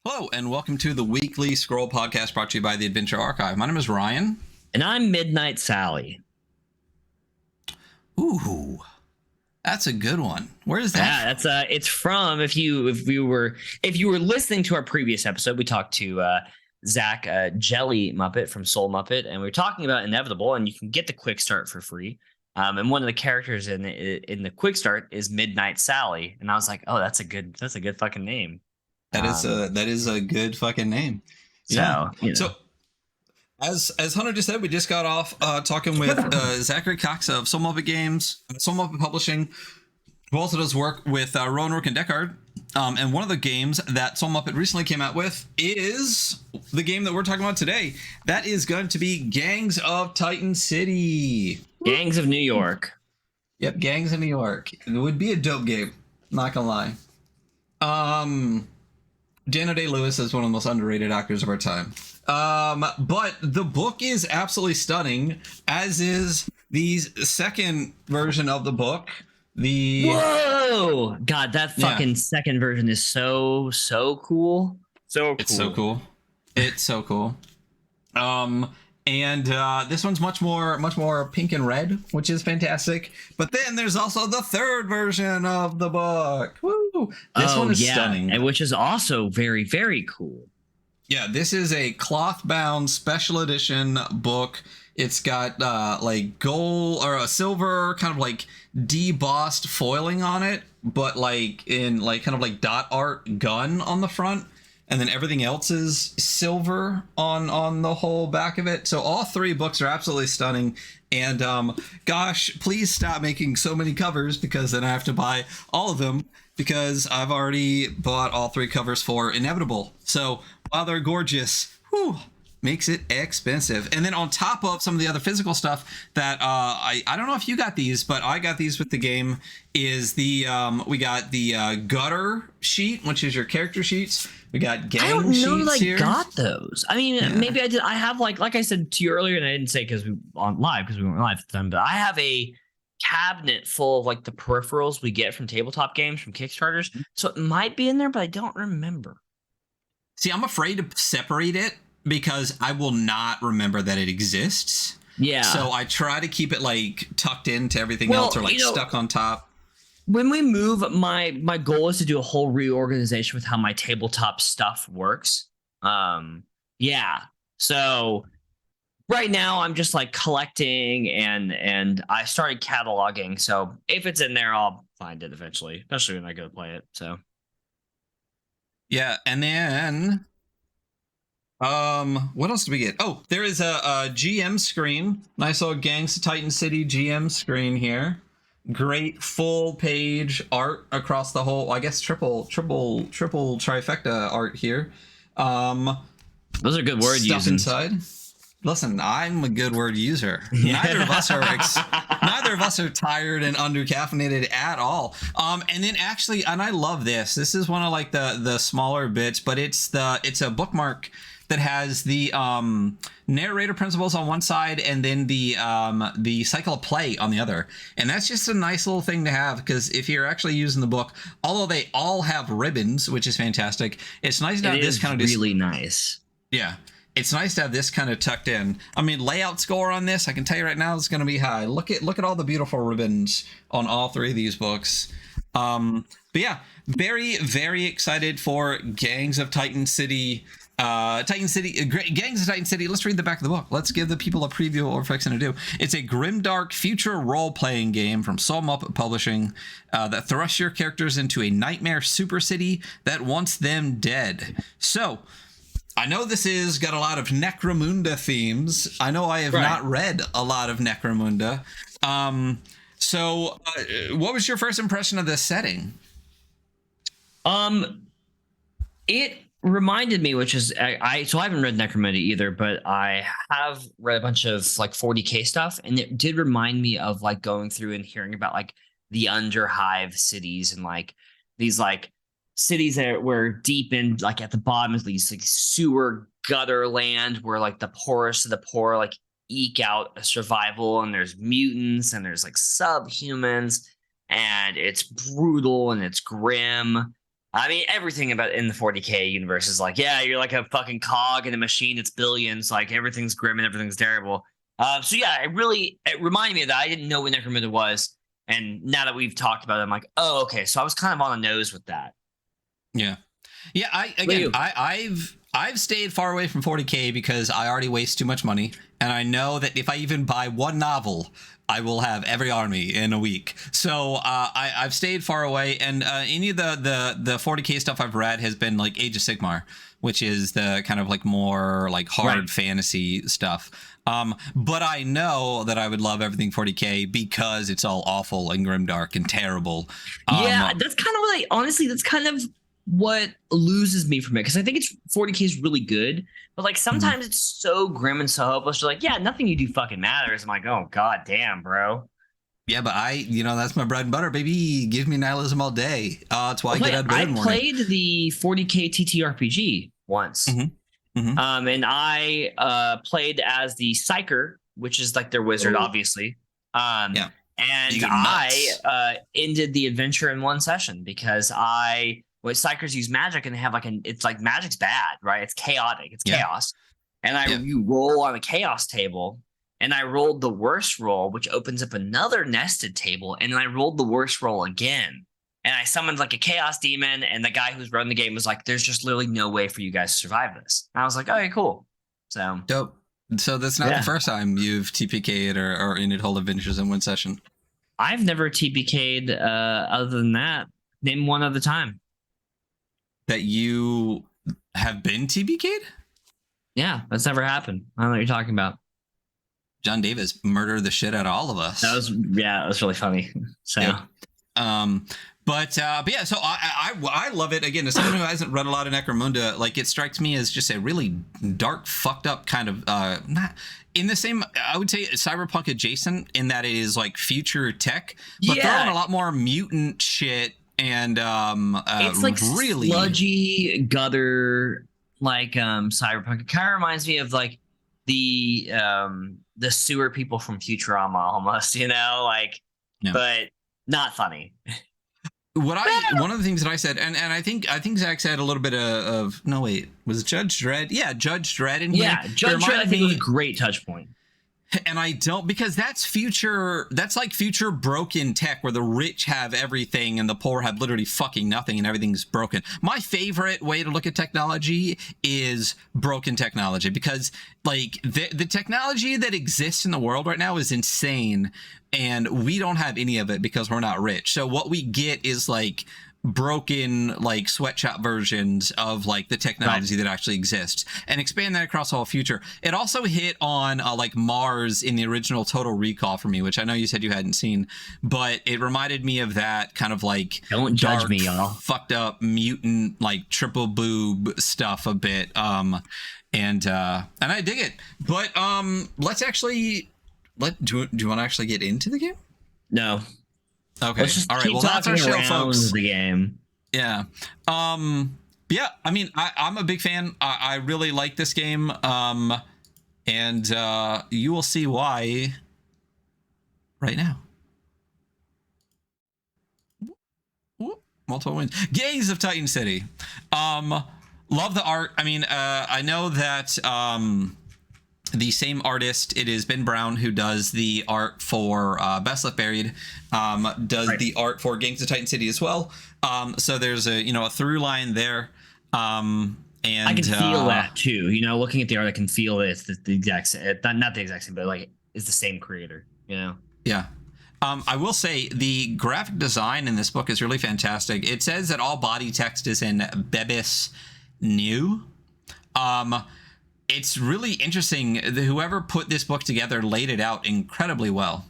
Hello, and welcome to the weekly Scroll podcast brought to you by the Adventure Archive. My name is Ryan. And I'm Midnight Sally. Ooh, that's a good one. Where is that? Yeah, that's it's from if you were listening to our previous episode, we talked to Zach Jelly Muppet from Soul Muppet, and we were talking about Inevitable, and you can get the quick start for free. And one of the characters in the quick start is Midnight Sally, and I was like, oh, that's a good fucking name. That is a good fucking name. So, yeah. You know. So as Hunter just said, we just got off talking with Zachary Cox of Soul Muppet Games, Soul Muppet Publishing, who also does work with Rowan Rourke and Deckard. And one of the games that Soul Muppet recently came out with is the game that we're talking about today. That is going to be Gangs of Titan City. Gangs of New York. Yep, Gangs of New York. It would be a dope game. Not gonna lie. Daniel Day-Lewis is one of the most underrated actors of our time. But the book is absolutely stunning, as is the second version of the book. Whoa! God, that fucking second version is so cool. It's so cool. It's so cool. And this one's much more pink and red, which is fantastic. But then there's also the third version of the book. Woo! This one is stunning. And which is also very, very cool. Yeah, this is a cloth-bound special edition book. It's got like gold or a silver kind of like debossed foiling on it, but like in like kind of like dot art gun on the front. And then everything else is silver on the whole back of it. So all three books are absolutely stunning. And gosh, please stop making so many covers, because then I have to buy all of them, because I've already bought all three covers for Inevitable. So while they're gorgeous, makes it expensive. And then on top of some of the other physical stuff that I don't know if you got these, but I got these with the game, is the we got the gutter sheet, which is your character sheets. We got gang sheets here. I don't know that I got those. I mean, maybe I did. I have like I said to you earlier, and I didn't say because we weren't live at the time, but I have a cabinet full of like the peripherals we get from tabletop games from Kickstarters. So it might be in there, but I don't remember. See, I'm afraid to separate it, because I will not remember that it exists. Yeah. So I try to keep it like tucked into everything else, or like stuck on top. When we move, my goal is to do a whole reorganization with how my tabletop stuff works. Yeah. So right now I'm just like collecting and I started cataloging. So if it's in there, I'll find it eventually, especially when I go play it. So. Yeah. And then what else do we get? Oh, there is a GM screen. Nice old Gangs of Titan City GM screen here. Great full page art across the whole, I guess triple trifecta art here. Those are good word stuff inside. Listen, I'm a good word user. Neither of us are tired and undercaffeinated at all. And then actually, and I love this. This is one of like the smaller bits, but it's a bookmark that has the narrator principles on one side, and then the cycle of play on the other. And that's just a nice little thing to have, because if you're actually using the book, although they all have ribbons, which is fantastic, it's nice to have this kind of really nice. Yeah. It's nice to have this kind of tucked in. I mean, layout score on this, I can tell you right now, it's going to be high. Look at all the beautiful ribbons on all three of these books. But yeah, very, very excited for Gangs of Titan City. Gangs of Titan City. Let's read the back of the book. Let's give the people a preview of what we're fixing to do. It's a grimdark future role-playing game from Soul Muppet Publishing that thrusts your characters into a nightmare supercity that wants them dead. So, I know this is got a lot of Necromunda themes. I know I have not read a lot of Necromunda. So what was your first impression of this setting? It reminded me, which is so I haven't read Necromunda either, but I have read a bunch of like 40K stuff, and it did remind me of like going through and hearing about like the Underhive cities and like these like cities that were deep in like at the bottom of these like sewer gutter land where like the poorest of the poor like eke out a survival, and there's mutants and there's like subhumans, and it's brutal and it's grim. I mean, everything about in the 40K universe is like, yeah, you're like a fucking cog in a machine. It's billions. Like everything's grim and everything's terrible. So yeah, it reminded me of that. I didn't know what Necromunda was, and now that we've talked about it, I'm like, oh, okay. So I was kind of on the nose with that. Yeah. Yeah, I've stayed far away from 40K because I already waste too much money, and I know that if I even buy one novel, I will have every army in a week. So I've stayed far away, and any of the 40K stuff I've read has been like Age of Sigmar, which is the kind of like more like hard fantasy stuff. But I know that I would love everything 40K because it's all awful and grimdark and terrible. Yeah, that's kind of like, honestly, that's kind of what loses me from it, because I think it's 40K is really good, but like sometimes it's so grim and so hopeless. You're like, yeah, nothing you do fucking matters. I'm like, oh god damn, bro. Yeah, but that's my bread and butter, baby. Give me nihilism all day. That's why I get out of bed in the morning. I played the 40K ttrpg once. And I played as the Psyker, which is like their wizard, obviously. And I ended the adventure in one session because Psychers use magic, and they have it's like magic's bad, right? It's chaotic, it's chaos. And you roll on a chaos table, and I rolled the worst roll, which opens up another nested table, and then I rolled the worst roll again. And I summoned like a chaos demon, and the guy who's running the game was like, there's just literally no way for you guys to survive this. And I was like, okay, cool. So dope. So that's not the first time you've TPK'd or ended whole adventures in one session. I've never TPK'd other than that. Name one other time that you have been TPK'd? Yeah, that's never happened. I don't know what you're talking about. John Davis murdered the shit out of all of us. That was really funny. So But yeah, so I love it. Again, as someone who hasn't read a lot of Necromunda, like it strikes me as just a really dark, fucked up kind of not in the same, I would say, cyberpunk adjacent in that it is like future tech, but throwing a lot more mutant shit. And it's like really sludgy gutter, like cyberpunk. It kind of reminds me of like the sewer people from Futurama almost, but not funny. One of the things that I said, and I think Zach said a little bit of no wait, was Judge Dredd? Yeah, Judge Dredd in here. Yeah, Judge Dredd I think was a great touch point. And I don't, because that's like future broken tech where the rich have everything and the poor have literally fucking nothing and everything's broken. My favorite way to look at technology is broken technology, because like the technology that exists in the world right now is insane, and we don't have any of it because we're not rich. So what we get is like broken like sweatshop versions of like the technology that actually exists, and expand that across the whole future. It also hit on like Mars in the original Total Recall for me, which I know you said you hadn't seen, but it reminded me of that kind of like don't judge dark, me, y'all, fucked up mutant like triple boob stuff a bit. And I dig it. But let's actually do you want to actually get into the game? No. Okay. Let's just keep talking around the game. Yeah. Yeah. I mean, I'm a big fan. I really like this game. And you will see why right now. Multiple wins. Gaze of Titan City. Love the art. I mean, I know that the same artist, it is Ben Brown, who does the art for Best Left Buried, does the art for Gangs of Titan City as well. So there's a through line there. And I can feel that too. Looking at the art, I can feel it's the exact same, not the exact same, but like it's the same creator. Yeah. I will say the graphic design in this book is really fantastic. It says that all body text is in Bebis New. It's really interesting. Whoever put this book together laid it out incredibly well.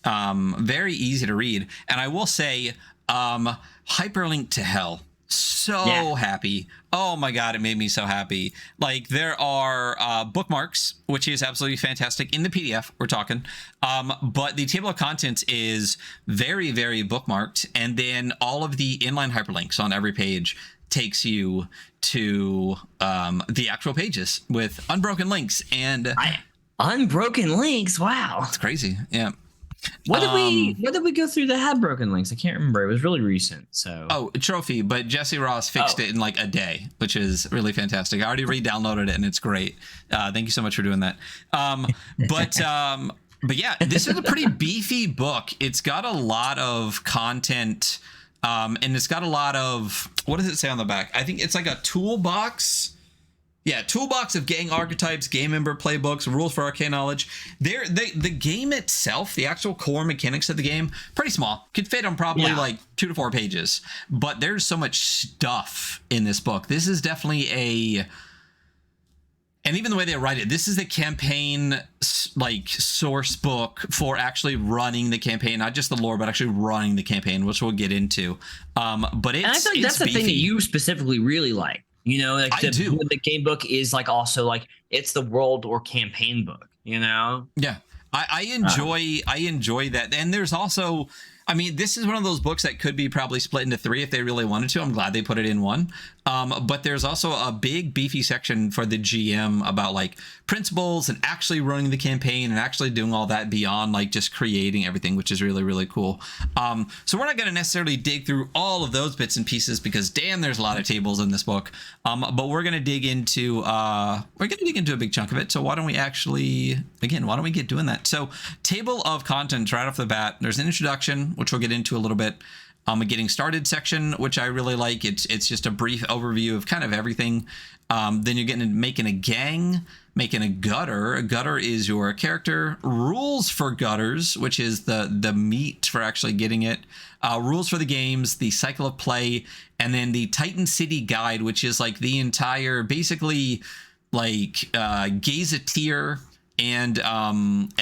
Very easy to read. And I will say, hyperlink to hell. So happy. Oh my God, it made me so happy. Like there are bookmarks, which is absolutely fantastic in the PDF we're talking. But the table of contents is very, very bookmarked. And then all of the inline hyperlinks on every page takes you to the actual pages with unbroken links. And unbroken links, wow, it's crazy. Yeah. What did we go through that had broken links? I can't remember. It was really recent. So Oh, Trophy, but Jesse Ross fixed it in like a day, which is really fantastic. I already re-downloaded it and it's great. Thank you so much for doing that. But yeah, this is a pretty beefy book. It's got a lot of content, and it's got a lot of, what does it say on the back? I think it's like a toolbox. Yeah, toolbox of gang archetypes, game member playbooks, rules for arcane knowledge. The game itself, the actual core mechanics of the game, pretty small. Could fit on probably like 2 to 4 pages. But there's so much stuff in this book. This is definitely and even the way they write it, this is the campaign like source book for actually running the campaign, not just the lore, but actually running the campaign, which we'll get into. But it's, and I feel like that's the thing that you specifically really like. You know, like the game book is like also like it's the world or campaign book, you know? Yeah. I enjoy that. And there's also, I mean, this is one of those books that could be probably split into 3 if they really wanted to. I'm glad they put it in 1. But there's also a big beefy section for the GM about like principles and actually running the campaign and actually doing all that beyond like just creating everything, which is really, really cool. So we're not going to necessarily dig through all of those bits and pieces because damn, there's a lot of tables in this book. But we're going to dig into a big chunk of it. So why don't we get doing that? So table of contents right off the bat, there's an introduction, which we'll get into a little bit. A getting started section, which I really like. It's just a brief overview of kind of everything. Then you're getting making a gang, making a gutter. A gutter is your character. Rules for gutters, which is the meat for actually getting it. Rules for the games, the cycle of play, and then the Titan City guide, which is like the entire, basically like gazetteer and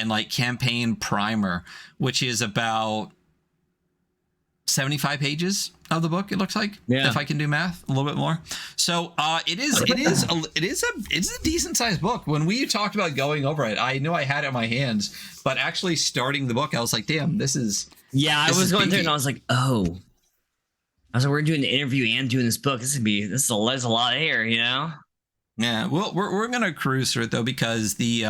like campaign primer, which is about 75 pages of the book, it looks like, if I can do math a little bit more. So it is a decent sized book. When we talked about going over it, I knew I had it in my hands, but actually starting the book, I was like, damn, this is I was going through and I was like, we're doing the interview and doing this book. There's a lot of air, you know? Yeah, well, we're gonna cruise through it though because the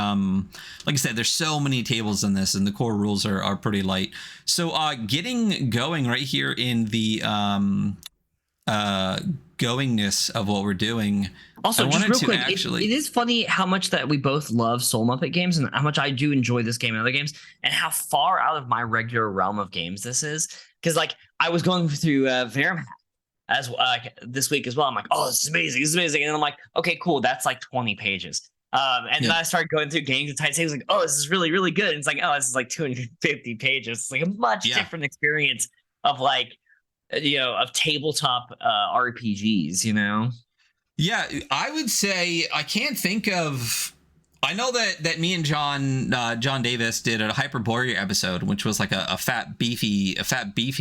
like I said, there's so many tables in this, and the core rules are pretty light. So getting going right here in the goingness of what we're doing. Also, just real quick, it is funny how much that we both love Soul Muppet games and how much I do enjoy this game and other games, and how far out of my regular realm of games this is. Because like I was going through Verum as this week as well. I'm like, oh, this is amazing. And then I'm like, okay, cool. That's like 20 pages. Then I started going through games and Titan City. Like, oh, this is really, really good. And it's like, oh, this is like 250 pages. It's like a much different experience of like, of tabletop RPGs, you know? Yeah, I would say I can't think of. I know that me and John Davis did a Hyperborea episode, which was like a fat beefy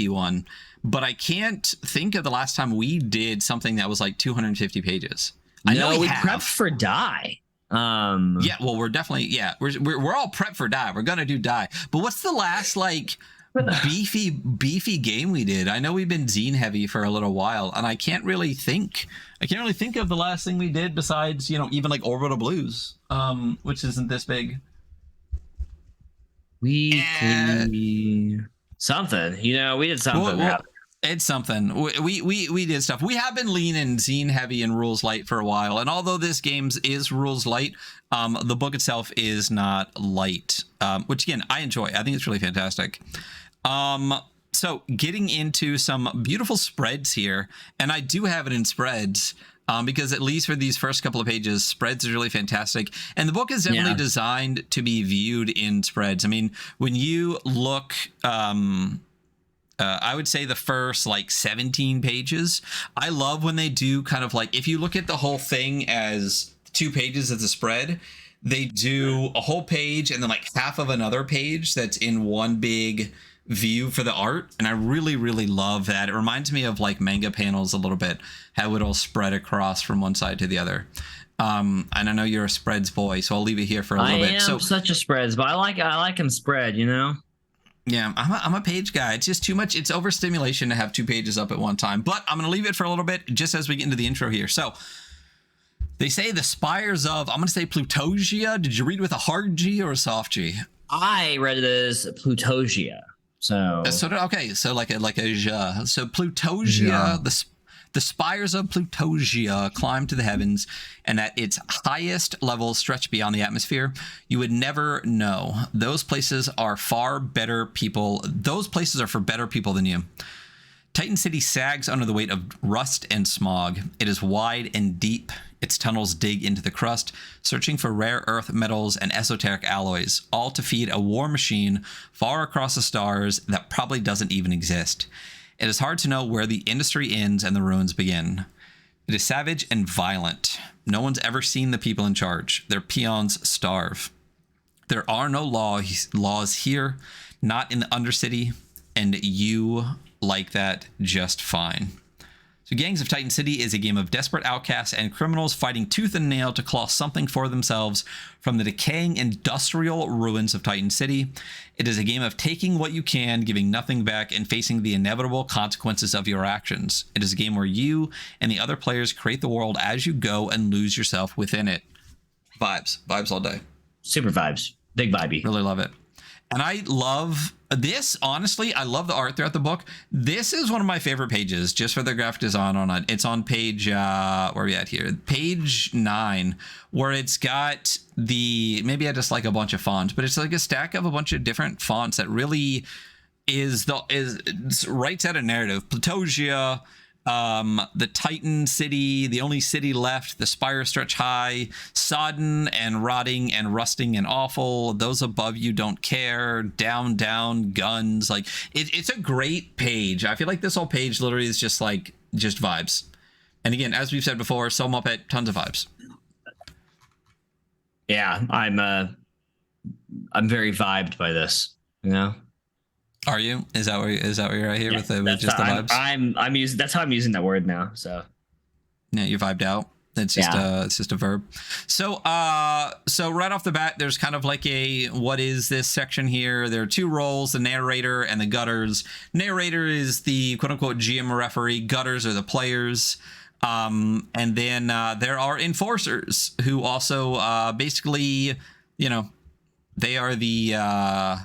one. But I can't think of the last time we did something that was like 250 pages. I know we prepped for Die. Yeah, well, we're definitely we're all prepped for Die. We're gonna do Die. But what's the last like beefy game we did? I know we've been zine heavy for a little while, and I can't really think of the last thing we did besides even like Orbital Blues, which isn't this big. Something, we did something. Well, it's something. We did stuff. We have been leaning zine heavy and rules light for a while, and although this game is rules light, the book itself is not light, which again I enjoy. I think it's really fantastic. So getting into some beautiful spreads here, and I do have it in spreads. Because at least for these first couple of pages, spreads is really fantastic. And the book is definitely designed to be viewed in spreads. I mean, when you look, I would say the first like 17 pages, I love when they do kind of like, if you look at the whole thing as 2 pages as a spread, they do a whole page and then like half of another page that's in one big view for the art, and I really, really love that. It reminds me of like manga panels a little bit, how it all spread across from one side to the other. And I know you're a spreads boy, so I'll leave it here for a little bit. I am such a spreads, but I like them spread, Yeah, I'm a page guy. It's just too much. It's overstimulation to have 2 pages up at one time. But I'm going to leave it for a little bit just as we get into the intro here. So they say the spires of, I'm going to say Plutosia. Did you read with a hard G or a soft G? I read it as Plutosia. So Okay, so like a ja. So Plutosia, Ja. the spires of Plutosia climb to the heavens, and at its highest level stretch beyond the atmosphere. You would never know. Those places are far better people. Those places are for better people than you. Titan City sags under the weight of rust and smog. It is wide and deep. Its tunnels dig into the crust, searching for rare earth metals and esoteric alloys, all to feed a war machine far across the stars that probably doesn't even exist. It is hard to know where the industry ends and the ruins begin. It is savage and violent. No one's ever seen the people in charge. Their peons starve. There are no laws here, not in the Undercity, and you like that just fine. So Gangs of Titan City is a game of desperate outcasts and criminals fighting tooth and nail to claw something for themselves from the decaying industrial ruins of Titan City. It is a game of taking what you can, giving nothing back, and facing the inevitable consequences of your actions. It is a game where you and the other players create the world as you go and lose yourself within it. Vibes all day. Super vibes. Big vibey. Really love it. And I love this, honestly. I love the art throughout the book. This is one of my favorite pages, just for the graphic design on it. It's on page, where are we at here? Page 9, where it's got the, maybe I just like a bunch of fonts, but it's like a stack of a bunch of different fonts that really writes out a narrative. Plutosia, the Titan City, the only city left, the spires stretch high, sodden and rotting and rusting and awful. Those above you don't care. Down, guns. Like it's a great page. I feel like this whole page literally is just vibes. And again, as we've said before, so Muppet, tons of vibes. Yeah, I'm very vibed by this. You know. Are you? Is that where you're at here with just the vibes? I'm using. That's how I'm using that word now. So yeah, you vibed out. It's just a verb. So right off the bat, there's kind of like what is this section here? There are two roles: the narrator and the gutters. Narrator is the quote unquote GM referee. Gutters are the players. And then there are enforcers who also basically, they are the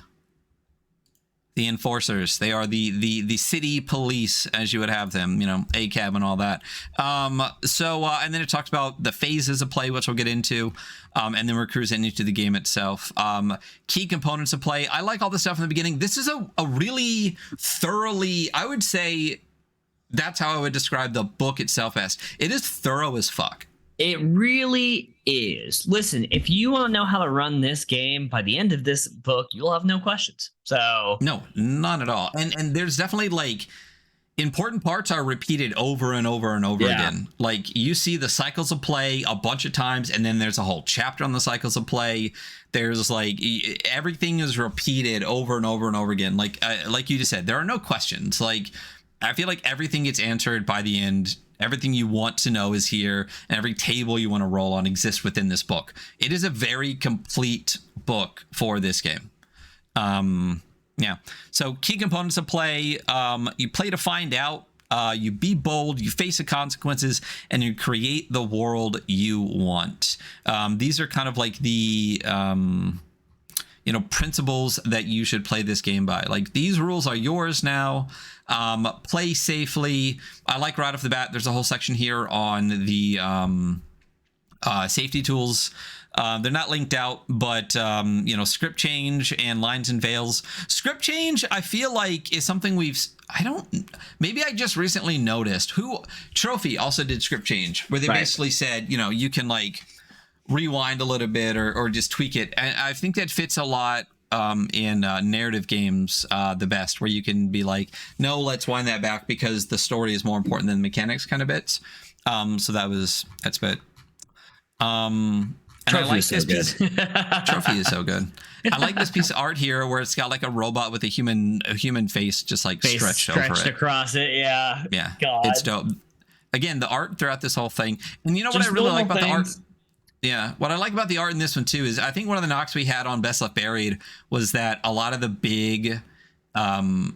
enforcers. They are the city police, as you would have them, ACAB and all that. And then it talks about the phases of play, which we'll get into. And then we're cruising into the game itself. Key components of play. I like all this stuff in the beginning. This is a really thoroughly, I would say that's how I would describe the book itself as. It is thorough as fuck. It really is. Listen, if you want to know how to run this game, by the end of this book, you'll have no questions. So no, none at all. And there's definitely important parts are repeated over and over and over again. Like you see the cycles of play a bunch of times, and then there's a whole chapter on the cycles of play. There's everything is repeated over and over and over again. Like you just said, there are no questions. I feel like everything gets answered by the end. Everything you want to know is here, and every table you want to roll on exists within this book. It is a very complete book for this game. So key components of play. You play to find out. You be bold. You face the consequences, and you create the world you want. These are kind of like the principles that you should play this game by. Like these rules are yours now. Play safely. I like right off the bat, there's a whole section here on the safety tools. They're not linked out, but script change and lines and veils. Script change, I feel like, is something maybe I just recently noticed. Trophy also did script change, where they basically said, you can rewind a little bit or just tweak it. And I think that fits a lot in narrative games the best, where you can be like, no, let's wind that back because the story is more important than the mechanics kind of bits. So that's good. And I like this piece. Trophy is so good. I like this piece of art here where it's got like a robot with a human face just stretched over it across it. Yeah. God. It's dope. Again, the art throughout this whole thing, and what I really like about the art. Yeah, what I like about the art in this one too is I think one of the knocks we had on Best Left Buried was that a lot of the big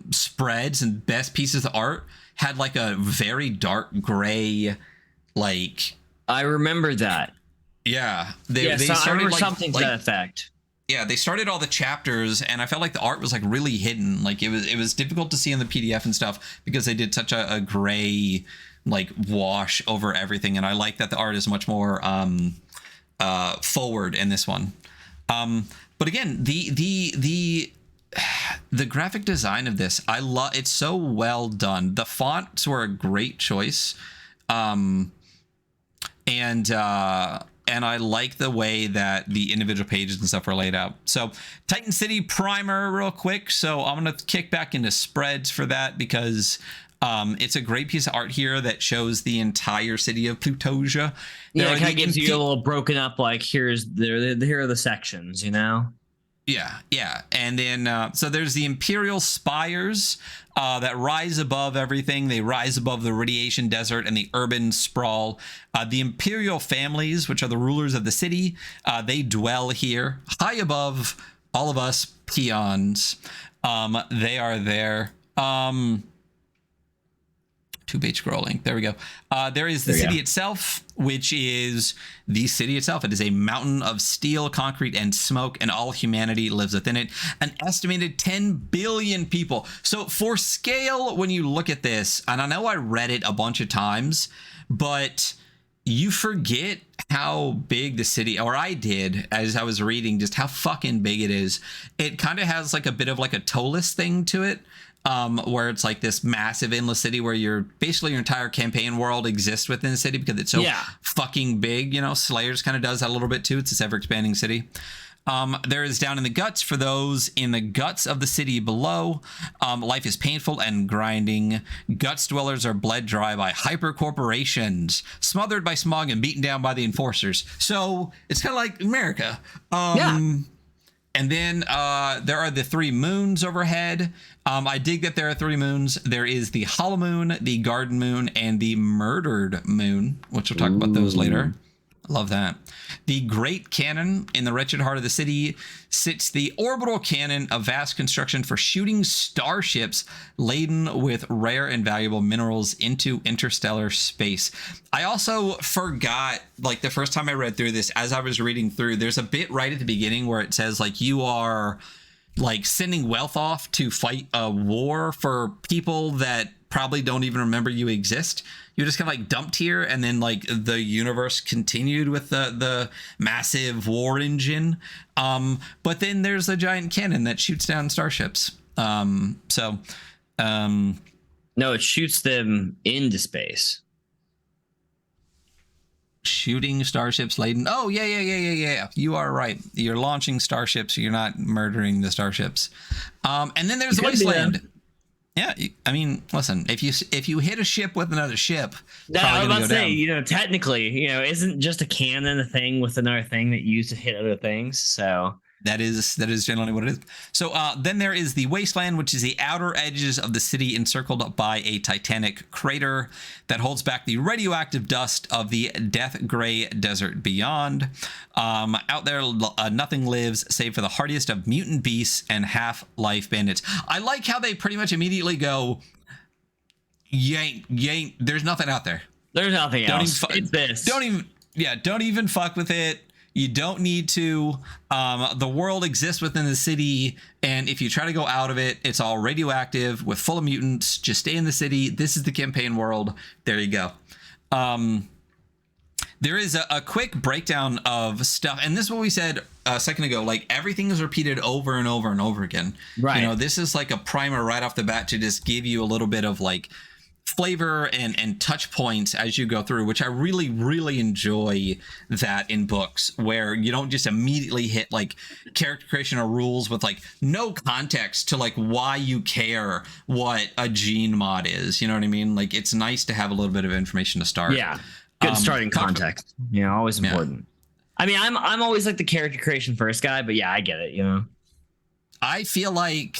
spreads and best pieces of art had a very dark gray, I remember that. Yeah, I remember something to that effect. Yeah, they started all the chapters, and I felt like the art was like really hidden. Like it was difficult to see in the PDF and stuff because they did such a gray like wash over everything. And I like that the art is much more forward in this one. But again, the graphic design of this, I love. It's so well done. The fonts were a great choice, and I like the way that the individual pages and stuff are laid out. So Titan City primer real quick. So I'm going to kick back into spreads for that because it's a great piece of art here that shows the entire city of Plutosia. Yeah, it kind of gives you a little broken up, like here are the sections, you know? Yeah. And then, so there's the Imperial spires that rise above everything. They rise above the radiation desert and the urban sprawl. The Imperial families, which are the rulers of the city, they dwell here, high above all of us peons. They are there. Two-page scrolling. There we go. There is the city itself, which is the city itself. It is a mountain of steel, concrete, and smoke, and all humanity lives within it. An estimated 10 billion people. So for scale, when you look at this, and I know I read it a bunch of times, but you forget how big the city, or I did as I was reading, just how fucking big it is. It kind of has like a bit of like a Tolus thing to it. Where it's like this massive endless city where your entire campaign world exists within the city because it's so fucking big. You know, Slayers kind of does that a little bit too. It's this ever expanding city. There is down in the guts for those in the guts of the city below. Life is painful and grinding. Guts dwellers are bled dry by hyper corporations, smothered by smog and beaten down by the enforcers. So it's kind of like America. And then there are the 3 moons overhead. I dig that there are 3 moons. There is the Hollow Moon, the Garden Moon, and the Murdered Moon, which we'll talk about those later. I love that. The Great Canon in the wretched heart of the city sits the orbital cannon, a vast construction for shooting starships laden with rare and valuable minerals into interstellar space. I also forgot, like the first time I read through this, as I was reading through, there's a bit right at the beginning where it says like you are like sending wealth off to fight a war for people that probably don't even remember you exist. You're just kind of like dumped here, and then like the universe continued with the massive war engine. But then there's a giant cannon that shoots down starships. No, it shoots them into space. Shooting starships laden. Oh, yeah. You are right. You're launching starships. You're not murdering the starships. And then there's the Wasteland. Yeah, I mean, listen, if you hit a ship with another ship, I was about to say, you know, technically, you know, isn't just a cannon a thing with another thing that you use to hit other things? So that is generally what it is. So then there is the Wasteland, which is the outer edges of the city encircled by a titanic crater that holds back the radioactive dust of the death gray desert beyond. Out there, nothing lives save for the hardiest of mutant beasts and half-life bandits. I like how they pretty much immediately go, yank, there's nothing out there. There's nothing else. It's this. Don't even fuck with it. You don't need to. The world exists within the city, and if you try to go out of it, it's all radioactive with full of mutants. Just stay in the city. This is the campaign world. There you go. There is a quick breakdown of stuff, and this is what we said a second ago. Like everything is repeated over and over and over again. Right. You know, this is like a primer right off the bat to just give you a little bit of like flavor and touch points as you go through, which I really enjoy that in books where you don't just immediately hit like character creation or rules with like no context to like why you care what a gene mod is. You know what I mean? Like it's nice to have a little bit of information to start. Yeah. Good starting context. You know, always important. Yeah. I mean, I'm always like the character creation first guy, but yeah, I get it, you know. I feel like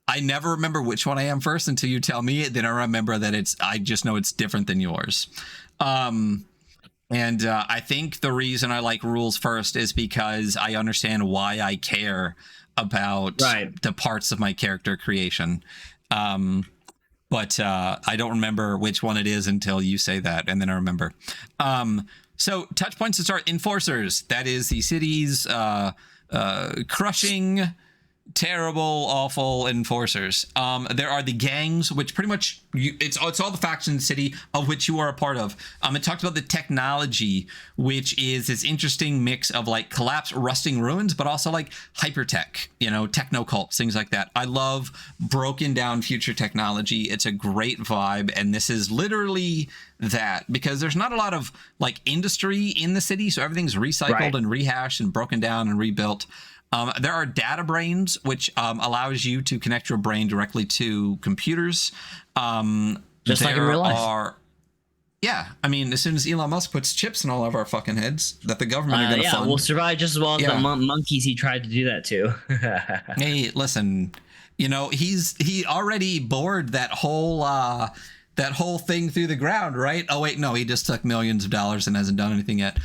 I never remember which one I am first until you tell me it. Then I remember that I just know it's different than yours. And I think the reason I like rules first is because I understand why I care about the parts of my character creation. but I don't remember which one it is until you say that, and then I remember. So touch points to start. Enforcers. That is the city's crushing, terrible, awful enforcers. There are the gangs, which pretty much it's all the factions in the city of which you are a part of. It talks about the technology, which is this interesting mix of like collapsed, rusting ruins, but also like hypertech, techno cults, things like that. I love broken down future technology. It's a great vibe, and this is literally that, because there's not a lot of like industry in the city, so everything's recycled and rehashed and broken down and rebuilt. There are data brains, which allows you to connect your brain directly to computers. Just like in real life. Yeah, I mean, as soon as Elon Musk puts chips in all of our fucking heads that the government are going to fund. We'll survive just as well as the monkeys he tried to do that to. Hey, listen, he already bored that whole thing through the ground, right? Oh wait, no, he just took millions of dollars and hasn't done anything yet.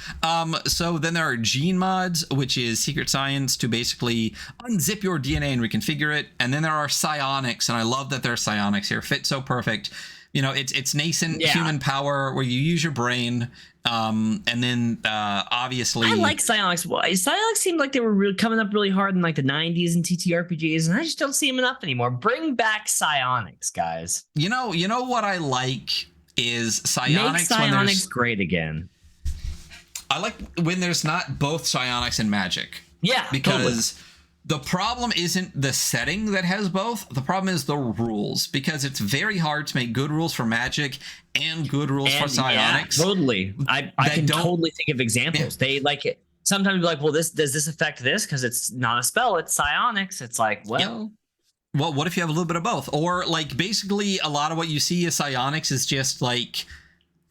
So then there are gene mods, which is secret science to basically unzip your DNA and reconfigure it. And then there are psionics, and I love that there are psionics here. Fit so perfect. It's nascent human power where you use your brain. And then obviously I like psionics. Psionics seemed like they were coming up really hard in like the 90s and ttrpgs, and I just don't see them enough anymore. Bring back psionics, guys. You know what I like is psionics. Make psionics great again. I like when there's not both psionics and magic. Yeah, because the problem isn't the setting that has both. The problem is the rules, because it's very hard to make good rules for magic and good rules for psionics. Yeah, totally. I can totally think of examples. They like it. Sometimes be like, well, does this affect this? Because it's not a spell, it's psionics. It's like, well. Well, what if you have a little bit of both? Or like basically a lot of what you see as psionics is just like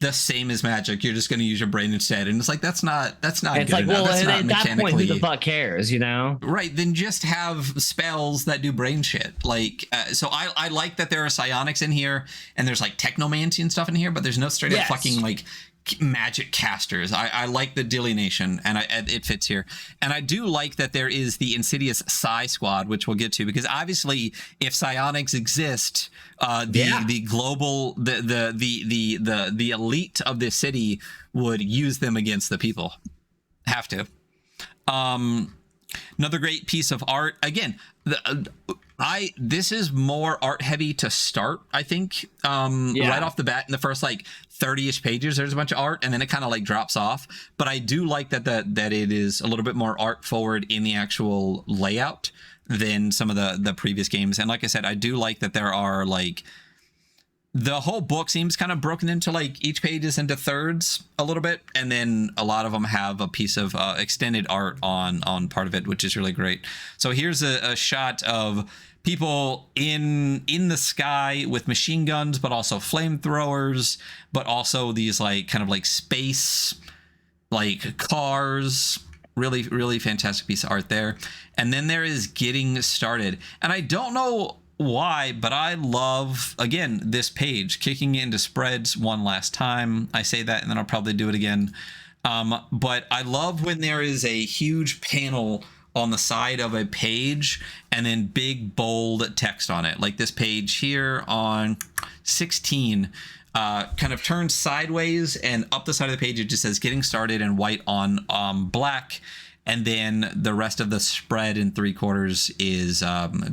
the same as magic. You're just going to use your brain instead, and it's like that's not it's good like, enough. Well, that's at that point, who the fuck cares, Right, then just have spells that do brain shit. Like so I like that there are psionics in here, and there's like technomancy and stuff in here, but there's no straight up fucking like magic casters. I like the delineation, and it fits here. And I do like that there is the insidious psi squad, which we'll get to, because obviously if psionics exist, the global the elite of this city would use them against the people. Have to. Another great piece of art. Again, this is more art heavy to start, I think. Right off the bat, in the first like 30-ish pages, there's a bunch of art, and then it kind of like drops off. But I do like that it is a little bit more art forward in the actual layout than some of the previous games. And like I said, I do like that there are like the whole book seems kind of broken into like each page is into thirds a little bit, and then a lot of them have a piece of extended art on part of it, which is really great. So here's a shot of people in the sky with machine guns, but also flamethrowers, but also these like kind of like space like cars. Really, really fantastic piece of art there. And then there is getting started, and I don't know why, but I love, again, this page, kicking it into spreads one last time. I say that and then I'll probably do it again. But I love when there is a huge panel on the side of a page and then big bold text on it, like this page here on 16 kind of turns sideways, and up the side of the page it just says getting started in white on black. And then the rest of the spread in 3/4 is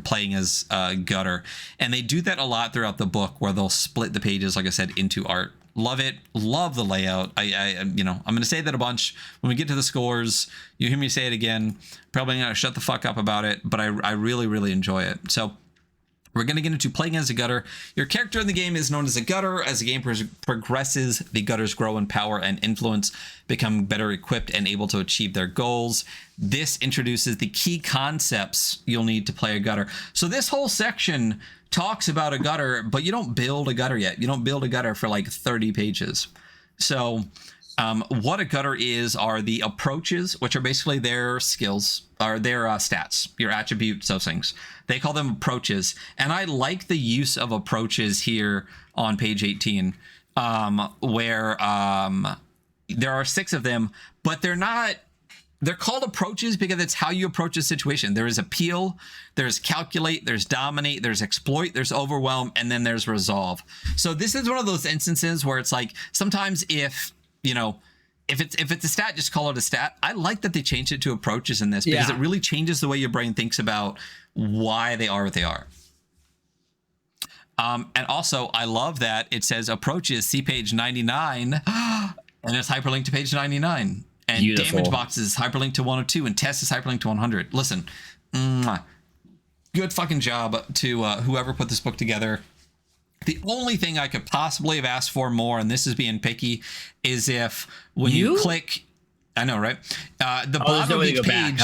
playing as gutter. And they do that a lot throughout the book, where they'll split the pages, like I said, into art. Love it. Love the layout. I'm going to say that a bunch. When we get to the scores, you hear me say it again. Probably going to shut the fuck up about it, but I really, really enjoy it. So we're going to get into playing as a gutter. Your character in the game is known as a gutter. As the game progresses, the gutters grow in power and influence, become better equipped and able to achieve their goals. This introduces the key concepts you'll need to play a gutter. So this whole section talks about a gutter, but you don't build a gutter yet. You don't build a gutter for like 30 pages. So what a gutter is are the approaches, which are basically their skills, or their stats, your attributes, those things. They call them approaches. And I like the use of approaches here on page 18, where there are 6 of them, but they're not they're called approaches because it's how you approach a situation. There is appeal, there's calculate, there's dominate, there's exploit, there's overwhelm, and then there's resolve. So this is one of those instances where it's like sometimes if it's a stat, just call it a stat. I like that they changed it to approaches in this because it really changes the way your brain thinks about why they are what they are. And also, I love that it says approaches, see page 99, and it's hyperlinked to page 99. And Beautiful. Damage boxes hyperlinked to 102, and test is hyperlinked to 100. Listen, good fucking job to whoever put this book together. The only thing I could possibly have asked for more, and this is being picky, is if when you click, I know, right? The bottom of each page,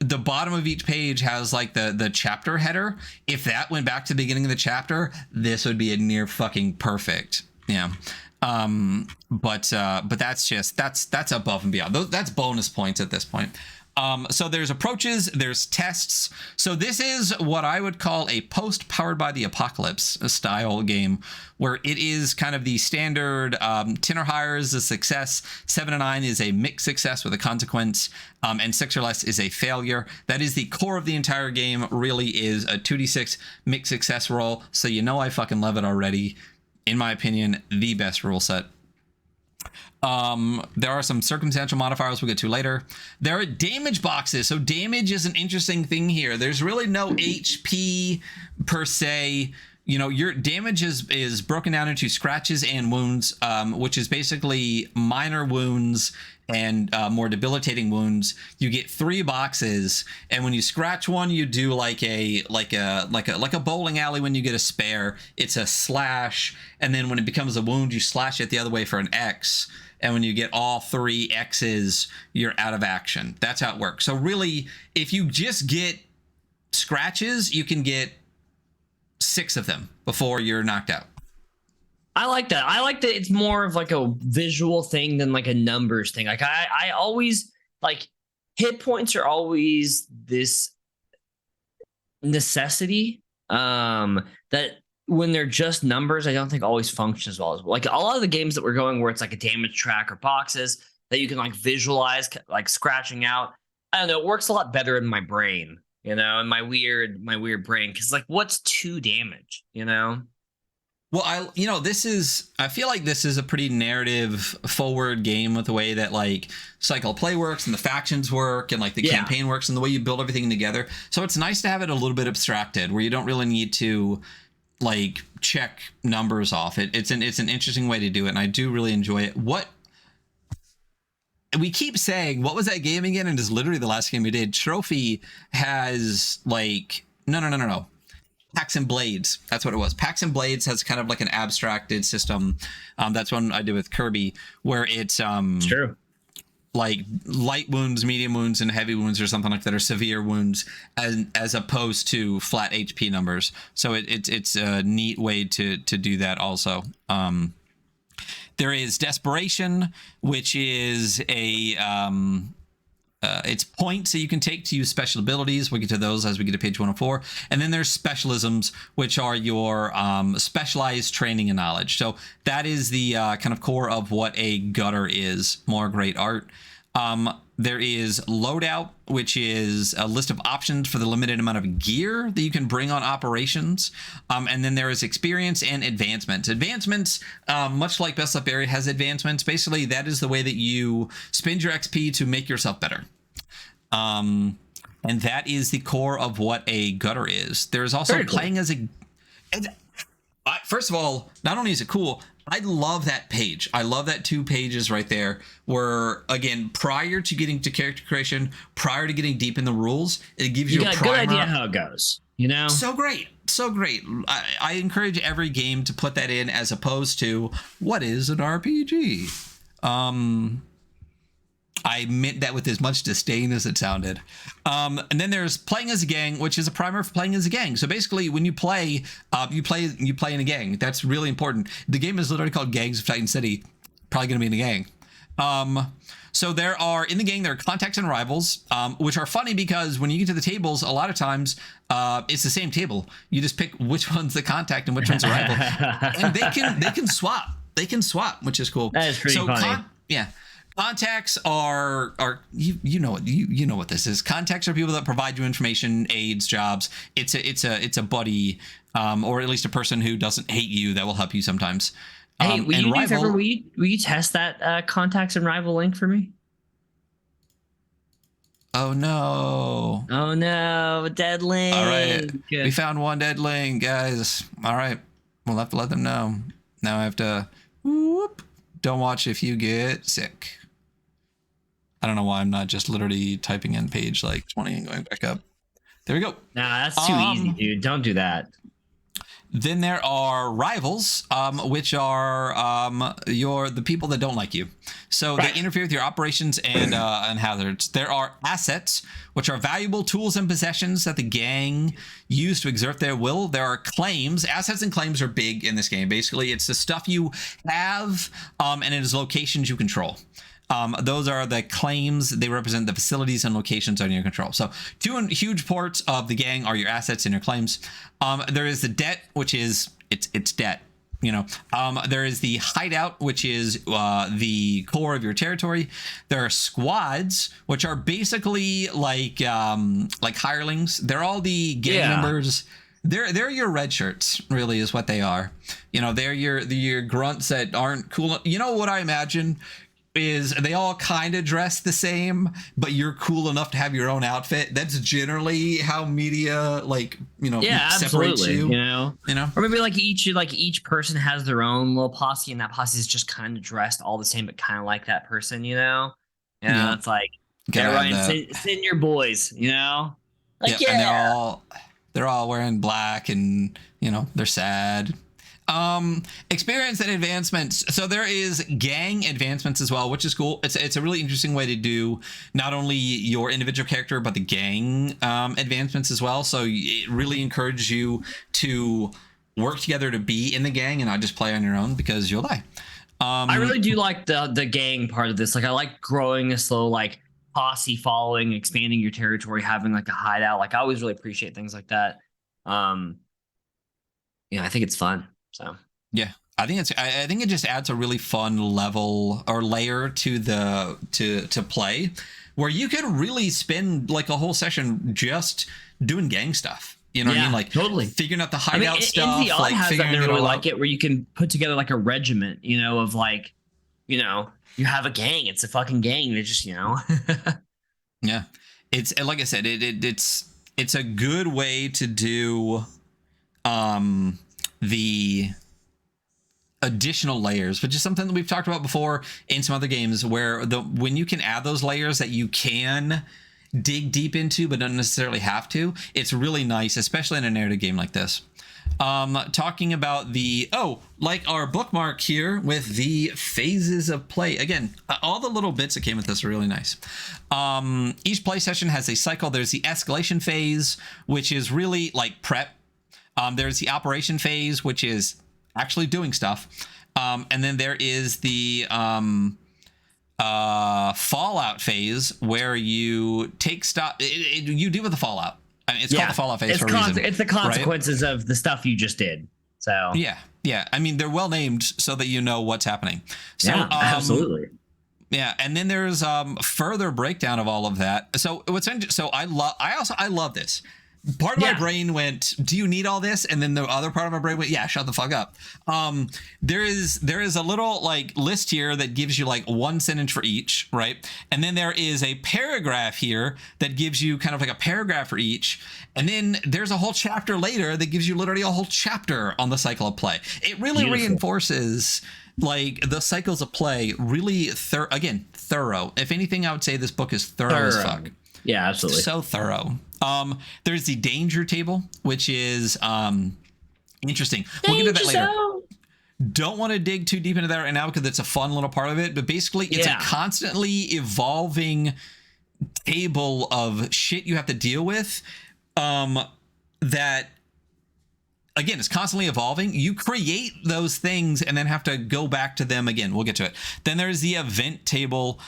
the bottom of each page has like the chapter header. If that went back to the beginning of the chapter, this would be a near fucking perfect. Yeah. But that's above and beyond. That's bonus points at this point. So there's approaches, there's tests. So this is what I would call a post powered by the apocalypse style game, where it is kind of the standard 10 or higher is a success, 7 to 9 is a mixed success with a consequence, and 6 or less is a failure. That is the core of the entire game, really is a 2d6 mixed success roll. So I fucking love it already. In my opinion, the best rule set. There are some circumstantial modifiers we'll get to later. There are damage boxes. So damage is an interesting thing here. There's really no HP per se. Your damage is broken down into scratches and wounds, which is basically minor wounds and more debilitating wounds. You get 3 boxes, and when you scratch one, you do like a bowling alley. When you get a spare, it's a slash, and then when it becomes a wound, you slash it the other way for an X. And when you get all 3 X's, you're out of action. That's how it works. So really, if you just get scratches, you can get 6 of them before you're knocked out. I like that. I like that it's more of like a visual thing than like a numbers thing. Like I always like hit points are always this necessity that when they're just numbers, I don't think always function as well. Like a lot of the games that we're going where it's like a damage track or boxes that you can like visualize like scratching out. I don't know. It works a lot better in my brain, in my weird brain. Cause like what's 2 damage, Well, I feel like this is a pretty narrative forward game with the way that like cycle of play works and the factions work and like the campaign works and the way you build everything together. So it's nice to have it a little bit abstracted where you don't really need to like check numbers off. It's an interesting way to do it, and I do really enjoy it. What we keep saying, what was that game again? And it's literally the last game we did. Trophy has like no. Packs and Blades. That's what it was. Packs and Blades has kind of like an abstracted system. That's one I did with Kirby, where it's true. Like light wounds, medium wounds, and heavy wounds or something like that, or severe wounds, as opposed to flat HP numbers. So it's a neat way to do that also. There is Desperation, which is a it's points that you can take to use special abilities. We'll get to those as we get to page 104. And then there's specialisms, which are your specialized training and knowledge. So that is the kind of core of what a gutter is. More great art. There is loadout, which is a list of options for the limited amount of gear that you can bring on operations. And then there is experience and advancements. Advancements, much like Best Left Buried has advancements. Basically, that is the way that you spend your XP to make yourself better. And that is the core of what a gutter is. There's also playing as a... First of all, not only is it cool, I love that page. I love that 2 pages right there where, again, prior to getting to character creation, prior to getting deep in the rules, it gives you a primer. Good idea how it goes, So great. I encourage every game to put that in as opposed to, what is an RPG? I meant that with as much disdain as it sounded. And then there's playing as a gang, which is a primer for playing as a gang. So basically, when you play, you play in a gang. That's really important. The game is literally called Gangs of Titan City. Probably going to be in a gang. So there are contacts and rivals, which are funny because when you get to the tables, a lot of times it's the same table. You just pick which one's the contact and which one's a rival, and they can swap. They can swap, which is cool. That is pretty funny. Contacts are you know what you know what this is. Contacts are people that provide you information, aids, jobs. It's a buddy, or at least a person who doesn't hate you that will help you sometimes. Hey, will And you do me a favor? rival. Will you test that contacts and rival link for me? Oh no! Oh no, dead link. All right, we found one dead link, guys. All right, we'll have to let them know. Now I have to. Whoop! Don't watch if you get sick. I don't know why I'm not just literally typing in page like 20 and going back up. There we go. Nah, that's too easy, dude. Don't do that. Then there are rivals, which are the people that don't like you. So they interfere with your operations and hazards. There are assets, which are valuable tools and possessions that the gang use to exert their will. There are claims. Assets and claims are big in this game. Basically, it's the stuff you have, and it is locations you control. Those are the claims. They represent the facilities and locations under your control. So two huge parts of the gang are your assets and your claims. There is the debt, which is it's debt. You know, there is the hideout, which is the core of your territory. There are squads, which are basically like hirelings. They're all the gang members. They're your red shirts, really, is what they are. You know, they're your grunts that aren't cool. You know what I imagine is they all kind of dress the same, but you're cool enough to have your own outfit. That's generally how media, separates you. You know, or maybe like each person has their own little posse, and that posse is just kind of dressed all the same, but kind of like that person. Yeah. It's like, send your boys. And they're all wearing black, and they're sad. Experience and advancements. So there is gang advancements as well, which is cool. It's a really interesting way to do not only your individual character, but the gang advancements as well. So it really encourages you to work together to be in the gang and not just play on your own, because you'll die. I really do like the gang part of this. Like, I like growing this little like posse following, expanding your territory, having like a hideout. Like, I always really appreciate things like that. I think it's fun. So yeah, I think it just adds a really fun level or layer to to play, where you could really spend like a whole session just doing gang stuff. You know what I mean? Like, totally figuring out the hideout stuff. NZ Odd has that. I really like it, where you can put together like a regiment, of like, you have a gang. It's a fucking gang. They just, Yeah, it's like I said, it's a good way to do the additional layers, which is something that we've talked about before in some other games, where when you can add those layers that you can dig deep into but don't necessarily have to, it's really nice, especially in a narrative game like this. Talking about like our bookmark here with the phases of play. Again, all the little bits that came with this are really nice. Each play session has a cycle. There's the escalation phase, which is really like prep. There's the operation phase, which is actually doing stuff. And then there is the fallout phase, where you take stuff. You deal with the fallout. I mean, it's called the fallout phase for a reason. It's the consequences of the stuff you just did. So yeah. I mean, they're well named so that you know what's happening. So, yeah, absolutely. Yeah, and then there's further breakdown of all of that. So I love this. Part of my brain went, do you need all this? And then the other part of my brain went, yeah, shut the fuck up. There is a little like list here that gives you like one sentence for each, right? And then there is a paragraph here that gives you kind of like a paragraph for each. And then there's a whole chapter later that gives you literally a whole chapter on the cycle of play. It really reinforces like the cycles of play, really thorough. If anything, I would say this book is thorough as fuck. Yeah, absolutely. So thorough. There's the danger table, which is interesting. We'll get to that later. Don't want to dig too deep into that right now because it's a fun little part of it. But basically, it's a constantly evolving table of shit you have to deal with that, again, it's constantly evolving. You create those things and then have to go back to them again. We'll get to it. Then there's the event table,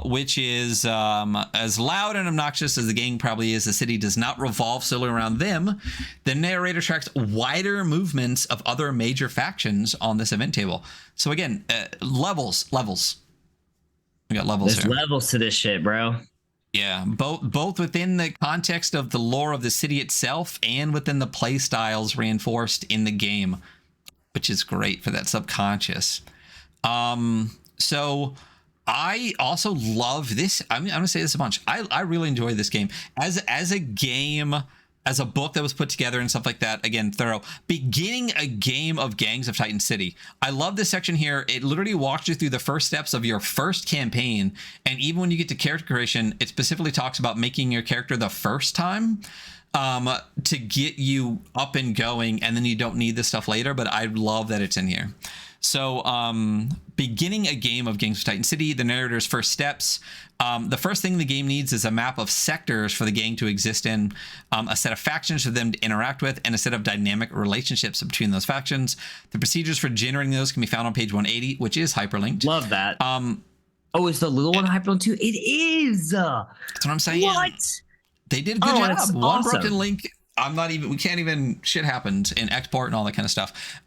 which is as loud and obnoxious as the gang probably is. The city does not revolve solely around them. The narrator tracks wider movements of other major factions on this event table. So again, levels. We got levels There's here. levels to this shit, bro. Yeah, both within the context of the lore of the city itself and within the play styles reinforced in the game, which is great for that subconscious. So I also love this. I'm gonna say this a bunch. I really enjoy this game as a game, as a book that was put together and stuff like that. Again, thorough. Beginning a game of Gangs of Titan City. I love this section here. It literally walks you through the first steps of your first campaign, and even when you get to character creation, it specifically talks about making your character the first time to get you up and going, and then you don't need this stuff later. But I love that it's in here. So beginning a game of Gangs of Titan City, the narrator's first steps. The first thing the game needs is a map of sectors for the gang to exist in, a set of factions for them to interact with, and a set of dynamic relationships between those factions. The procedures for generating those can be found on page 180, which is hyperlinked. Love that. Oh, is the little one hyperlinked too? It is. That's what I'm saying. What? They did a good job. One awesome. broken link. We can't even, shit happens in export and all that kind of stuff.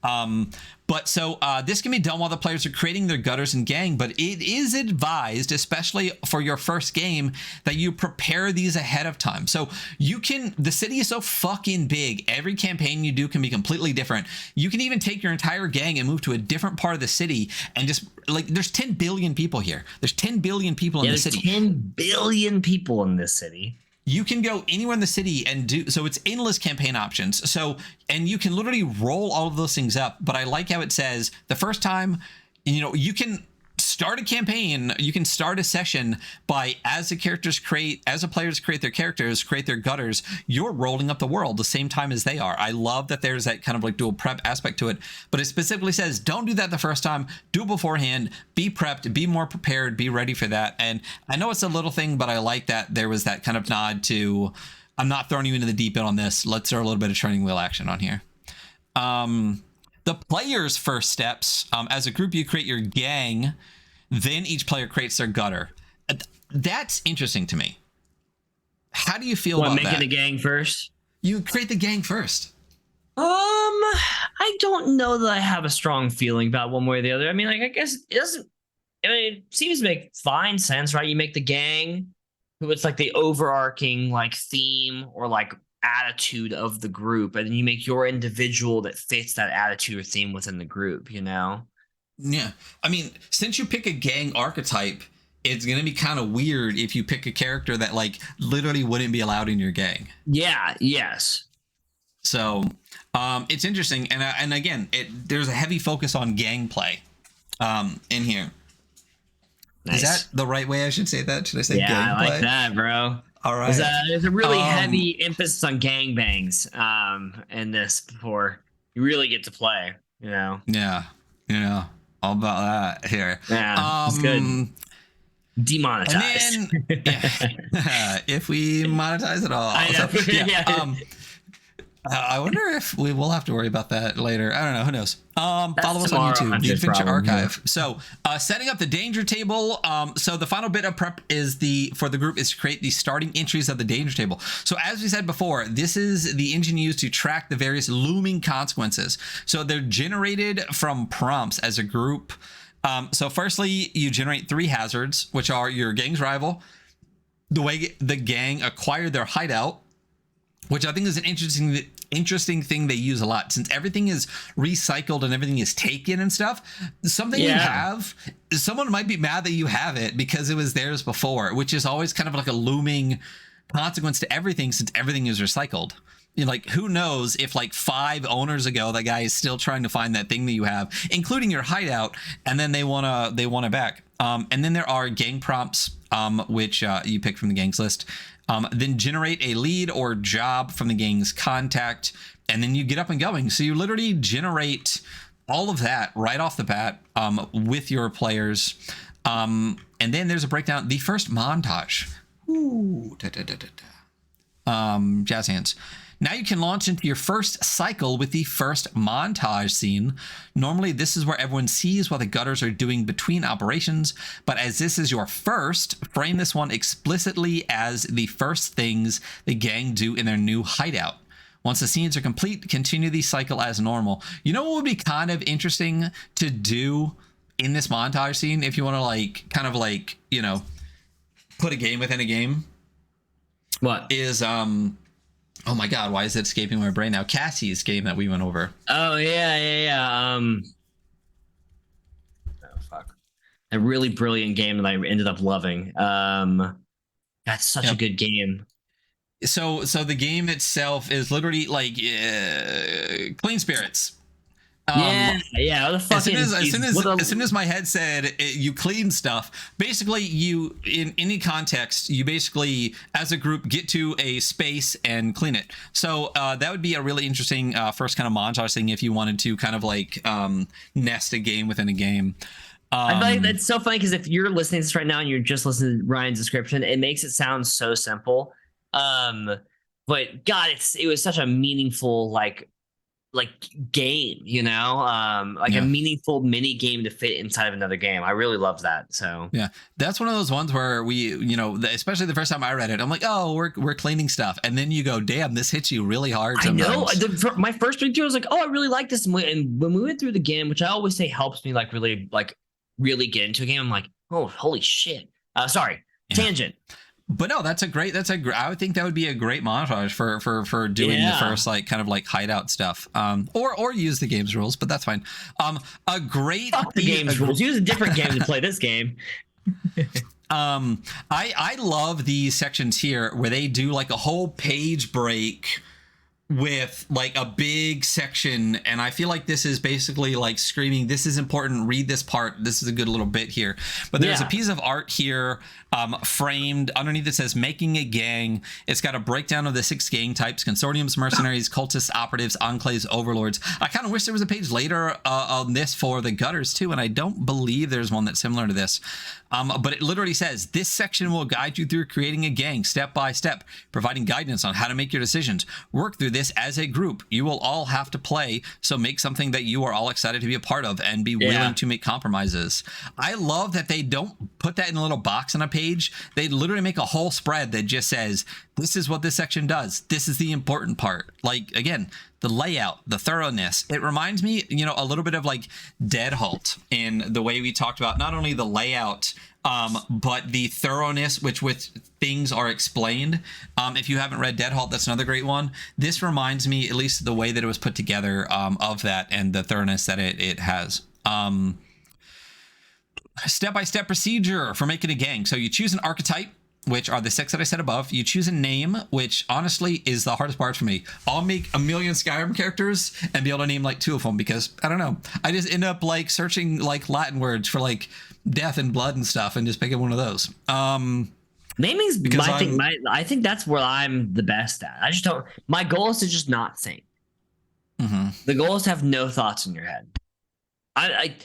But so this can be done while the players are creating their gutters and gang, but it is advised, especially for your first game, that you prepare these ahead of time. So the city is so fucking big. Every campaign you do can be completely different. You can even take your entire gang and move to a different part of the city and just, like, there's 10 billion people here. There's 10 billion people in the city. 10 billion people in this city. You can go anywhere in the city and so it's endless campaign options. So, and you can literally roll all of those things up. But I like how it says the first time, you can start a campaign, you can start a session by, as the players create their characters, create their gutters, you're rolling up the world the same time as they are. I love that there's that kind of like dual prep aspect to it, but it specifically says don't do that the first time, do it beforehand, be prepped, be more prepared, be ready for that. And I know it's a little thing, but I like that there was that kind of nod to, I'm not throwing you into the deep end on this, let's throw a little bit of training wheel action on here. The player's first steps, as a group, you create your gang, then each player creates their gutter. That's interesting to me. How do you feel about making that? the gang first? You create the gang first. I don't know that I have a strong feeling about one way or the other. I mean, like, I guess it doesn't. I mean, it seems to make fine sense, right? You make the gang, who it's like the overarching like theme or like attitude of the group, and then you make your individual that fits that attitude or theme within the group, Yeah. I mean, since you pick a gang archetype, it's going to be kind of weird if you pick a character that like literally wouldn't be allowed in your gang. Yeah. Yes. So it's interesting. And again, there's a heavy focus on gang play in here. Nice. Is that the right way I should say that? Should I say gang play? Yeah, I like that, bro. All right. There's a really heavy emphasis on gangbangs in this before you really get to play, Yeah. All about that here. Yeah, it's good. Demonetized. And then, if we monetize it all. I know. So, yeah. I wonder if we will have to worry about that later. I don't know. Who knows? Follow us on YouTube, The Adventure Archive. Yeah. So setting up the danger table. So the final bit of prep for the group is to create the starting entries of the danger table. So as we said before, this is the engine used to track the various looming consequences. So they're generated from prompts as a group. So firstly, you generate 3 hazards, which are your gang's rival, the way the gang acquired their hideout, which I think is an interesting thing they use a lot, since everything is recycled and everything is taken and stuff. Something you have, someone might be mad that you have it because it was theirs before, which is always kind of like a looming consequence to everything, since everything is recycled. Like, who knows if like 5 owners ago that guy is still trying to find that thing that you have, including your hideout, and then they want it back. And then there are gang prompts, which you pick from the gang's list. Then generate a lead or job from the gang's contact, and then you get up and going. So you literally generate all of that right off the bat with your players. And then there's a breakdown. The first montage. Ooh, jazz hands. Now you can launch into your first cycle with the first montage scene. Normally, this is where everyone sees what the gutters are doing between operations, but as this is your first, frame this one explicitly as the first things the gang do in their new hideout. Once the scenes are complete, continue the cycle as normal. You know what would be kind of interesting to do in this montage scene, if you want to like kind of like, you know, put a game within a game, What is oh my god, why is it escaping my brain now? Cassie's game that we went over. Oh yeah. Oh fuck. A really brilliant game that I ended up loving. That's such a good game. So the game itself is literally like Clean Spirits. Yeah. As soon as my head said you clean stuff, basically you in any context, you basically as a group get to a space and clean it. So that would be a really interesting first kind of montage thing if you wanted to kind of like nest a game within a game. I feel like that's so funny because if you're listening to this right now and you're just listening to Ryan's description, it makes it sound so simple. But God, it was such a meaningful like game, you know, a meaningful mini game to fit inside of another game. I really love that. So yeah, that's one of those ones where we, you know, especially the first time I read it, I'm like, oh, we're cleaning stuff, and then you go, damn, this hits you really hard sometimes. I know. My first read through, I was like, oh, I really like this. And when we went through the game, which I always say helps me like really get into a game, I'm like, oh, holy shit. Tangent. But no, I would think that would be a great montage for doing the first like kind of like hideout stuff. Or use the game's rules, but that's fine. A great Fuck the game's rules. Use a different game to play this game. I love these sections here where they do like a whole page break with like a big section, and I feel like this is basically like screaming, this is important, read this part, this is a good little bit here. But there's a piece of art here framed underneath. It says making a gang. It's got a breakdown of the 6 gang types: consortiums, mercenaries, cultists, operatives, enclaves, overlords. I kind of wish there was a page later on this for the gutters too, and I don't believe there's one that's similar to this. But it literally says, this section will guide you through creating a gang step by step, providing guidance on how to make your decisions. Work through this as a group. You will all have to play, so make something that you are all excited to be a part of and be willing to make compromises. I love that they don't put that in a little box on a page. They literally make a whole spread that just says, this is what this section does. This is the important part. Like, again, the layout, the thoroughness. It reminds me, you know, a little bit of like Deadhalt in the way we talked about not only the layout, but the thoroughness with things are explained. If you haven't read Deadhalt, that's another great one. This reminds me, at least the way that it was put together, of that and the thoroughness that it has. Step-by-step procedure for making a gang. So you choose an archetype, which are the 6 that I said above. You choose a name, which honestly is the hardest part for me. I'll make a million Skyrim characters and be able to name like 2 of them because, I don't know, I just end up like searching like Latin words for like death and blood and stuff and just picking one of those. Naming's my thing. I think that's where I'm the best at. I just don't. My goal is to just not think. Mm-hmm. The goal is to have no thoughts in your head.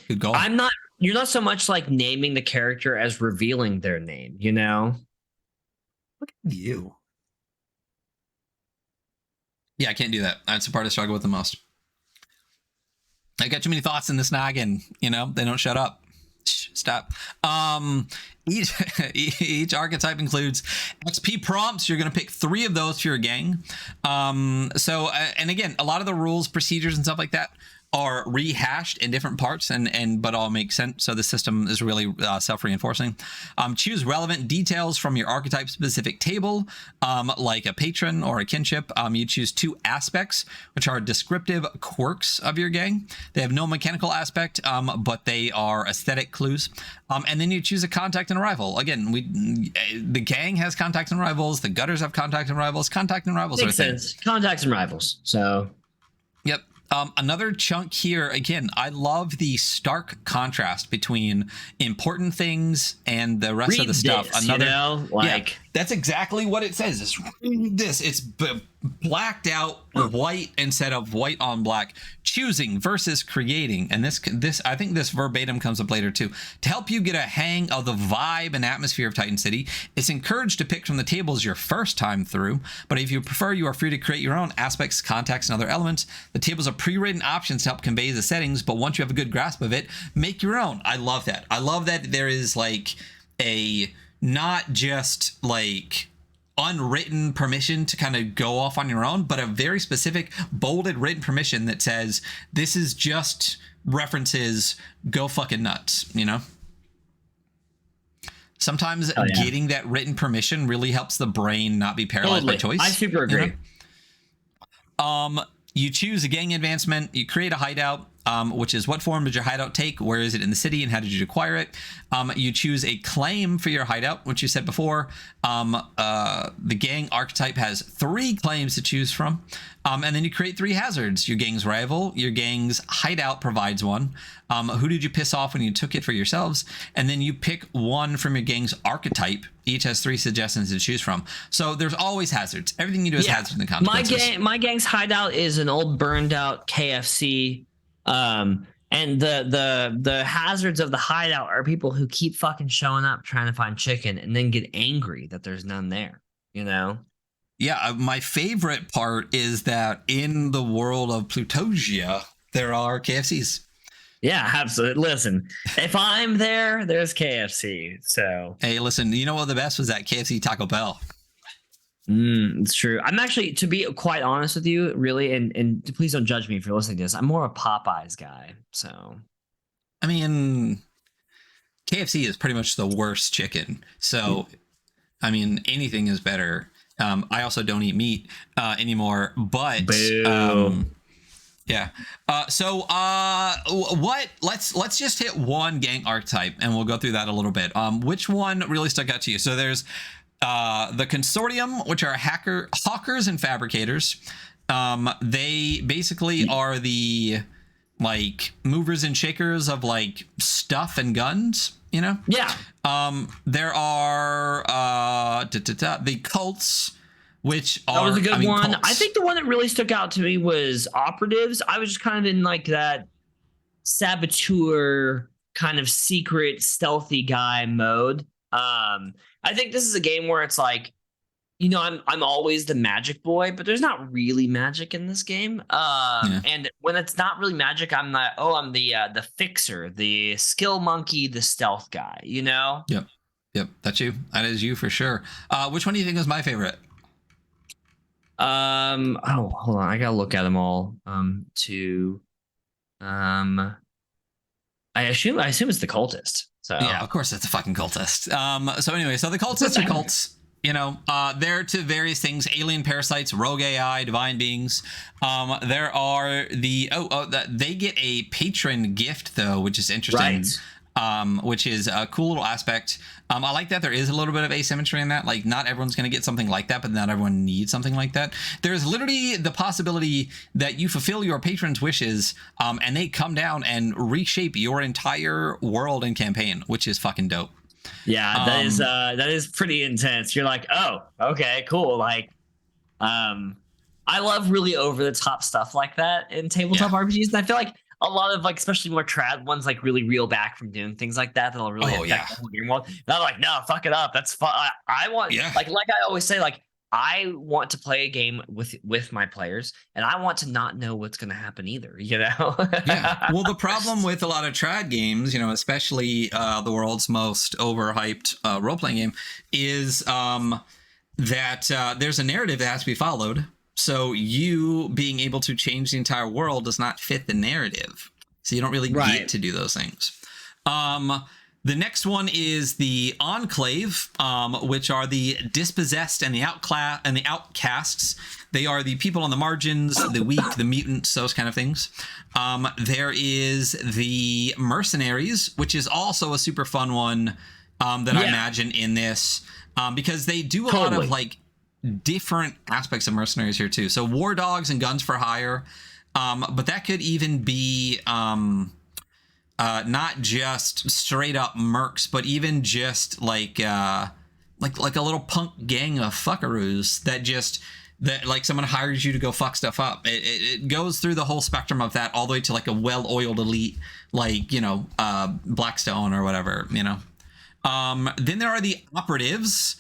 Good goal. I'm not. You're not so much like naming the character as revealing their name. You know. Look at you. Yeah, I can't do that. That's the part I struggle with the most. I got too many thoughts in this noggin. You know, they don't shut up. Shh, stop. Each archetype includes XP prompts. You're going to pick 3 of those for your gang. And again, a lot of the rules, procedures, and stuff like that are rehashed in different parts but all make sense. So the system is really self-reinforcing. Choose relevant details from your archetype specific table, like a patron or a kinship. You choose 2 aspects, which are descriptive quirks of your gang. They have no mechanical aspect, but they are aesthetic clues. And then you choose a contact and a rival. Again, the gang has contacts and rivals. The gutters have contacts and rivals. Contact and rivals makes sense. Contacts and rivals. So. Yep. Another chunk here, again, I love the stark contrast between important things and the rest of the stuff. That's exactly what it says. It's blacked out white instead of white on black. Choosing versus creating, and this I think this verbatim comes up later too. To help you get a hang of the vibe and atmosphere of Titan City, it's encouraged to pick from the tables your first time through. But if you prefer, you are free to create your own aspects, contacts, and other elements. The tables are pre-written options to help convey the settings, but once you have a good grasp of it, make your own. I love that. I love that there is like a not just like unwritten permission to kind of go off on your own, but a very specific bolded written permission that says this is just references, go fucking nuts, you know? Sometimes getting that written permission really helps the brain not be paralyzed by choice. I super agree. You know? You choose a gang advancement, you create a hideout, which is what form did your hideout take? Where is it in the city and how did you acquire it? You choose a claim for your hideout, which you said before. The gang archetype has 3 claims to choose from. And then you create 3 hazards. Your gang's rival, your gang's hideout provides one. Who did you piss off when you took it for yourselves? And then you pick one from your gang's archetype. Each has 3 suggestions to choose from. So there's always hazards. Everything you do is hazards and consequences. My gang's hideout is an old burned out KFC. And the hazards of the hideout are people who keep fucking showing up trying to find chicken and then get angry that there's none there, you know? Yeah, my favorite part is that in the world of Plutosia, there are KFCs. Yeah, absolutely. Listen, if I'm there, there's KFC. So hey, listen, you know what the best was? That KFC Taco Bell. It's true. I'm actually, to be quite honest with you, really, and please don't judge me if you're listening to this. I'm more a Popeyes guy. So, I mean, KFC is pretty much the worst chicken. So, I mean, anything is better. I also don't eat meat anymore, but yeah. Let's just hit one gang archetype and we'll go through that a little bit. Which one really stuck out to you? So there's the consortium, which are hawkers and fabricators. They basically are the like movers and shakers of like stuff and guns, you know? Yeah. There are the cults, which are, that was a good one. cults. I think the one that really stuck out to me was operatives. I was just kind of in like that saboteur kind of secret stealthy guy mode. I think this is a game where it's like, you know, I'm always the magic boy, but there's not really magic in this game. And when it's not really magic, I'm the fixer, the skill monkey, the stealth guy, you know? Yep, that's you. That is you for sure. Which one do you think was my favorite? Oh, hold on, I gotta look at them all. I assume it's the cultist. So yeah, of course it's a fucking cultist. So anyway, so the cultists are cults. You know, they're to various things: alien parasites, rogue AI, divine beings. There are they get a patron gift though, which is interesting. Right. Which is a cool little aspect. I like that there is a little bit of asymmetry in that. Like, not everyone's going to get something like that, but not everyone needs something like that. There's literally the possibility that you fulfill your patron's wishes, and they come down and reshape your entire world and campaign, which is fucking dope. Yeah, that is pretty intense. You're like, oh, okay, cool. Like, I love really over the top stuff like that in tabletop RPGs, and I feel like a lot of like, especially more trad ones, like really reel back from doing things like that. That'll really affect the whole game world. And I'm like, no, fuck it up. That's fun. I want, like I always say, like, I want to play a game with my players, and I want to not know what's going to happen either. You know? Yeah. Well, the problem with a lot of trad games, you know, especially the world's most overhyped role playing game, is that there's a narrative that has to be followed. So you being able to change the entire world does not fit the narrative. So you don't really get to do those things. The next one is the Enclave, which are the dispossessed and the outcasts. They are the people on the margins, the weak, the mutants, those kind of things. There is the Mercenaries, which is also a super fun one that I imagine in this, because they do a lot of like different aspects of mercenaries here too. So war dogs and guns for hire, but that could even be not just straight up mercs, but even just like a little punk gang of fuckaroos that like someone hires you to go fuck stuff up. It goes through the whole spectrum of that, all the way to like a well-oiled elite, like, you know, Blackstone or whatever, you know. Then there are the operatives,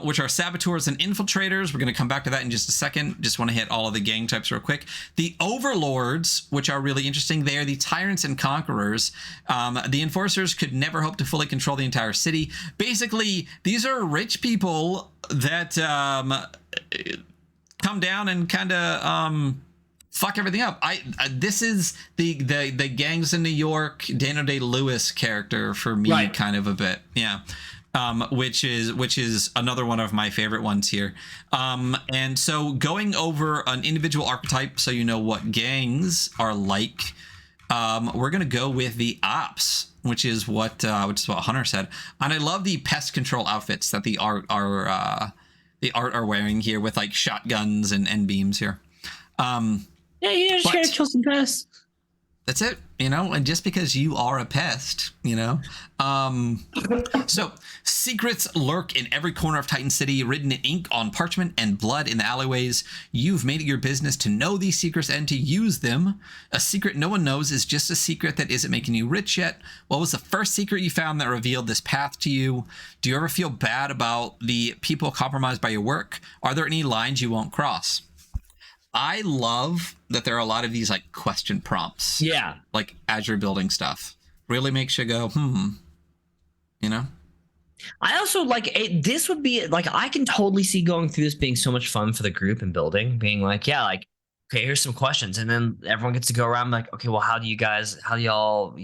which are saboteurs and infiltrators. We're going to come back to that in just a second. Just want to hit all of the gang types real quick. The overlords, which are really interesting, they are the tyrants and conquerors. The enforcers could never hope to fully control the entire city. Basically, these are rich people that come down and kind of fuck everything up. This is the gangs in New York, Daniel Day-Lewis character for me, right. Kind of a bit, yeah. Which is another one of my favorite ones here. And so going over an individual archetype, so you know what gangs are like. We're gonna go with the ops, which is what Hunter said, and I love the pest control outfits that the art are wearing here with like shotguns and beams here. Yeah, you just gotta kill some pests. That's it, and just because you are a pest, So, secrets lurk in every corner of Titan City, written in ink on parchment and blood in the alleyways. You've made it your business to know these secrets and to use them. A secret no one knows is just a secret that isn't making you rich yet. What was the first secret you found that revealed this path to you? Do you ever feel bad about the people compromised by your work? Are there any lines you won't cross? I love that there are a lot of these like question prompts. Yeah. Like as you're building stuff. Really makes you go, I also like it. This would be like, I can totally see going through this being so much fun for the group and building, being like, yeah, like, okay, here's some questions. And then everyone gets to go around like, okay, well, how do y'all,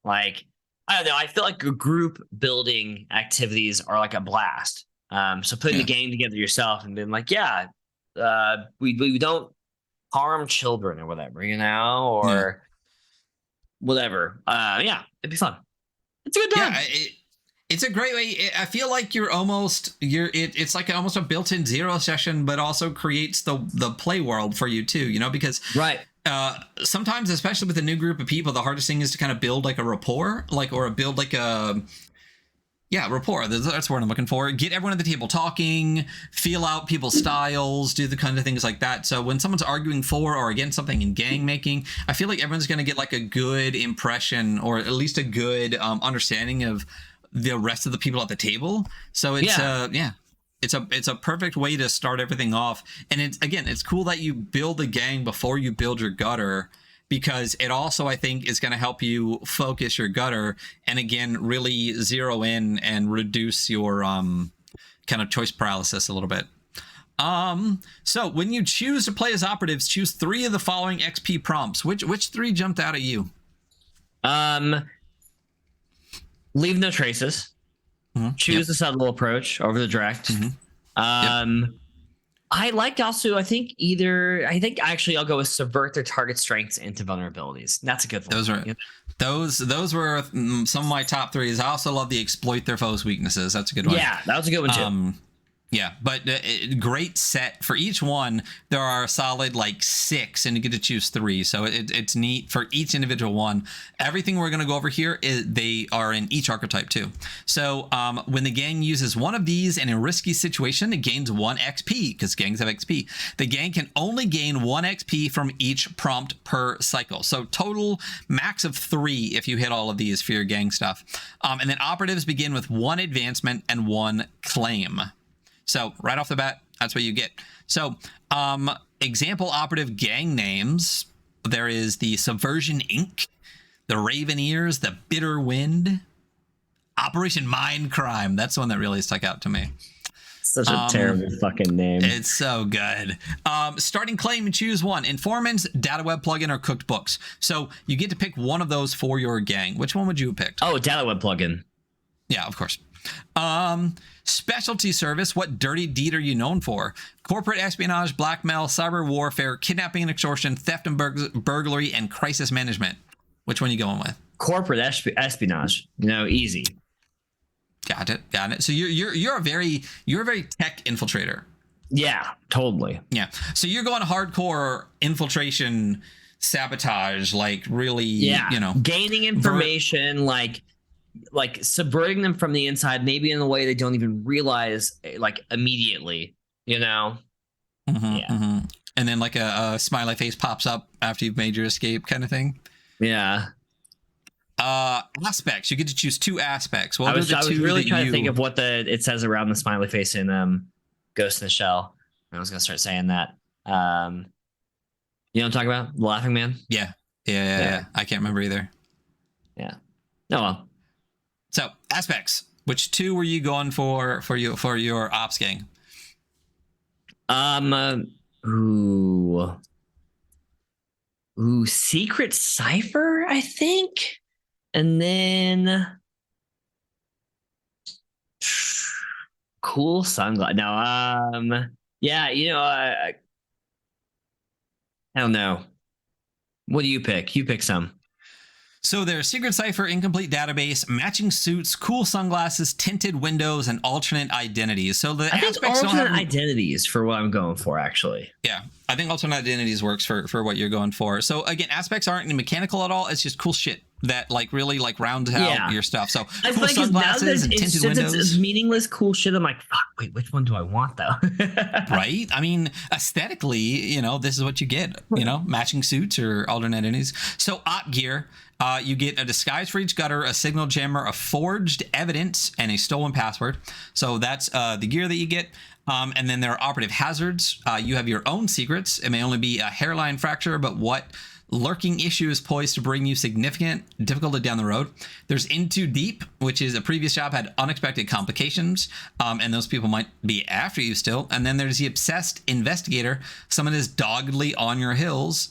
like, I don't know. I feel like group building activities are like a blast. So putting the game together yourself and being like, yeah, we don't harm children or whatever, or whatever. Yeah, it'd be fun. It's a good time. Yeah, it's a great way. I feel like it's like almost a built-in zero session, but also creates the play world for you too, because right. Sometimes, especially with a new group of people, the hardest thing is to kind of build like a rapport, rapport. That's the word I'm looking for. Get everyone at the table talking, feel out people's styles, do the kind of things like that. So when someone's arguing for or against something in gang making, I feel like everyone's going to get like a good impression or at least a good understanding of the rest of the people at the table. So it's it's a perfect way to start everything off. And it's cool that you build the gang before you build your gutter, because it also, I think, is going to help you focus your gutter and, again, really zero in and reduce your kind of choice paralysis a little bit. So when you choose to play as operatives, choose 3 of the following XP prompts. Which 3 jumped out at you? Leave no traces. Mm-hmm. Choose the subtle approach over the direct. Mm-hmm. I liked also, I think actually I'll go with subvert their target strengths into vulnerabilities. That's a good one. Those were some of my top 3s. I also love the exploit their foes' weaknesses. That's a good one. Yeah, that was a good one too. Yeah, but great set. For each one, there are a solid like 6, and you get to choose 3. So it's neat for each individual one. Everything we're going to go over here, they are in each archetype too. So when the gang uses one of these in a risky situation, it gains 1 XP, because gangs have XP. The gang can only gain 1 XP from each prompt per cycle. So total max of 3 if you hit all of these for your gang stuff. And then operatives begin with 1 advancement and 1 claim. So right off the bat, that's what you get. So example operative gang names. There is the Subversion Inc., the Raveneers, the Bitter Wind, Operation Mind Crime. That's the one that really stuck out to me. Such a terrible fucking name. It's so good. Starting claim and choose 1. Informants, Data Web plugin, or cooked books. So you get to pick one of those for your gang. Which one would you have picked? Oh, Data Web plugin. Yeah, of course. Specialty service. What dirty deed are you known for? Corporate espionage, blackmail, cyber warfare, kidnapping and extortion, theft and burglary, and crisis management. Which one are you going with? Corporate espionage. Easy. Got it. So you're a very tech infiltrator. Yeah, totally. Yeah. So you're going hardcore infiltration, sabotage, like really, gaining information, like subverting them from the inside, maybe in a way they don't even realize, like immediately, Mm-hmm, mm-hmm. And then like a smiley face pops up after you've made your escape, kind of thing. Yeah. Aspects. You get to choose 2 aspects. Well, I was really trying to think of what it says around the smiley face in Ghost in the Shell. I was gonna start saying that. You know what I'm talking about? The Laughing Man. Yeah. I can't remember either. Yeah. Oh well. So aspects. Which 2 were you going for your ops gang? Secret Cipher, I think. And then cool sunglasses. No, yeah, I don't know. What do you pick? You pick some. So there's Secret Cipher, Incomplete Database, Matching Suits, Cool Sunglasses, Tinted Windows, and Alternate Identities. So the I think aspects alternate identities for what I'm going for, actually. Yeah, I think alternate identities works for what you're going for. So again, aspects aren't mechanical at all. It's just cool shit that really rounds out your stuff. So cool sunglasses and tinted windows. It's meaningless cool shit. I'm like, fuck, wait, which one do I want though? Right? I mean, aesthetically, this is what you get. Matching suits or alternate identities. So op gear. You get a disguise for each gutter, a signal jammer, a forged evidence, and a stolen password. So that's the gear that you get. And then there are operative hazards. You have your own secrets. It may only be a hairline fracture, but what lurking issue is poised to bring you significant difficulty down the road. There's In Too Deep, which is a previous job had unexpected complications, and those people might be after you still. And then there's the Obsessed Investigator. Someone is doggedly on your heels,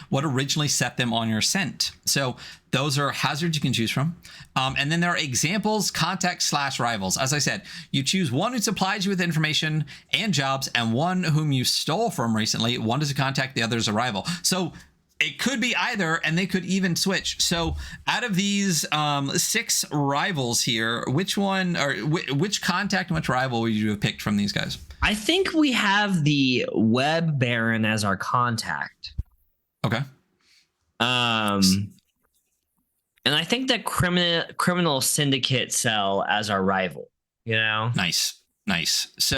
what originally set them on your scent. So those are hazards you can choose from. And then there are examples, contacts / rivals. As I said, you choose one who supplies you with information and jobs, and one whom you stole from recently. One is a contact, the other is a rival. So it could be either, and they could even switch. So out of these 6 rivals here, which one or which contact and which rival would you have picked from these guys? I think we have the Web Baron as our contact. Okay. And I think that criminal syndicate cell as our rival. Nice. So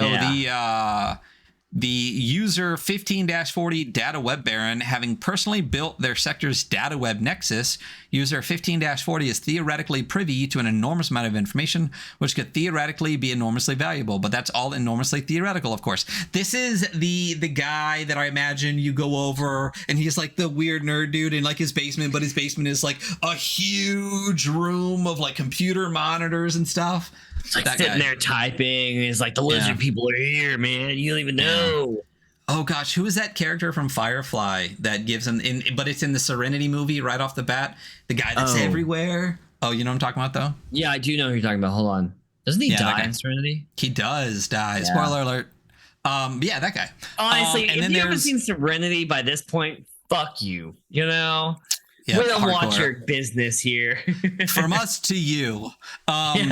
the user 15-40 Data Web Baron, having personally built their sector's data web nexus, user 15-40 is theoretically privy to an enormous amount of information, which could theoretically be enormously valuable. But that's all enormously theoretical, of course. This is the guy that I imagine you go over, and he's like the weird nerd dude in like his basement, but his basement is like a huge room of like computer monitors and stuff. It's like sitting there typing. It's like the lizard people are here, man. You don't even know. Oh gosh, who is that character from Firefly that gives him but it's in the Serenity movie right off the bat? The guy that's everywhere. Oh, you know what I'm talking about though? Yeah, I do know who you're talking about. Hold on. Doesn't he die in Serenity? He does die. Yeah. Spoiler alert. Yeah, that guy. Honestly, if you haven't seen Serenity by this point, fuck you. Yeah, we don't want your business here. From us to you. Wait.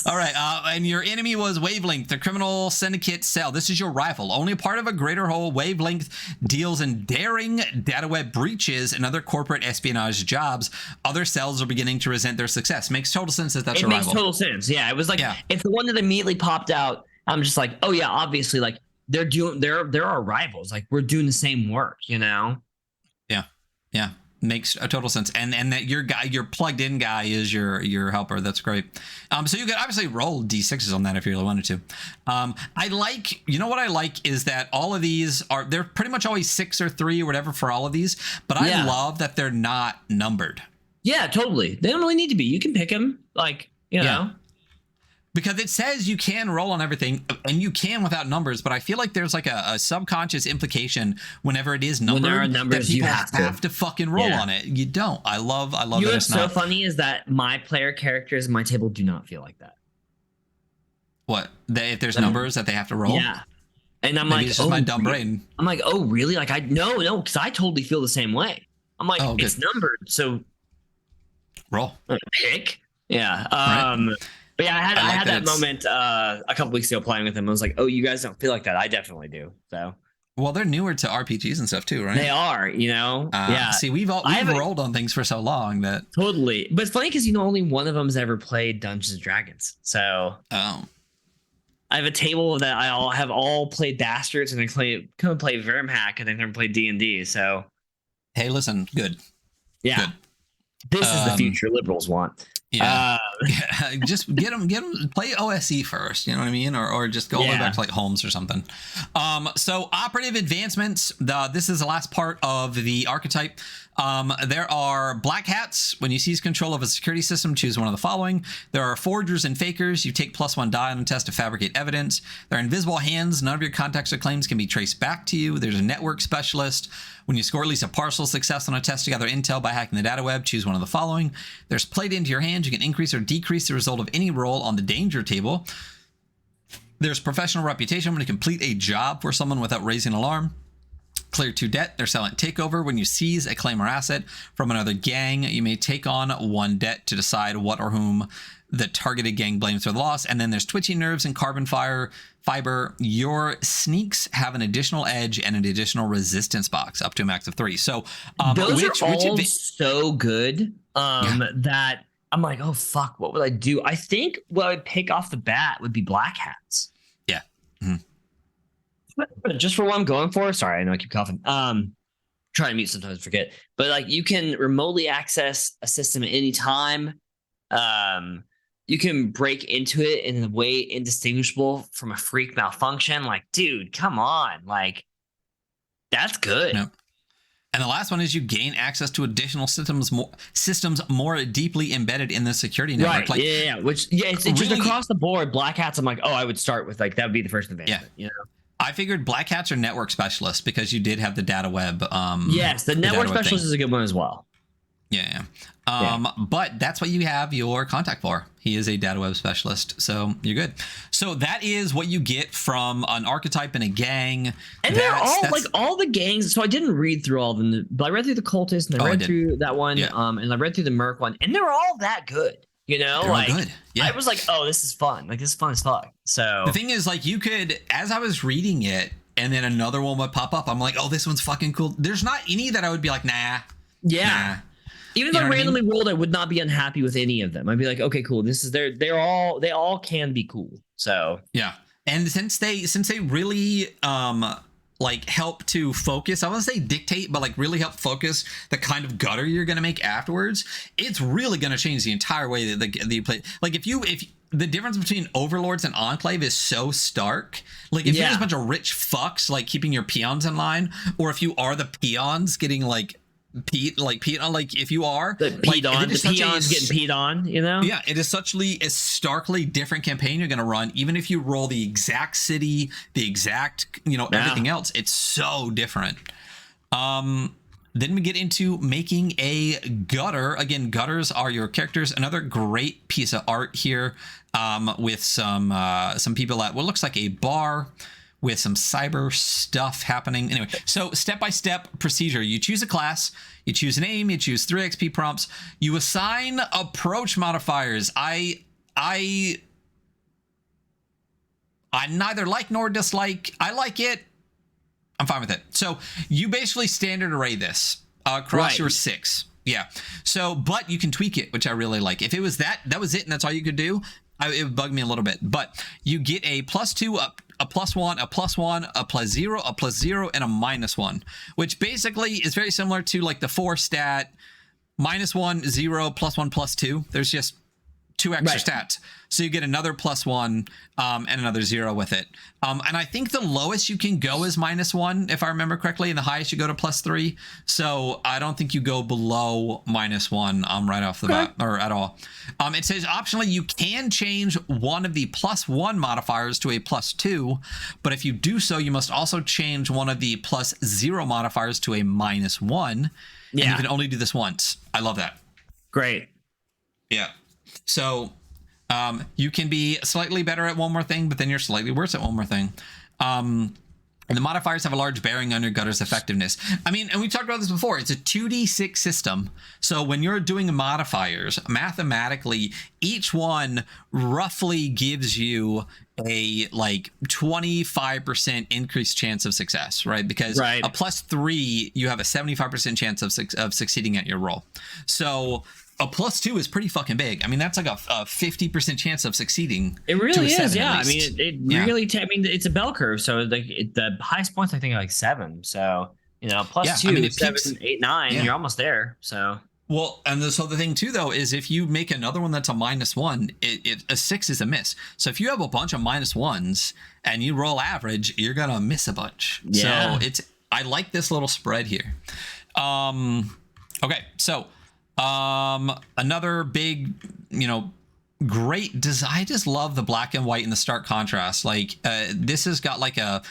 All right. And your enemy was Wavelength, the criminal syndicate cell. This is your rival. Only part of a greater whole. Wavelength deals in daring data web breaches and other corporate espionage jobs. Other cells are beginning to resent their success. Makes total sense that that's your rival. It makes total sense. Yeah. It was like, it's the one that immediately popped out. I'm just like, oh yeah, obviously, like they're our rivals. Like we're doing the same work, Yeah. Makes a total sense. And that your plugged in guy is your helper. That's great. So you could obviously roll D6s on that if you really wanted to. I like, what I like is that all of these they're pretty much always 6 or 3 or whatever for all of these, but I love that they're not numbered. Yeah, totally. They don't really need to be. You can pick them, like, know. Because it says you can roll on everything, and you can without numbers, but I feel like there's like a subconscious implication whenever it is numbered, when there are numbers, that people you have to fucking roll on it. You don't. I love that what's so funny is that my player characters in my table do not feel like that. What? If there's numbers that they have to roll? Yeah. And I'm Maybe it's just my dumb brain. I'm like, oh, really? Like, no, because I totally feel the same way. I'm like, it's numbered, so roll. Pick. Yeah. Right. But yeah, I had that moment a couple weeks ago playing with him. I was like, oh, you guys don't feel like that. I definitely do. So. Well, they're newer to RPGs and stuff too, right? They are, yeah. See, we've rolled on things for so long that totally. But it's funny because only one of them's ever played Dungeons and Dragons. So. Oh. I have a table that I have all played Bastards, and I come and play Vermhack, and I never played D&D. So Hey, listen, good. yeah, Good. this is the future liberals want. Yeah. Just get them play OSE first, you know what I mean, or just go all the way back to like Holmes or something. So operative advancements, this is the last part of the archetype. There are black hats. When you seize control of a security system, choose one of the following. There are forgers and fakers. You take +1 die on a test to fabricate evidence. There are invisible hands. None of your contacts or claims can be traced back to you. There's a network specialist. When you score at least a partial success on a test to gather intel by hacking the data web, choose one of the following. There's played into your hand. You can increase or decrease the result of any roll on the danger table. There's professional reputation when you complete a job for someone without raising an alarm. Clear 2 debt. There's silent takeover. When you seize a claim or asset from another gang, you may take on 1 debt to decide what or whom the targeted gang blames for the loss. And then there's twitching nerves and carbon fiber. Your sneaks have an additional edge and an additional resistance box up to a max of 3. So those are all so good that I'm like, oh fuck, what would I do? I think what I'd pick off the bat would be black hats. Yeah. Mm-hmm. But just for what I'm going for, sorry, I know I keep coughing. Try to mute sometimes, forget. But like, you can remotely access a system at any time. You can break into it in a way indistinguishable from a freak malfunction. Like, dude, come on, like that's good. Yep. And the last one is you gain access to additional systems more deeply embedded in the security network. Right. Like, yeah. Which it's really, just across the board. Black hats. I'm like, oh, I would start with like that would be the first advancement. Yeah. You know. I figured black hats are network specialists because you did have the data web. Yes, the network specialist is a good one as well. Yeah. But that's what you have your contact for. He is a data web specialist, so you're good. So that is what you get from an archetype and a gang. And they're all like all the gangs. So I didn't read through all of them, but I read through the cultist and I read through that one. Yeah. And I read through the Merc one, and they're all that good. You know, they're like all good. Yeah. I was like, oh, this is fun. Like this is fun as fuck. So the thing is, like, you could, as I was reading it, and then another one would pop up. I'm like, oh, this one's fucking cool. There's not any that I would be like, nah. Yeah. Nah. Even if I randomly rolled, I would not be unhappy with any of them. I'd be like, okay, cool. This is they all can be cool. So yeah. And since they really like help to focus, I want to say dictate, but like really help focus the kind of gutter you're going to make afterwards, it's really going to change the entire way that you play. Like if the difference between overlords and enclave is so stark. Like if you're just a bunch of rich fucks like keeping your peons in line, or if you are the peons getting like if you are the peons getting peed on, you know? Yeah, it is a starkly different campaign you're going to run, even if you roll the exact city, the exact, everything else. It's so different. Then we get into making a gutter. Again, gutters are your characters. Another great piece of art here, with some people at what looks like a bar, with some cyber stuff happening. Anyway, so step-by-step procedure. You choose a class, you choose an aim, you choose 3 XP prompts, you assign approach modifiers. I neither like nor dislike. I like it. I'm fine with it. So you basically standard array this across your 6. Yeah. So, but you can tweak it, which I really like. If it was that was it, and that's all you could do, it would bug me a little bit. But you get a +2, a +1, a +1, a +0, a +0, and a -1, which basically is very similar to like the 4 stat -1, 0, +1, +2. There's just 2 extra stats. So you get another +1 and another 0 with it. And I think the lowest you can go is -1, if I remember correctly, and the highest you go to +3. So I don't think you go below -1 right off the bat, or at all. It says optionally you can change one of the +1 modifiers to a +2, but if you do so, you must also change one of the +0 modifiers to a -1. Yeah. And you can only do this once. I love that. Great. Yeah. So you can be slightly better at one more thing, but then you're slightly worse at one more thing. And the modifiers have a large bearing on your gutter's effectiveness. I mean, and we talked about this before. It's a 2d6 system. So when you're doing modifiers, mathematically, each one roughly gives you a like 25% increased chance of success, right? Because a +3, you have a 75% chance of succeeding at your roll. So a +2 is pretty fucking big. I mean, that's like a 50% chance of succeeding. It really is, 7, yeah. I mean, it really. I mean, it's a bell curve. So like the highest points I think are like 7. So +2, I mean, it 7, peaks, 8, 9. You're almost there. So well, and so the thing too, though, is if you make another one that's a -1, a 6 is a miss. So if you have a bunch of -1s and you roll average, you're gonna miss a bunch. Yeah. So I like this little spread here. Okay, so another big, great design. I just love the black and white and the stark contrast. Like this has got like a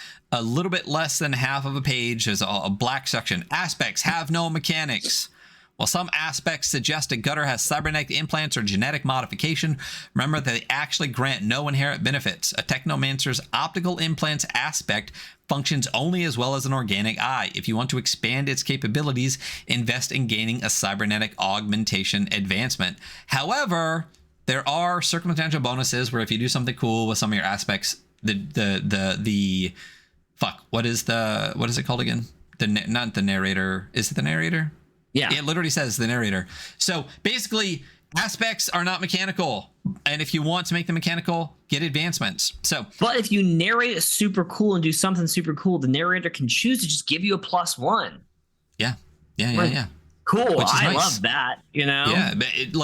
little bit less than half of a page. There's a black section. Aspects have no mechanics. While some aspects suggest a gutter has cybernetic implants or genetic modification, remember that they actually grant no inherent benefits. A technomancer's optical implants aspect functions only as well as an organic eye. If you want to expand its capabilities, invest in gaining a cybernetic augmentation advancement. However, there are circumstantial bonuses where if you do something cool with some of your aspects, what is it called again? Not the narrator. Is it the narrator? Yeah. It literally says the narrator. So basically, aspects are not mechanical. And if you want to make them mechanical, get advancements. But if you narrate it super cool and do something super cool, the narrator can choose to just give you a +1. Yeah. Cool. I nice. love that, Yeah, but it's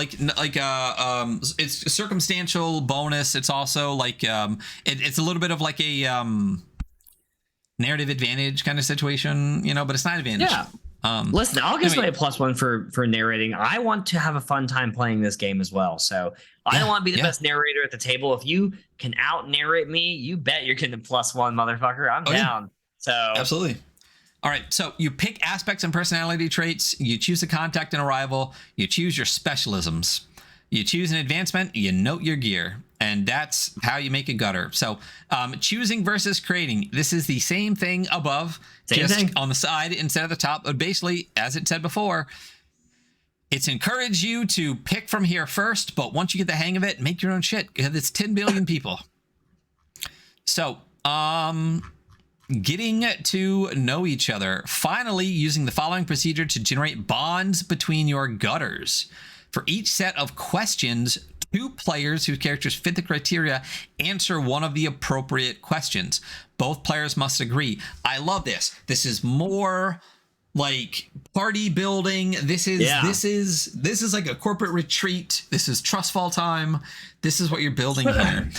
a circumstantial bonus. It's also like it's a little bit of like a narrative advantage kind of situation, but it's not advantage. Yeah. Listen, I'll give somebody a +1 for narrating. I want to have a fun time playing this game as well. So I don't want to be the best narrator at the table. If you can out narrate me, you bet you're getting a +1, motherfucker. I'm down. Yeah. So absolutely. All right. So you pick aspects and personality traits. You choose a contact and a rival. You choose your specialisms. You choose an advancement. You note your gear. And that's how you make a gutter. So choosing versus creating. This is the same thing above, just on the side instead of the top. But basically, as it said before, it's encouraged you to pick from here first. But once you get the hang of it, make your own shit. Because it's 10 billion people. So getting to know each other. Finally, using the following procedure to generate bonds between your gutters. For each set of questions, 2 players whose characters fit the criteria answer one of the appropriate questions. Both players must agree. I love this. This is more like party building. This is like a corporate retreat. This is trust fall time. This is what you're building here.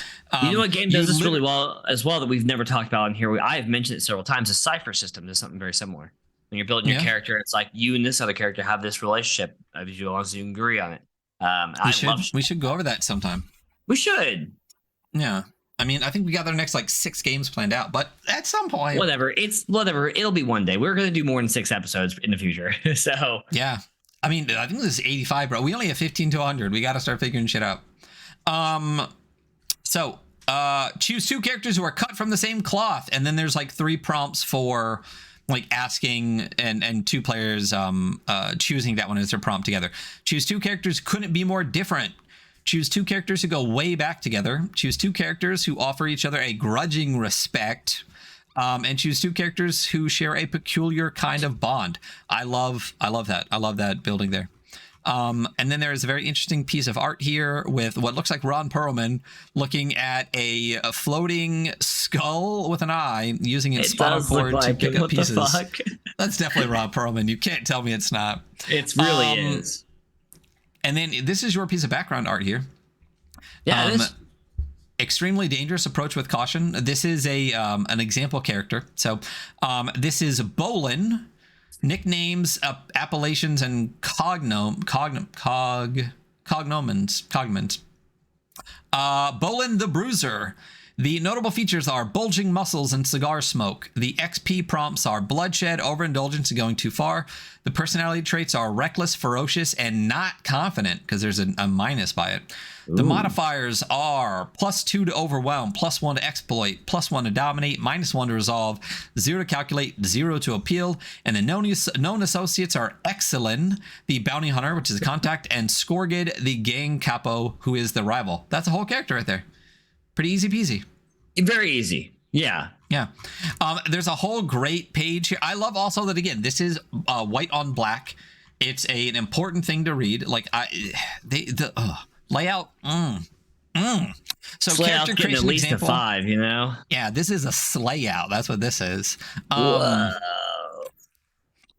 You know what game does this really well as well that we've never talked about in here? I've mentioned it several times. A cipher system does something very similar. When you're building your character, it's like you and this other character have this relationship as long as you can agree on it. We should go over that sometime. We should. Yeah. I mean, I think we got our next 6 games planned out, but at some point, whatever. It'll be one day. We're going to do more than 6 episodes in the future. So yeah. I mean, I think this is 85, bro. We only have 15 to 100. We got to start figuring shit out. So choose 2 characters who are cut from the same cloth, and then there's 3 prompts for asking and 2 players choosing that one as their prompt together. Choose 2 characters couldn't be more different. Choose 2 characters who go way back together. Choose 2 characters who offer each other a grudging respect. And choose 2 characters who share a peculiar kind of bond. I love that. I love that building there. And then there is a very interesting piece of art here with what looks like Ron Perlman looking at a floating skull with an eye using its spinal cord to pick up pieces. That's definitely Ron Perlman. You can't tell me it's not. It really is. And then this is your piece of background art here. Yeah, it is. Extremely dangerous, approach with caution. This is an example character. So this is Bolin. Nicknames, appellations, and cognomens. Bolin the Bruiser. The notable features are bulging muscles and cigar smoke. The XP prompts are bloodshed, overindulgence, and going too far. The personality traits are reckless, ferocious, and not confident, because there's a minus by it. Ooh. The modifiers are +2 to overwhelm, +1 to exploit, +1 to dominate, -1 to resolve, 0 to calculate, 0 to appeal. And the known associates are Exilin, the bounty hunter, which is a contact, and Skorgid, the gang capo, who is the rival. That's a whole character right there. Pretty easy peasy. Very easy. Yeah. Yeah. There's a whole great page here. I love also that, again, this is white on black. It's an important thing to read. Like the layout. So Slayout's character getting at creation least example. a 5, you know? Yeah, this is a slayout. That's what this is. Whoa.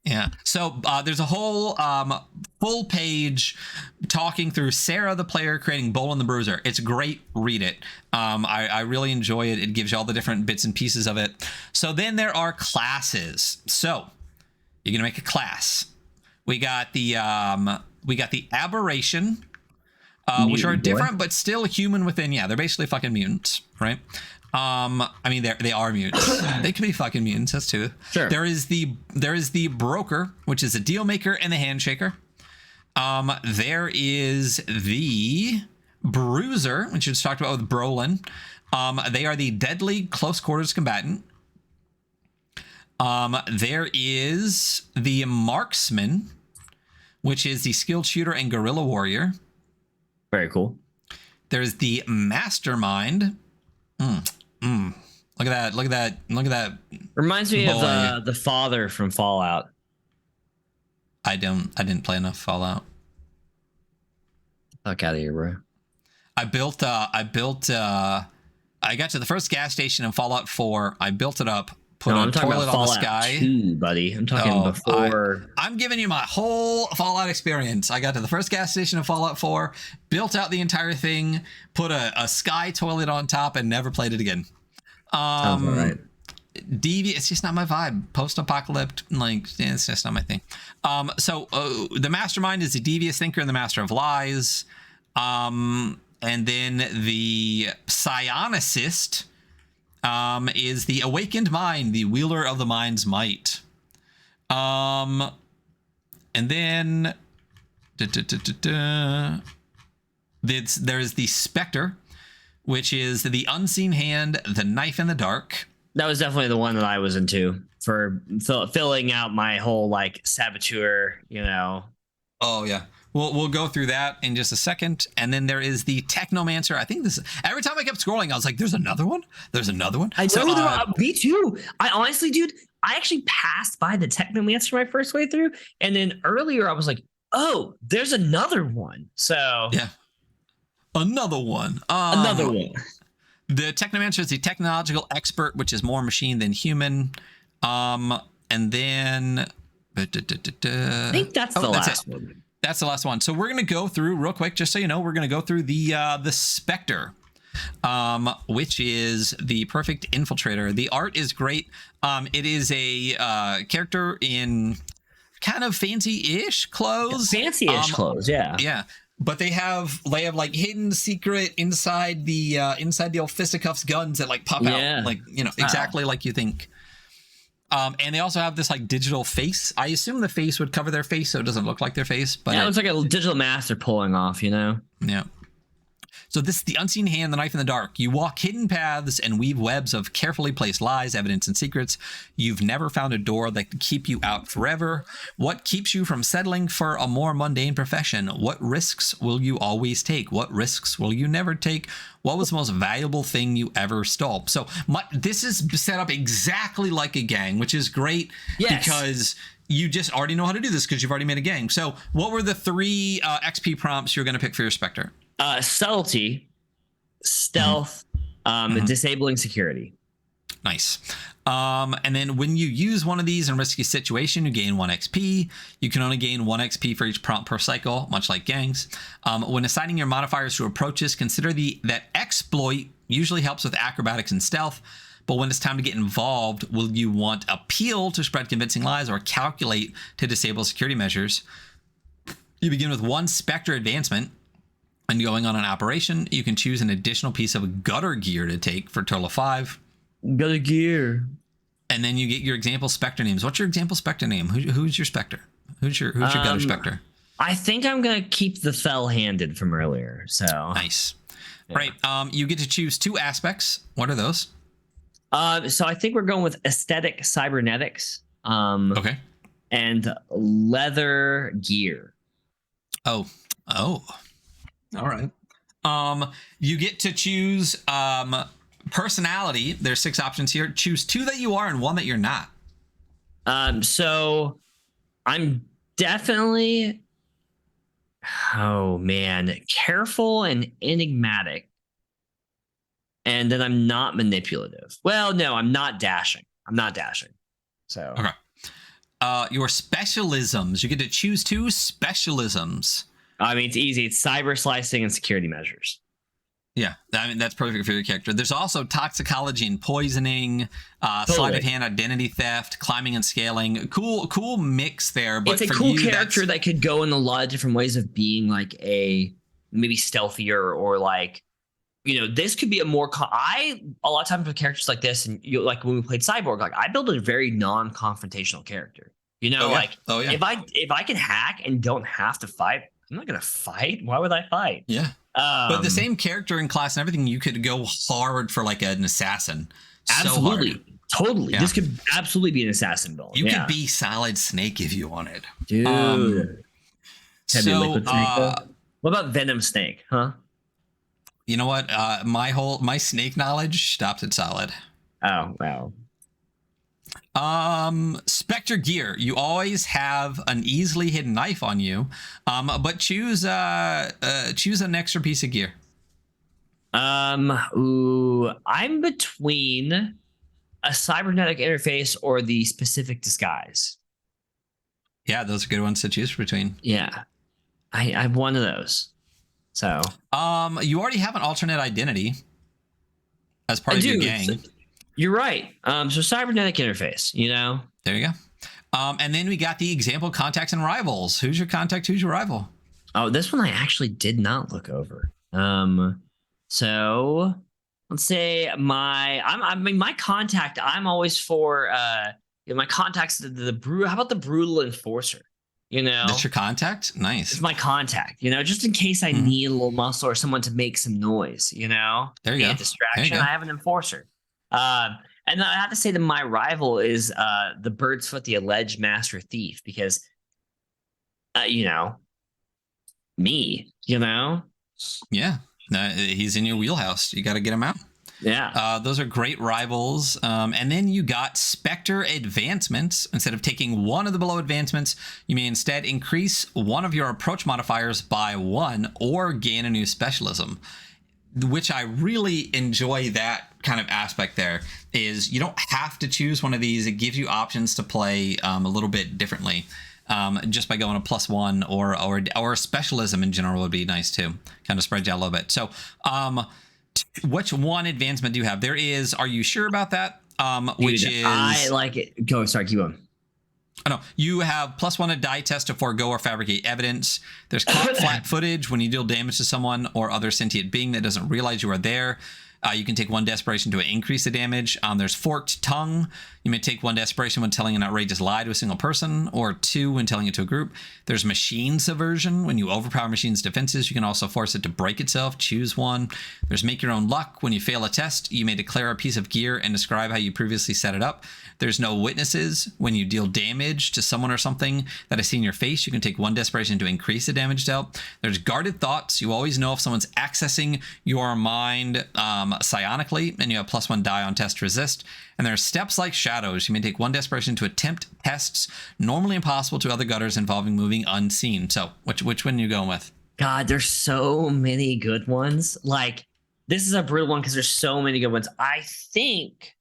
Yeah. So there's a whole full page talking through Sarah the player creating Bolan the Bruiser. It's great. Read it. I really enjoy it. It gives you all the different bits and pieces of it. So then there are classes. So you're gonna make a class. We got the aberration, which are different but still human within. Yeah, they're basically fucking mutants, right? I mean, they are mutants. They could be fucking mutants. That's too. Sure. There is the broker, which is the deal maker and the handshaker. There is the bruiser, which is talked about with Brolin. They are the deadly close quarters combatant. There is the marksman, which is the skilled shooter and guerrilla warrior. Very cool. There's the mastermind. Look at that. Reminds me of the father from Fallout. I didn't play enough Fallout. Fuck out of here, bro. I got to the first gas station in Fallout 4. I built it up, put a toilet on the sky. 2, buddy. I'm talking before. I'm giving you my whole Fallout experience. I got to the first gas station in Fallout 4, built out the entire thing, put a sky toilet on top, and never played it again. Sounds all right. It's just not my vibe. Post-apocalyptic, it's just not my thing. So the mastermind is the devious thinker and the master of lies. And then the psionicist is the awakened mind, the wielder of the mind's might. And then there's the specter, which is the unseen hand, the knife in the dark. That was definitely the one that I was into for filling out my whole saboteur, Oh yeah. We'll go through that in just a second. And then there is the technomancer. I think every time I kept scrolling, I was like, there's another one. I know. Me too. I honestly, dude, I actually passed by the technomancer my first way through. And then earlier I was like, oh, there's another one. So yeah. Another one. The technomancer is the technological expert, which is more machine than human. And then I think that's the last one. That's the last one. So we're going to go through real quick, just so you know, we're going to go through the Spectre, which is the perfect infiltrator. The art is great. It is a character in kind of fancy-ish clothes. Fancy-ish clothes, yeah. Yeah. But they have hidden secret inside the old fisticuffs guns that pop out, exactly like you think. And they also have this digital face. I assume the face would cover their face so it doesn't look like their face. But it looks like a digital mask they're pulling off, Yeah. So this is the unseen hand, the knife in the dark. You walk hidden paths and weave webs of carefully placed lies, evidence, and secrets. You've never found a door that could keep you out forever. What keeps you from settling for a more mundane profession? What risks will you always take? What risks will you never take? What was the most valuable thing you ever stole? So this is set up exactly like a gang, which is great. Yes. Because you just already know how to do this because you've already made a gang. So what were the 3 XP prompts you're going to pick for your Spectre? Subtlety, stealth, disabling security. Nice. And then when you use one of these in a risky situation, you gain 1 XP. You can only gain 1 XP for each prompt per cycle, much like gangs. When assigning your modifiers to approaches, consider that exploit usually helps with acrobatics and stealth. But when it's time to get involved, will you want appeal to spread convincing lies or calculate to disable security measures? You begin with 1 Spectre advancement. And going on an operation, you can choose an additional piece of gutter gear to take for a total of 5. Gutter gear. And then you get your example Spectre names. What's your example Spectre name? Who's your Spectre? Who's your gutter Spectre? I think I'm going to keep the fell-handed from earlier. So nice. Yeah. Right. You get to choose 2 aspects. What are those? So I think we're going with aesthetic cybernetics. Okay. And leather gear. Oh. All right. You get to choose personality. There's 6 options here. Choose 2 that you are and 1 that you're not. So I'm Definitely. Oh man, careful and enigmatic. And then I'm not manipulative. Well, no, I'm not dashing. I'm not dashing. So Okay. Your specialisms. You get to choose 2 specialisms. I mean, it's easy. It's cyber slicing and security measures. Yeah, I mean that's perfect for your character. There's also toxicology and poisoning, sleight of hand identity theft, climbing and scaling. Cool mix there. But it's a for cool you, character that could go in a lot of different ways of being like a maybe stealthier or like, this could be a more. A lot of times with characters like this, and like when we played Cyborg, like I built a very non-confrontational character. Like if I can hack and don't have to fight, I'm not gonna fight. Why would I fight? Yeah. But the same character in class and everything, you could go hard for like an assassin. Absolutely. So totally. Yeah. This could absolutely be an assassin build. You could be Solid Snake if you wanted. Dude. So, what about Venom Snake, huh? You know what? My snake knowledge stops at Solid. Oh, wow. Spectre gear. You always have an easily hidden knife on you, but choose an extra piece of gear. I'm between a cybernetic interface or the specific disguise. Yeah, those are good ones to choose between. Yeah, I have one of those. So, you already have an alternate identity as part of your gang. So, you're right. So cybernetic interface, There you go. And then we got the example contacts and rivals. Who's your contact? Who's your rival? Oh, this one I actually did not look over. So let's say my contact. I'm always for my contact's the brutal. How about the brutal enforcer? That's your contact. Nice. It's my contact. Just in case I need a little muscle or someone to make some noise. There you go. Distraction. I have an enforcer. And then I have to say that my rival is the Bird's Foot, the alleged master thief, because me. Yeah, he's in your wheelhouse. You got to get him out. Yeah. Those are great rivals. And then you got Spectre advancements. Instead of taking one of the below advancements, you may instead increase one of your approach modifiers by 1 or gain a new specialism, which I really enjoy. That kind of aspect there is you don't have to choose one of these. It gives you options to play a little bit differently. Just by going a +1 or a specialism in general would be nice too. Kind of spread you out a little bit. So, which one advancement do you have? There is. Are you sure about that? Which is I like it. Go. Sorry, keep on. Oh, no, you have +1 a die test to forego or fabricate evidence. There's caught flat footage when you deal damage to someone or other sentient being that doesn't realize you are there. You can take 1 desperation to increase the damage. There's forked tongue. You may take 1 desperation when telling an outrageous lie to a single person, or 2 when telling it to a group. There's machine subversion. When you overpower machine's defenses, you can also force it to break itself. Choose 1. There's make your own luck. When you fail a test, you may declare a piece of gear and describe how you previously set it up. There's no witnesses. When you deal damage to someone or something that is seen in your face, you can take 1 desperation to increase the damage dealt. There's guarded thoughts. You always know if someone's accessing your mind psionically, and you have +1 die on test to resist. And there are steps like shadows. You may take 1 desperation to attempt tests normally impossible to other gutters involving moving unseen. So which one are you going with? God, there's so many good ones. Like, this is a brutal one because there's so many good ones. I think.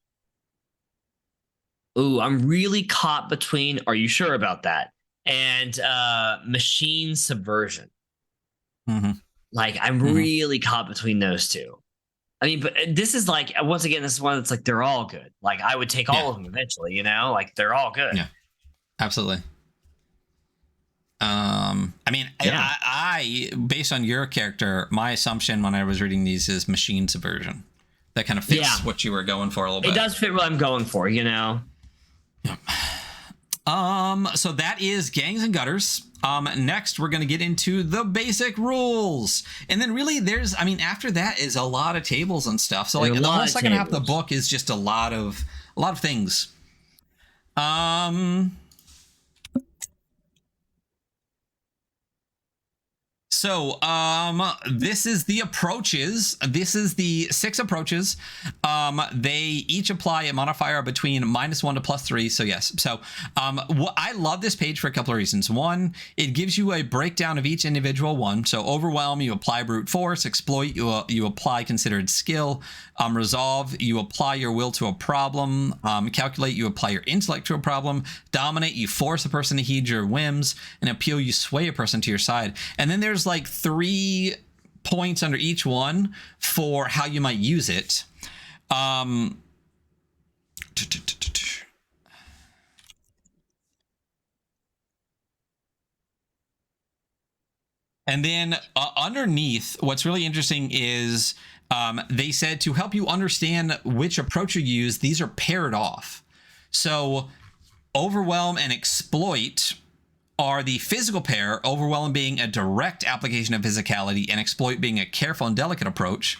Ooh, I'm really caught between. Are you sure about that? And machine subversion. Mm-hmm. Like, I'm really caught between those two. I mean, but this is like, once again, this is one that's like, they're all good. Like, I would take all of them eventually, like they're all good. Yeah, absolutely. I mean, I based on your character, my assumption when I was reading these is machine subversion. That kind of fits what you were going for a little bit. It does fit what I'm going for, Yep. So that is Gangs and Gutters. Next, we're going to get into the basic rules. And then really after that is a lot of tables and stuff. So like the whole second half of the book is just a lot of things. So, this is the approaches. This is the 6 approaches. They each apply a modifier between -1 to +3. So yes. So, I love this page for a couple of reasons. One, it gives you a breakdown of each individual one. So, overwhelm, you apply brute force. Exploit, you apply considered skill. Resolve, you apply your will to a problem. Calculate, you apply your intellect to a problem. Dominate, you force a person to heed your whims. And appeal, you sway a person to your side. And then there's like 3 points under each one for how you might use it. And then underneath, what's really interesting is they said to help you understand which approach you use, these are paired off. So overwhelm and exploit are the physical pair, overwhelm being a direct application of physicality and exploit being a careful and delicate approach.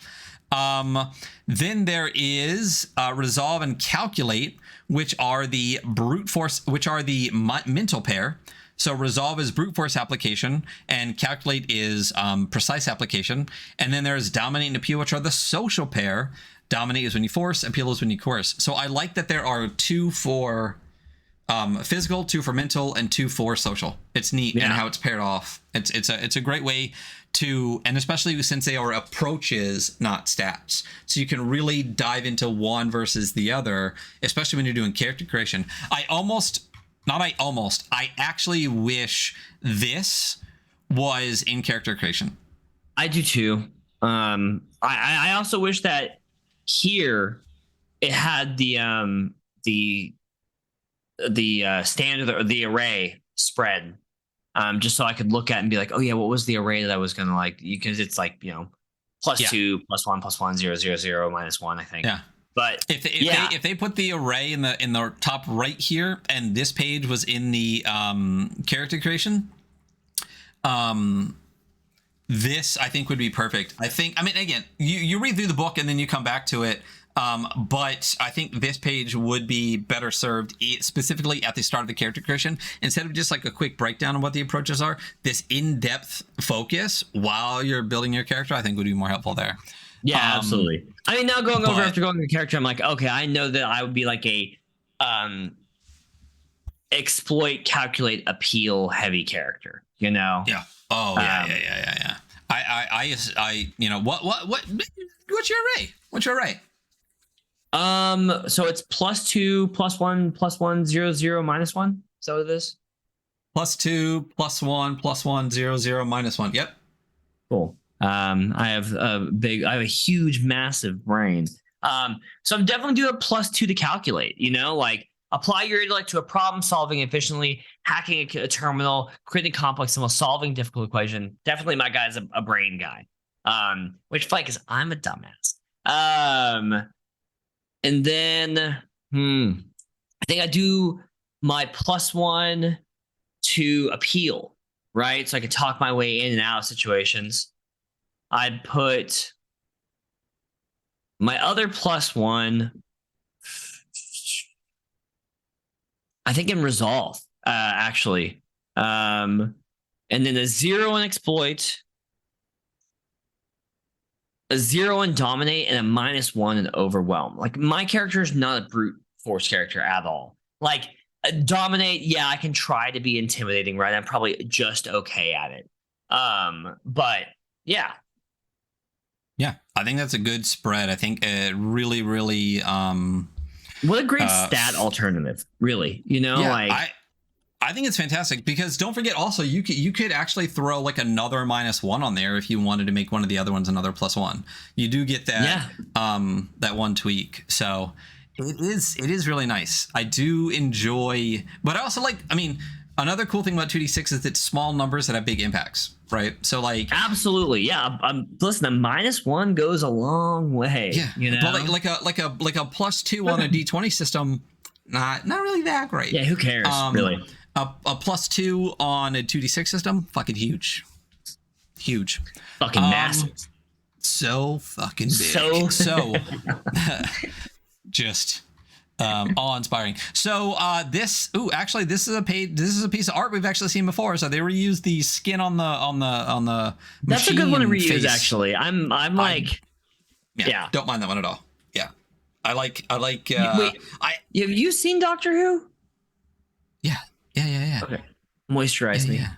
Then there is resolve and calculate, which are the brute force, which are the mental pair. So resolve is brute force application and calculate is precise application. And then there's dominate and appeal, which are the social pair. Dominate is when you force, appeal is when you coerce. So I like that there are 2 for physical, 2 for mental, and 2 for social. It's neat and how it's paired off. It's a great way to, and especially since they are approaches, not stats. So you can really dive into one versus the other, especially when you're doing character creation. I actually wish this was in character creation. I do too. I also wish that here it had the standard or the array spread, just so I could look at and be like, oh yeah, what was the array that I was gonna like? Because it's like, you know, +2, +1, +1, 0, 0, 0, -1, I think. Yeah. But if they put the array in the top right here, and this page was in the character creation, this I think would be perfect. I mean, again, you read through the book and then you come back to it. But I think this page would be better served specifically at the start of the character creation, instead of just like a quick breakdown of what the approaches are. This in-depth focus while you're building your character, I think, would be more helpful there. Yeah, absolutely. I mean, now after going to the character, I'm like, okay, I know that I would be like a exploit, calculate, appeal heavy character, you know? Yeah. Oh yeah. I you know, what's your array? What's your array? So it's +2, +1, +1, 0, 0, -1. Is that what it is? +2, +1, +1, 0, 0, -1. Yep. Cool. I have a huge, massive brain. So I'm definitely doing a +2 to calculate, you know, like apply your intellect to a problem, solving efficiently, hacking a terminal, creating complex symbol, solving difficult equation. Definitely my guy's a brain guy. Which funny because I'm a dumbass. And then I think I do my +1 to appeal, right? So I can talk my way in and out of situations. I'd put my other +1, I think, in resolve, actually. And then a 0 in exploit, a 0 in dominate, and a -1 in overwhelm. Like, my character is not a brute force character at all. Like, dominate, yeah, I can try to be intimidating, right? I'm probably just okay at it. But yeah. Yeah, I think that's a good spread. I think it really, really what a great stat alternative, really. You know, yeah, like I think it's fantastic, because don't forget also you could actually throw like another -1 on there if you wanted to make one of the other ones another +1. You do get that that one tweak. So it is really nice. I do enjoy, but I also like, I mean, another cool thing about 2d6 is that small numbers that have big impacts, right? So like, absolutely, yeah. Listen, a -1 goes a long way. Yeah, you know, but like a +2 on a d20 system, not really that great. Yeah, who cares, really? A +2 on a 2d6 system, fucking huge, fucking massive, so fucking big, so just Awe-inspiring. So this is a piece of art we've actually seen before. So they reused the skin on the That's a good one to reuse, face. actually. I'm like, yeah, don't mind that one at all. Yeah, I like. Wait, have you seen Doctor Who? Yeah. Okay, moisturize me. Yeah.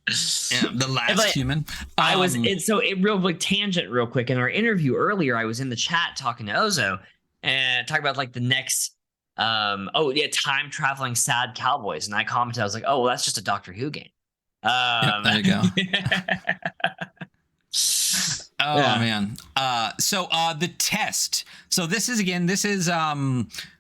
The last human. I was real quick tangent, real quick. In our interview earlier, I was in the chat talking to Ozo and talking about like the next time traveling sad cowboys, and I commented, I was like, oh well, that's just a Doctor Who game. There you go. Man. So the test. So this is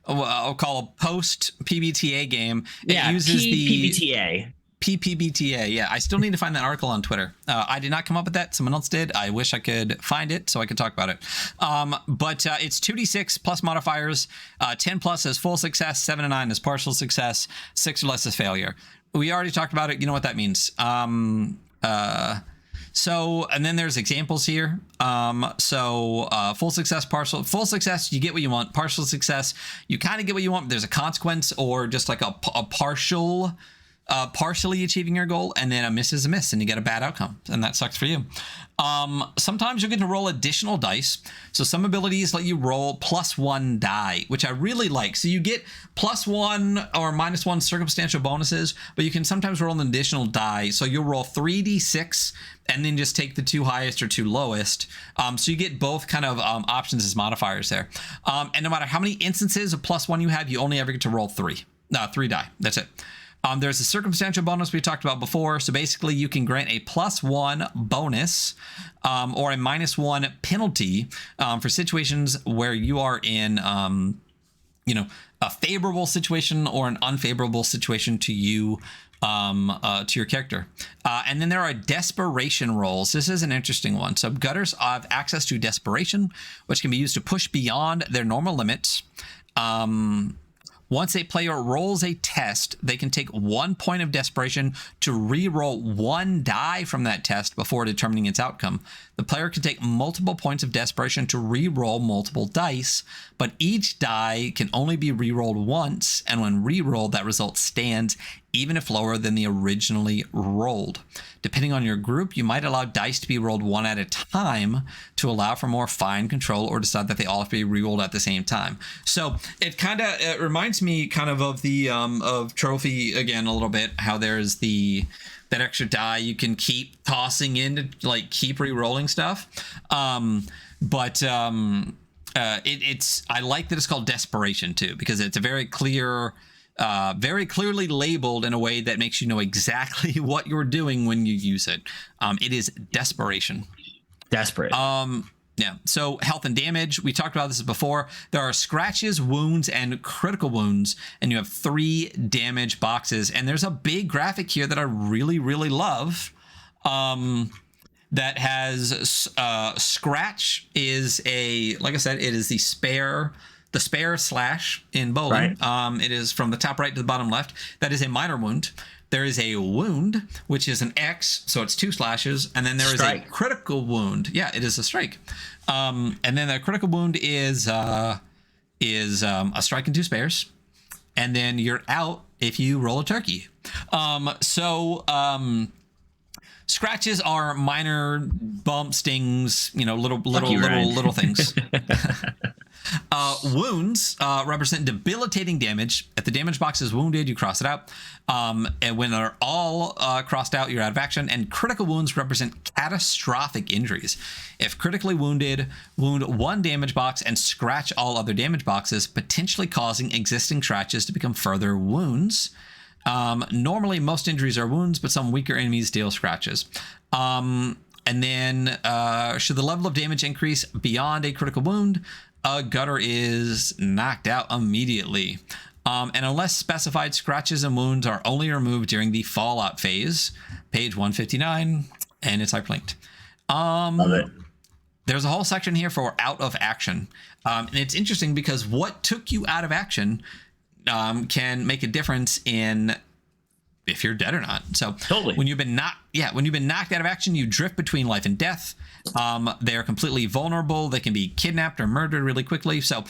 I'll call a post PBTA game. It uses PBTA. PPBTA. Yeah, I still need to find that article on Twitter. I did not come up with that. Someone else did. I wish I could find it so I could talk about it. But it's 2d6 plus modifiers. 10 plus is full success. 7 to 9 is partial success. 6 or less is failure. We already talked about it. You know what that means. So, and then there's examples here. Full success, full success, you get what you want. Partial success, you kind of get what you want, but there's a consequence or just like a partially achieving your goal, and then a miss is a miss and you get a bad outcome, and that sucks for you. Sometimes you'll get to roll additional dice. So some abilities let you roll +1 die, which I really like. So you get +1 or -1 circumstantial bonuses, but you can sometimes roll an additional die. So you'll roll 3d6 and then just take the 2 highest or 2 lowest. So you get both kind of options as modifiers there. And no matter how many instances of +1 you have, you only ever get to roll 3 die. That's it. There's a circumstantial bonus we talked about before. So basically you can grant a +1 bonus or a -1 penalty for situations where you are in, a favorable situation or an unfavorable situation to you, to your character. And then there are desperation rolls. This is an interesting one. So gutters have access to desperation, which can be used to push beyond their normal limits. Once a player rolls a test, they can take 1 point of desperation to re-roll 1 die from that test before determining its outcome. The player can take multiple points of desperation to re-roll multiple dice, but each die can only be re-rolled once, and when re-rolled, that result stands even if lower than the originally rolled. Depending on your group, you might allow dice to be rolled one at a time to allow for more fine control, or decide that they all have to be re-rolled at the same time. So it reminds me kind of the of Trophy again a little bit, how there's that extra die you can keep tossing in to like keep re-rolling stuff. It's I like that it's called desperation too, because it's a very clearly labeled in a way that makes you know exactly what you're doing when you use it. It is desperation. Desperate. Yeah. So health and damage, we talked about this before. There are scratches, wounds, and critical wounds, and you have 3 damage boxes. And there's a big graphic here that I really, really love. That has scratch is like I said, it is the spare slash in bowling. Right. It is from the top right to the bottom left. That is a minor wound. There is a wound, which is an X, so it's 2 slashes, and then there is a critical wound. Yeah, it is a strike. And then the critical wound is a strike and 2 spares, and then you're out if you roll a turkey. Scratches are minor bump stings, little things. Wounds represent debilitating damage. If the damage box is wounded, you cross it out. And when they're all crossed out, you're out of action. And critical wounds represent catastrophic injuries. If critically wounded, wound 1 damage box and scratch all other damage boxes, potentially causing existing scratches to become further wounds. Normally, most injuries are wounds, but some weaker enemies deal scratches. And then, should the level of damage increase beyond a critical wound, a gutter is knocked out immediately. And unless specified, scratches and wounds are only removed during the fallout phase. Page 159, and it's hyperlinked. Love it. There's a whole section here for out of action. And it's interesting because what took you out of action can make a difference in if you're dead or not. So Totally. when you've been knocked out of action, you drift between life and death. They are completely vulnerable. They can be kidnapped or murdered really quickly. So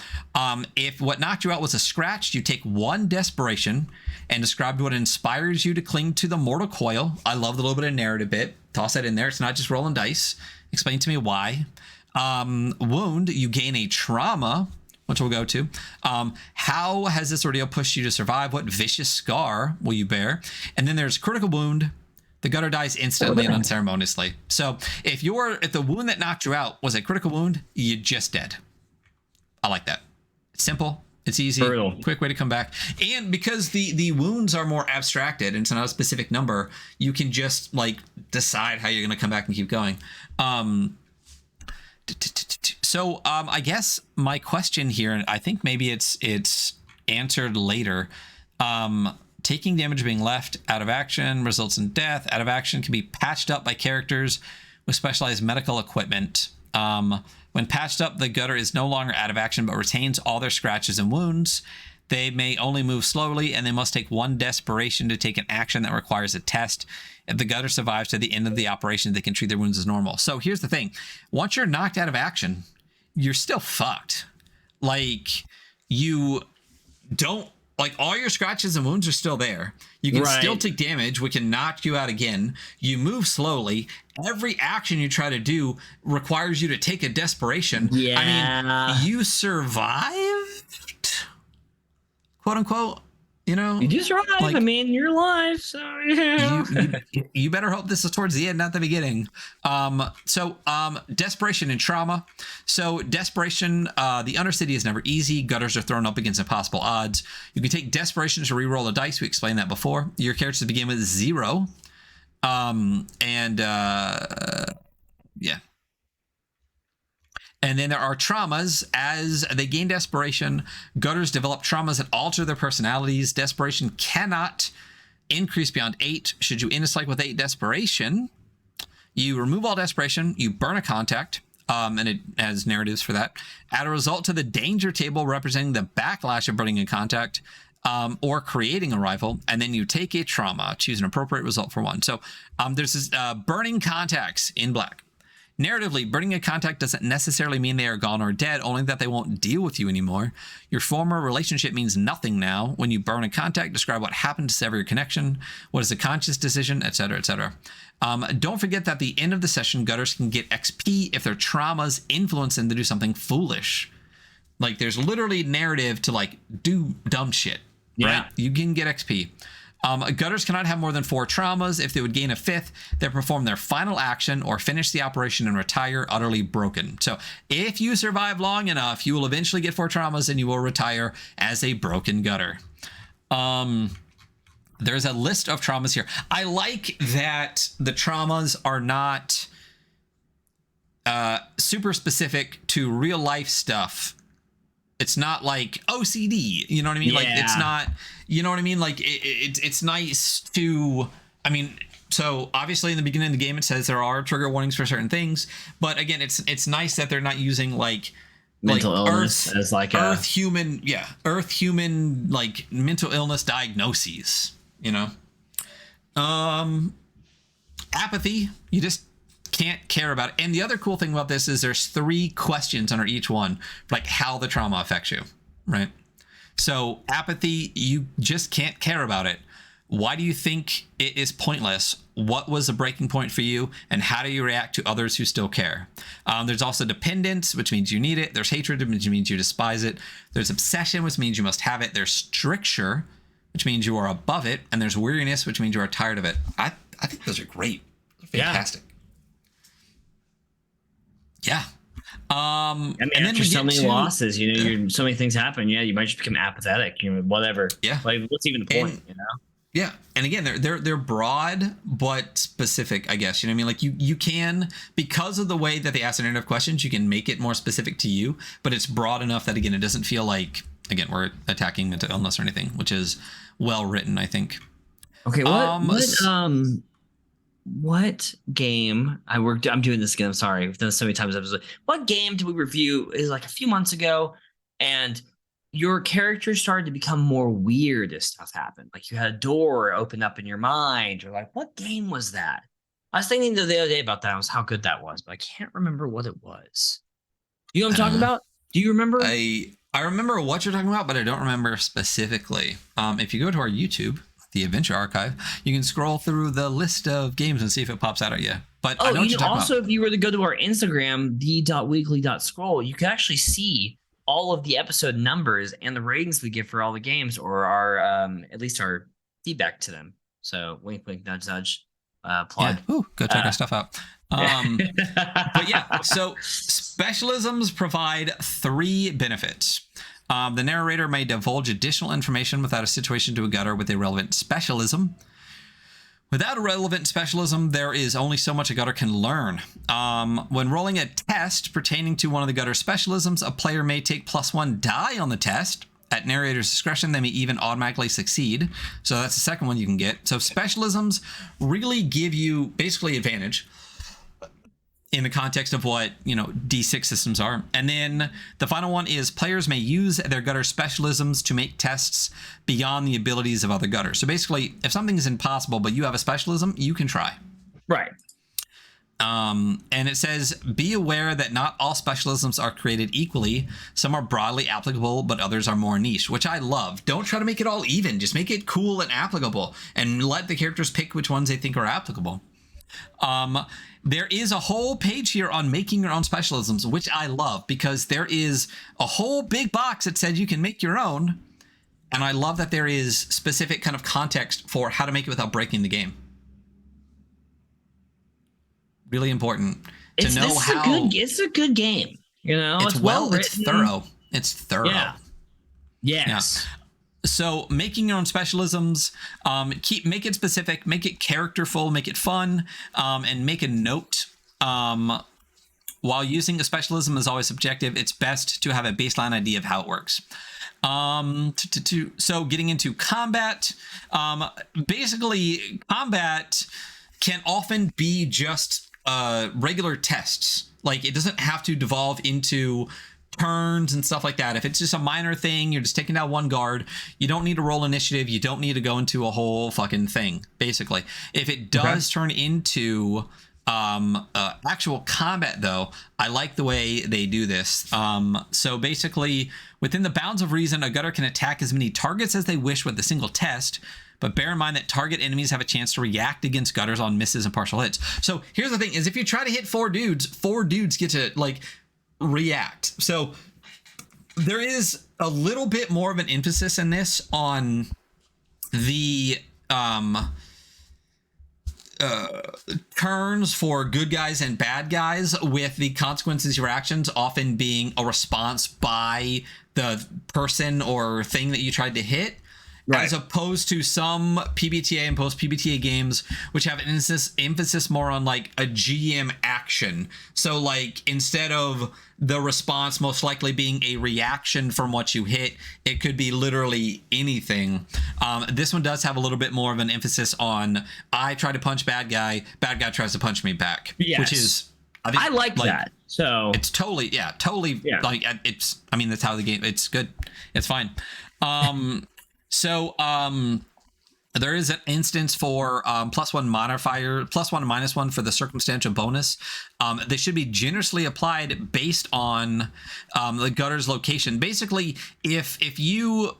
if what knocked you out was a scratch, you take 1 desperation and describe what inspires you to cling to the mortal coil. I love the little bit of narrative bit. Toss that in there. It's not just rolling dice. Explain to me why. Wound, you gain a trauma, which we'll go to. How has this ordeal pushed you to survive? What vicious scar will you bear? And then there's critical wound. The gutter dies instantly and unceremoniously. So if the wound that knocked you out was a critical wound, you're just dead. I like that. It's simple. It's easy. Brutal. Quick way to come back. And because the wounds are more abstracted and it's not a specific number, you can just like decide how you're going to come back and keep going. So I guess my question here, and I think maybe it's answered later. Taking damage being left out of action results in death. Out of action can be patched up by characters with specialized medical equipment. When patched up, the gutter is no longer out of action but retains all their scratches and wounds. They may only move slowly, and they must take 1 desperation to take an action that requires a test. If the gutter survives to the end of the operation, they can treat their wounds as normal. So here's the thing. Once you're knocked out of action, you're still fucked. Like, you don't... Like, all your scratches and wounds are still there. You can still take damage, which can knock you out again. You move slowly. Every action you try to do requires you to take a desperation. Yeah. I mean, you survived, quote unquote. You know, You do survive. like, I mean, you're alive. So yeah. you better hope this is towards the end, not the beginning. So desperation and trauma. So desperation, the Undercity is never easy. Gutters are thrown up against impossible odds. You can take desperation to re-roll a dice. We explained that before. Your characters begin with 0. Yeah. And then there are traumas. As they gain desperation, gutters develop traumas that alter their personalities. Desperation cannot increase beyond 8. Should you end a cycle with 8 desperation, you remove all desperation, you burn a contact, and it has narratives for that. Add a result to the danger table representing the backlash of burning a contact, or creating a rival, and then you take a trauma. Choose an appropriate result for one. So there's this burning contacts in black. Narratively, burning a contact doesn't necessarily mean they are gone or dead, only that they won't deal with you anymore. Your former relationship means nothing now. When you burn a contact, describe what happened to sever your connection, what is a conscious decision, etc., etc. Don't forget that at the end of the session, gutters can get XP if their traumas influence them to do something foolish. Like, there's literally narrative to, like, do dumb shit, right? You can get XP. Gutters cannot have more than 4 traumas. If they would gain a 5th, they perform their final action or finish the operation and retire utterly broken. So if you survive long enough, you will eventually get 4 traumas and you will retire as a broken gutter. There's a list of traumas here. I like that the traumas are not super specific to real life stuff. It's not like OCD, you know what I mean? Yeah. Like, it's not, you know what I mean? Like, it's nice to, I mean, so obviously in the beginning of the game, it says there are trigger warnings for certain things, but again, it's nice that they're not using like mental illness as like Earth human, like mental illness diagnoses, you know? Apathy, you just can't care about it. And the other cool thing about this is there's 3 questions under each one, like how the trauma affects you, right? So apathy, you just can't care about it. Why do you think it is pointless? What was the breaking point for you? And how do you react to others who still care? There's also dependence, which means you need it. There's hatred, which means you despise it. There's obsession, which means you must have it. There's stricture, which means you are above it. And there's weariness, which means you are tired of it. I think those are great. They're fantastic. Yeah. I mean, and after so many losses, you know, so many things happen. Yeah, you might just become apathetic. You know, whatever. Yeah. Like, what's even the point? You know. Yeah, and again, they're broad but specific, I guess. You know what I mean? Like, you can, because of the way that they ask the narrative questions, you can make it more specific to you. But it's broad enough that, again, it doesn't feel like, again, we're attacking mental illness or anything, which is well written, I think. Okay. What game I'm doing this again. I'm sorry. We've done this so many times. What game did we review? Is like a few months ago, and your character started to become more weird as stuff happened. Like you had a door open up in your mind. You're like, what game was that? I was thinking the other day about that, was how good that was, but I can't remember what it was. You know what I'm talking about? Do you remember? I remember what you're talking about, but I don't remember specifically. If you go to our YouTube, the Adventure Archive, you can scroll through the list of games and see if it pops out at you. But I know what you're talking also, about. if you were to go to our Instagram, the.weekly.scroll, you can actually see all of the episode numbers and the ratings we give for all the games, or our at least our feedback to them. So wink, wink, nudge, nudge. Plug. Yeah. Ooh, go check our stuff out. But yeah, so specialisms provide 3 benefits. The narrator may divulge additional information without a situation to a gutter with a relevant specialism. Without a relevant specialism, there is only so much a gutter can learn. When rolling a test pertaining to one of the gutter specialisms, a player may take +1 die on the test. At narrator's discretion, they may even automatically succeed. So that's the second one you can get. So specialisms really give you basically advantage in the context of what, D6 systems are. And then the final one is players may use their gutter specialisms to make tests beyond the abilities of other gutters. So basically, if something is impossible, but you have a specialism, you can try. Right. And it says, be aware that not all specialisms are created equally. Some are broadly applicable, but others are more niche, which I love. Don't try to make it all even. Just make it cool and applicable, and let the characters pick which ones they think are applicable. There is a whole page here on making your own specialisms, which I love, because there is a whole big box that says you can make your own. And I love that there is specific kind of context for how to make it without breaking the game. Really important to know how. It's a good game. It's well written. It's thorough. It's thorough. Yeah. Yes. Yeah. So making your own specialisms, make it specific, make it characterful, make it fun, and make a note. While using a specialism is always subjective, it's best to have a baseline idea of how it works. So getting into combat, basically combat can often be just regular tests. Like, it doesn't have to devolve into turns and stuff like that. If it's just a minor thing, you're just taking down one guard, you don't need to roll initiative, you don't need to go into a whole fucking thing, basically. If it does turn into actual combat, though, I like the way they do this. So basically, within the bounds of reason, a gutter can attack as many targets as they wish with a single test, but bear in mind that target enemies have a chance to react against gutters on misses and partial hits. So here's the thing, is if you try to hit 4 dudes get to, react. So there is a little bit more of an emphasis in this on the turns for good guys and bad guys, with the consequences of your actions often being a response by the person or thing that you tried to hit. Right. As opposed to some PBTA and post-PBTA games, which have an emphasis more on a GM action. So instead of the response most likely being a reaction from what you hit, it could be literally anything. This one does have a little bit more of an emphasis on, I try to punch bad guy tries to punch me back. Yes. Which is, I like that. So it's totally. It's, that's how the game, it's good. It's fine. So there is an instance for +1 modifier, +1 and -1 for the circumstantial bonus. They should be generously applied based on the gutter's location. Basically, if you,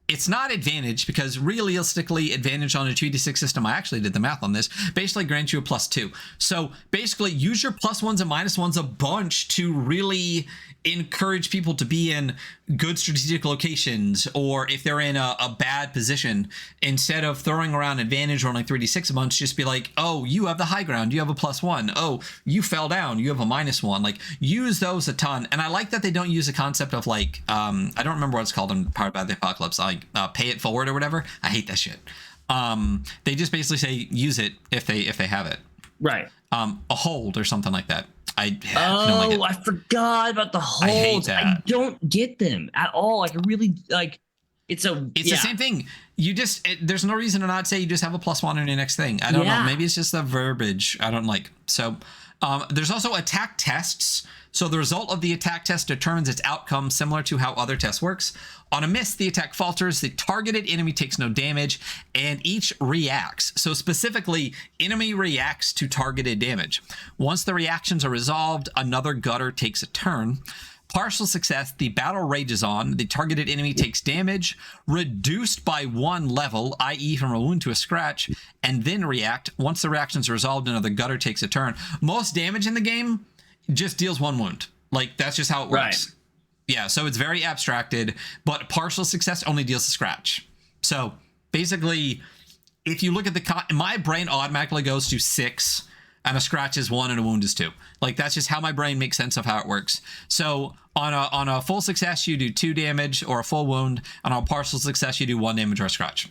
it's not advantage, because realistically advantage on a 2d6 system, I actually did the math on this, basically grants you a +2. So basically use your +1s and -1s a bunch to really encourage people to be in good strategic locations, or if they're in a bad position, instead of throwing around advantage rolling 3d6 a bunch, just be like, oh, you have the high ground, you have a +1. Oh, you fell down, you have a -1. Use those a ton. And I like that they don't use a concept of I don't remember what it's called in Powered by the Apocalypse, pay it forward or whatever. I hate that shit. They just basically say use it if they have it. Right. A hold or something like that. I forgot about the holds. I don't get them at all. I really It's the same thing. You just there's no reason to not say you just have a +1 on your next thing. I don't know. Maybe it's just the verbiage I don't like. So there's also attack tests. So the result of the attack test determines its outcome, similar to how other tests works. On a miss, the attack falters, the targeted enemy takes no damage, and each reacts. So specifically, enemy reacts to targeted damage. Once the reactions are resolved, another gutter takes a turn. Partial success, the battle rages on. The targeted enemy takes damage, reduced by 1 level, i.e. from a wound to a scratch, and then react. Once the reaction's resolved, another gutter takes a turn. Most damage in the game just deals 1 wound. Like, that's just how it works. Right. Yeah, so it's very abstracted, but partial success only deals a scratch. So basically, if you look at my brain automatically goes to 6, and a scratch is 1 and a wound is 2. Like, that's just how my brain makes sense of how it works. So on a full success, you do 2 damage or a full wound. And on a partial success, you do 1 damage or a scratch.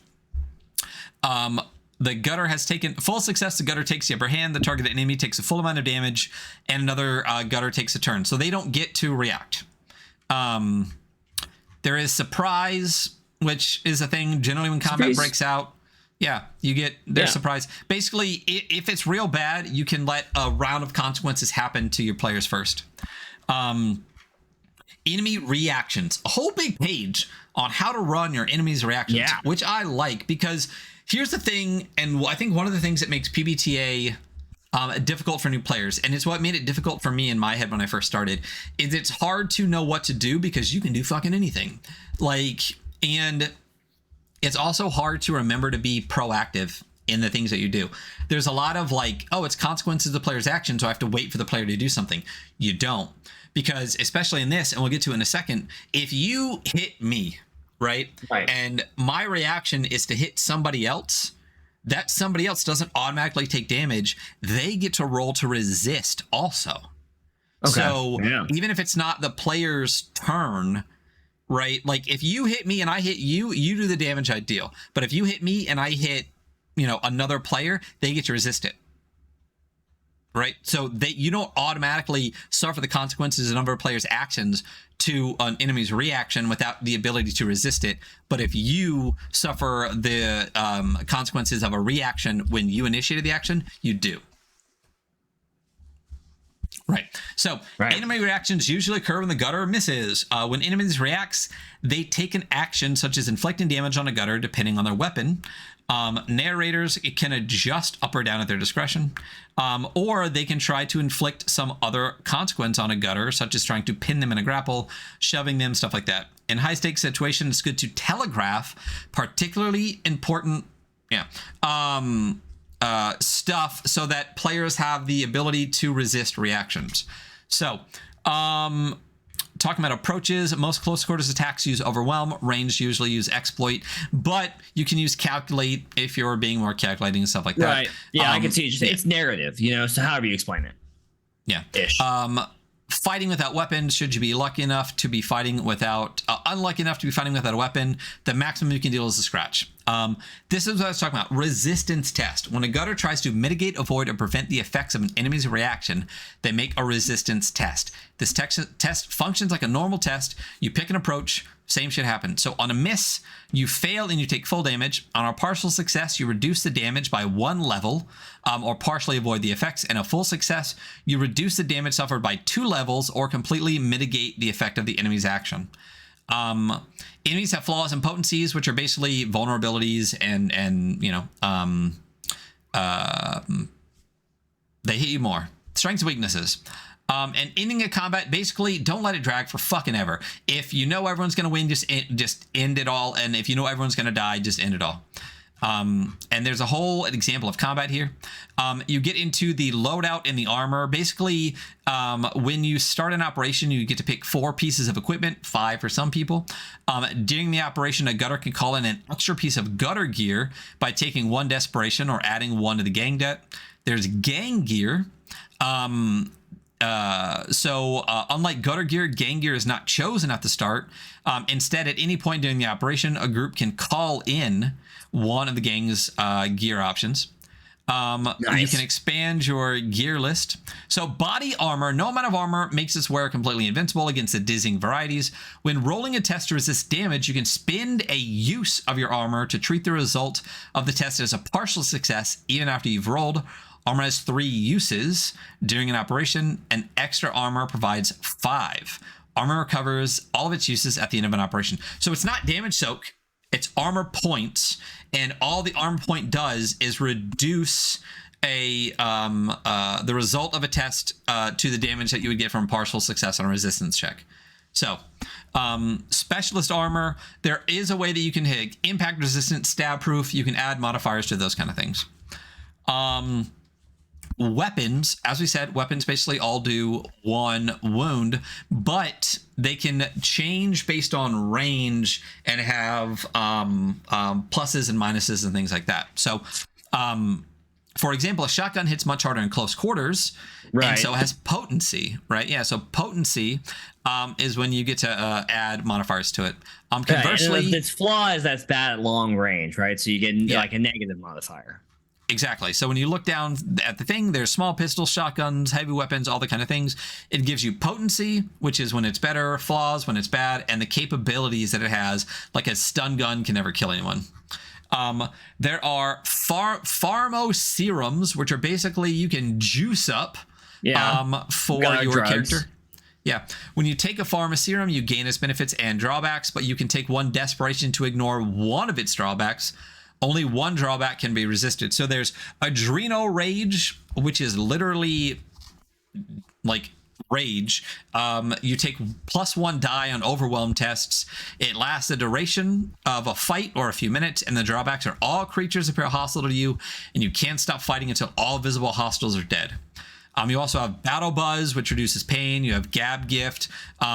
The gutter has taken full success. The gutter takes the upper hand. The targeted enemy takes a full amount of damage, and another gutter takes a turn. So they don't get to react. There is surprise, which is a thing generally when combat breaks out. Yeah, you get their surprise. Basically, if it's real bad, you can let a round of consequences happen to your players first. Enemy reactions. A whole big page on how to run your enemy's reactions, which I like, because here's the thing, and I think one of the things that makes PBTA difficult for new players, and it's what made it difficult for me in my head when I first started, is it's hard to know what to do because you can do fucking anything. And it's also hard to remember to be proactive in the things that you do. There's a lot of it's consequences of the player's action, so I have to wait for the player to do something. You don't. Because especially in this, and we'll get to it in a second, if you hit me, right? And my reaction is to hit somebody else, that somebody else doesn't automatically take damage. They get to roll to resist also. Okay. So even if it's not the player's turn, right? Like, if you hit me and I hit you, you do the damage I deal. But if you hit me and I hit, another player, they get to resist it. Right? So you don't automatically suffer the consequences of a number of players' actions to an enemy's reaction without the ability to resist it. But if you suffer the consequences of a reaction when you initiated the action, you do. Right. So enemy reactions usually occur when the gutter misses. When enemies reacts, they take an action such as inflicting damage on a gutter depending on their weapon. Narrators can adjust up or down at their discretion, or they can try to inflict some other consequence on a gutter, such as trying to pin them in a grapple, shoving them, stuff like that. In high stakes situations, it's good to telegraph particularly important stuff so that players have the ability to resist reactions. So talking about approaches, most close quarters attacks use overwhelm, ranged usually use exploit, but you can use calculate if you're being more calculating and stuff like that. Right. Yeah, I can see it's narrative, so however you explain it. Yeah. Ish. Fighting without weapons, should you be unlucky enough to be fighting without a weapon, the maximum you can deal is a scratch. This is what I was talking about. Resistance test. When a gutter tries to mitigate, avoid, or prevent the effects of an enemy's reaction, they make a resistance test. This test functions like a normal test. You pick an approach, same shit happens. So on a miss, you fail and you take full damage. On a partial success, you reduce the damage by 1 level, or partially avoid the effects. And a full success, you reduce the damage suffered by 2 levels or completely mitigate the effect of the enemy's action. Enemies have flaws and potencies, which are basically vulnerabilities and they hit you more. Strengths and weaknesses. And ending a combat, basically, don't let it drag for fucking ever. If you know everyone's going to win, just end it all. And if you know everyone's going to die, just end it all. And there's a whole example of combat here. You get into the loadout and the armor. Basically, when you start an operation, you get to pick 4 pieces of equipment, 5 for some people. During the operation, a gutter can call in an extra piece of gutter gear by taking 1 desperation or adding 1 to the gang debt. There's gang gear. Unlike gutter gear, gang gear is not chosen at the start. Instead, at any point during the operation, a group can call in one of the gang's gear options. You can expand your gear list. So body armor, no amount of armor makes its wearer completely invincible against the dizzying varieties. When rolling a test to resist damage, you can spend a use of your armor to treat the result of the test as a partial success even after you've rolled. Armor has 3 uses during an operation, and extra armor provides 5. Armor recovers all of its uses at the end of an operation. So it's not damage soak, it's armor points, and all the armor point does is reduce the result of a test to the damage that you would get from partial success on a resistance check. So specialist armor, there is a way that you can hit impact resistant, stab proof. You can add modifiers to those kind of things. Weapons, as we said, weapons basically all do 1 wound, but they can change based on range and have pluses and minuses and things like that. So for example, a shotgun hits much harder in close quarters, right? And so it has potency, right? Yeah, so potency is when you get to add modifiers to it. Conversely, right, its flaw is that's bad at long range, right? So you get like a negative modifier. Exactly. So when you look down at the thing, there's small pistols, shotguns, heavy weapons, all the kind of things. It gives you potency, which is when it's better, flaws when it's bad, and the capabilities that it has, like a stun gun can never kill anyone. There are pharmo serums, which are basically you can juice up for your drugs. Character. Yeah. When you take a pharma serum, you gain its benefits and drawbacks, but you can take 1 desperation to ignore one of its drawbacks. Only 1 drawback can be resisted. So there's Adreno Rage, which is literally like rage. You take +1 die on overwhelm tests. It lasts the duration of a fight or a few minutes, and the drawbacks are all creatures appear hostile to you, and you can't stop fighting until all visible hostiles are dead. You also have Battle Buzz, which reduces pain. You have Gab Gift,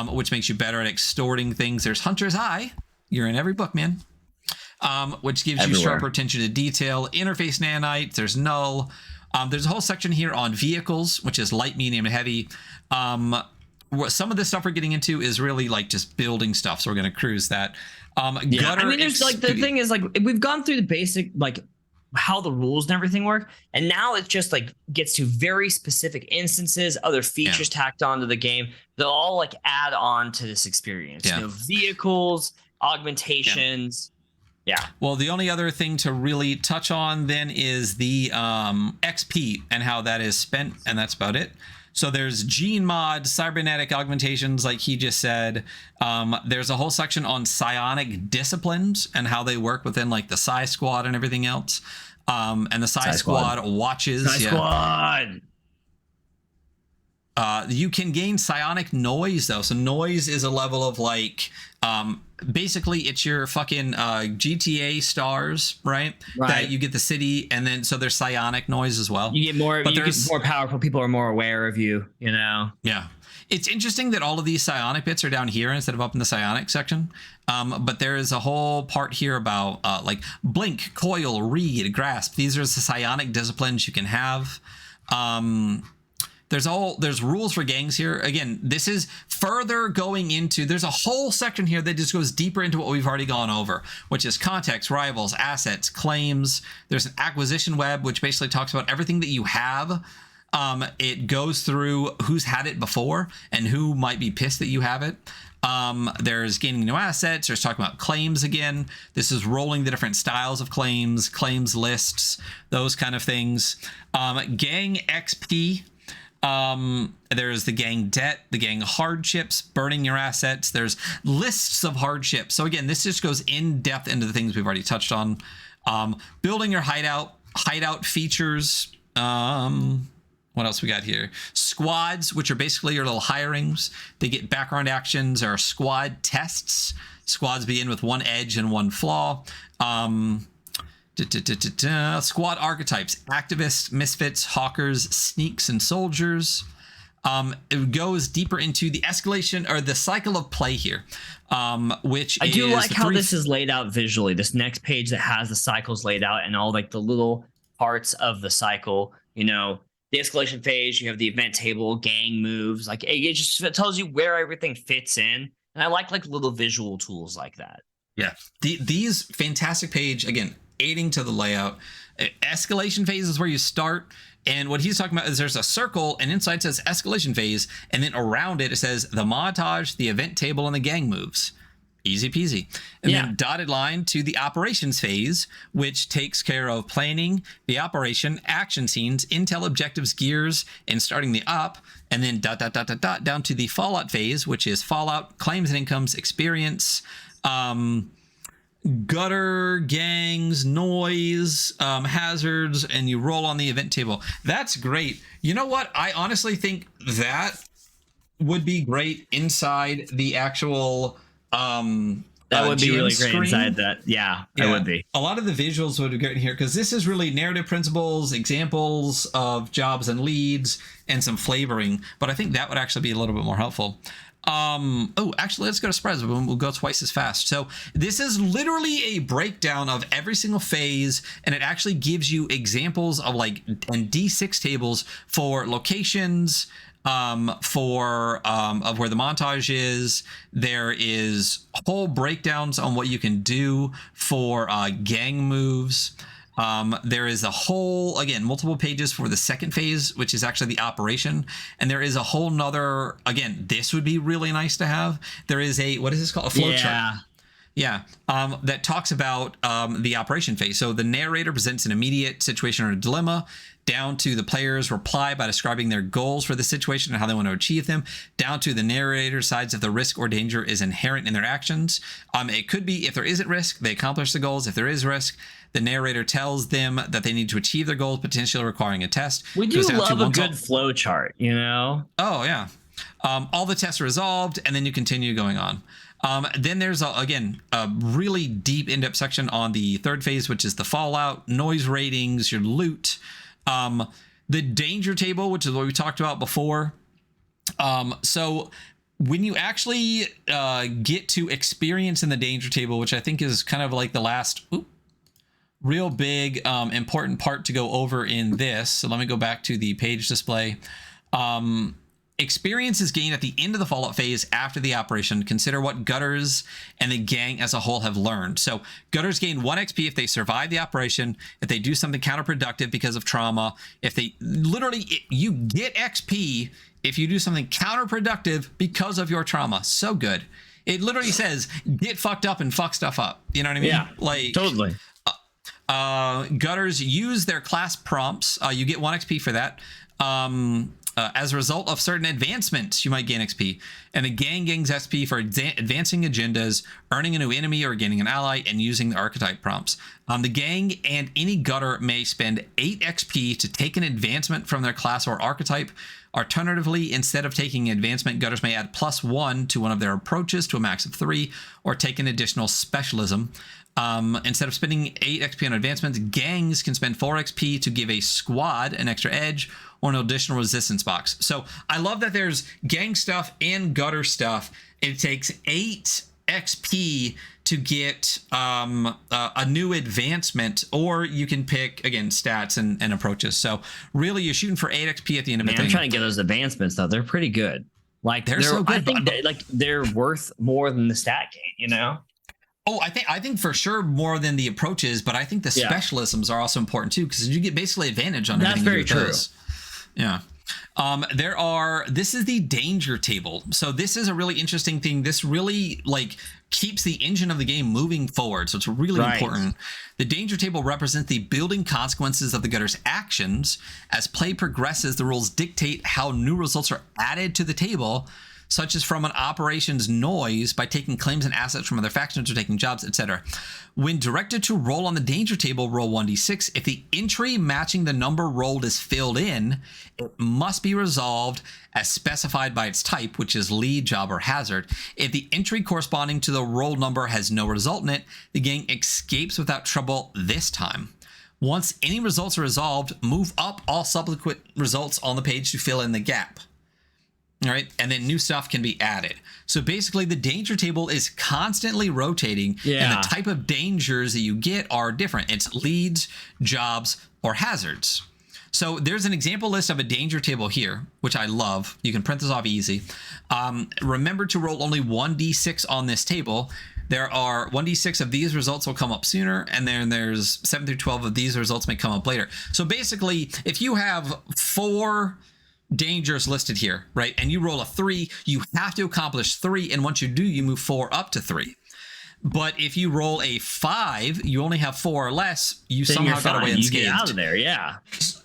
which makes you better at extorting things. There's Hunter's Eye. You're in every book, man. Which gives you sharper attention to detail. Interface Nanite, there's Null. There's a whole section here on vehicles, which is light, medium, and heavy. Some of this stuff we're getting into is really like just building stuff, so we're going to cruise that. Gutter, I mean, there's like the thing is like we've gone through the basic like how the rules and everything work, and now it just like gets to very specific instances, other features tacked onto the game. They'll all like add on to this experience. You know, vehicles, augmentations. Yeah. Well, the only other thing to really touch on then is the XP and how that is spent, and that's about it. So there's gene mod, cybernetic augmentations, like he just said. There's a whole section on psionic disciplines and how they work within like the Psi Squad and everything else. And the Psi Squad watches. Psi Squad. You can gain psionic noise though. So noise is a level of like basically it's your fucking GTA stars, right? That you get the city, and then so there's psionic noise as well. You get more, but you get more powerful. People are more aware of you, you know? Yeah. It's interesting that all of these psionic bits are down here instead of up in the psionic section. But there is a whole part here about like blink, coil, read, grasp. These are the psionic disciplines you can have. There's rules for gangs here. Again, this is further going into, there's a whole section here that just goes deeper into what we've already gone over, which is context, rivals, assets, claims. There's an acquisition web, which basically talks about everything that you have. It goes through who's had it before and who might be pissed that you have it. There's gaining new assets. There's talking about claims again. This is rolling the different styles of claims, claims lists, those kind of things. Gang XP. There's the gang debt, the gang hardships, burning your assets. There's lists of hardships. So again, this just goes in depth into the things we've already touched on. Building your hideout features. What else we got here? Squads, which are basically your little hirings. They get background actions or squad tests. Squads begin with 1 edge and 1 flaw. Squad archetypes: activists, misfits, hawkers, sneaks, and soldiers. It goes deeper into the escalation or the cycle of play here, which I do like how this is laid out visually. This next page that has the cycles laid out and all like the little parts of the cycle. You know, the escalation phase. You have the event table, gang moves. Like it just tells you where everything fits in, and I like little visual tools like that. Yeah, these fantastic page again. aiding to the layout. Escalation phase is where you start. And what he's talking about is there's a circle, and inside it says escalation phase, and then around it says the montage, the event table, and the gang moves. Easy peasy. And then dotted line to the operations phase, which takes care of planning, the operation, action scenes, intel objectives, gears, and starting the op. And then dot, dot, dot, dot, dot, down to the fallout phase, which is fallout, claims and incomes, experience, gutter, gangs, noise, hazards, and you roll on the event table. That's great. You know what? I honestly think that would be great inside the actual that would be really great inside that. Yeah, it would be. A lot of the visuals would be great in here because this is really narrative principles, examples of jobs and leads, and some flavoring. But I think that would actually be a little bit more helpful. Actually, let's go to spreads. We'll go twice as fast. So this is literally a breakdown of every single phase, and it actually gives you examples of like and D6 tables for locations, of where the montage is. There is whole breakdowns on what you can do for gang moves. There is a whole, again, multiple pages for the second phase, which is actually the operation. And there is a whole nother, again, this would be really nice to have. There is a, what is this called? A flow chart. Yeah, that talks about the operation phase. So the narrator presents an immediate situation or a dilemma, down to the players reply by describing their goals for the situation and how they want to achieve them, down to the narrator decides if the risk or danger is inherent in their actions. It could be if there isn't risk, they accomplish the goals. If there is risk, the narrator tells them that they need to achieve their goals, potentially requiring a test. We do love a good flow chart, you know? Oh, yeah. All the tests are resolved, and then you continue going on. Then there's, again, a really deep in-depth section on the third phase, which is the fallout, noise ratings, your loot, the danger table, which is what we talked about before. So when you actually get to experience in the danger table, which I think is kind of like the last real big important part to go over in this. So let me go back to the page display. Experience is gained at the end of the fallout phase after the operation. Consider what Gutters and the gang as a whole have learned. So Gutters gain 1 XP if they survive the operation, if they do something counterproductive because of trauma, if they literally, you get XP if you do something counterproductive because of your trauma. So good. It literally says, get fucked up and fuck stuff up. You know what I mean? Yeah, like totally. Gutters use their class prompts. You get 1 XP for that. As a result of certain advancements, you might gain XP. And the gang gains XP for advancing agendas, earning a new enemy or gaining an ally, and using the archetype prompts. The gang and any gutter may spend 8 XP to take an advancement from their class or archetype. Alternatively, instead of taking advancement, gutters may add +1 to one of their approaches to a max of 3, or take an additional specialism. Instead of spending 8 XP on advancements, gangs can spend 4 XP to give a squad an extra edge or an additional resistance box. So I love that there's gang stuff and gutter stuff. It takes 8 XP to get a new advancement, or you can pick, again, stats and approaches. So really, you're shooting for 8 XP at the end of the thing. I'm trying to get those advancements, though. They're pretty good. Like, they're so good. I think they're worth more than the stat gain, you know? Oh, I think for sure more than the approaches, but I think the specialisms are also important too, because you get basically advantage on everything. That's very true. Yeah. This is the danger table. So this is a really interesting thing. This really keeps the engine of the game moving forward. So it's really important. The danger table represents the building consequences of the gutter's actions. As play progresses, the rules dictate how new results are added to the table, such as from an operations noise by taking claims and assets from other factions or taking jobs, etc. When directed to roll on the danger table, roll 1d6. If the entry matching the number rolled is filled in, it must be resolved as specified by its type, which is lead, job, or hazard. If the entry corresponding to the roll number has no result in it, the gang escapes without trouble this time. Once any results are resolved, move up all subsequent results on the page to fill in the gap. All right, and then new stuff can be added. So basically, the danger table is constantly rotating, and the type of dangers that you get are different. It's leads, jobs, or hazards. So there's an example list of a danger table here, which I love. You can print this off easy. Remember to roll only 1d6 on this table. there are 1d6 of these results will come up sooner, and then there's 7 through 12 of these results may come up later. So basically, if you have 4 dangers listed here, right, and you roll a 3, you have to accomplish 3, and once you do, you move 4 up to 3. But if you roll a 5, you only have 4 or less, you then somehow got away unscathed. You get out of there, yeah.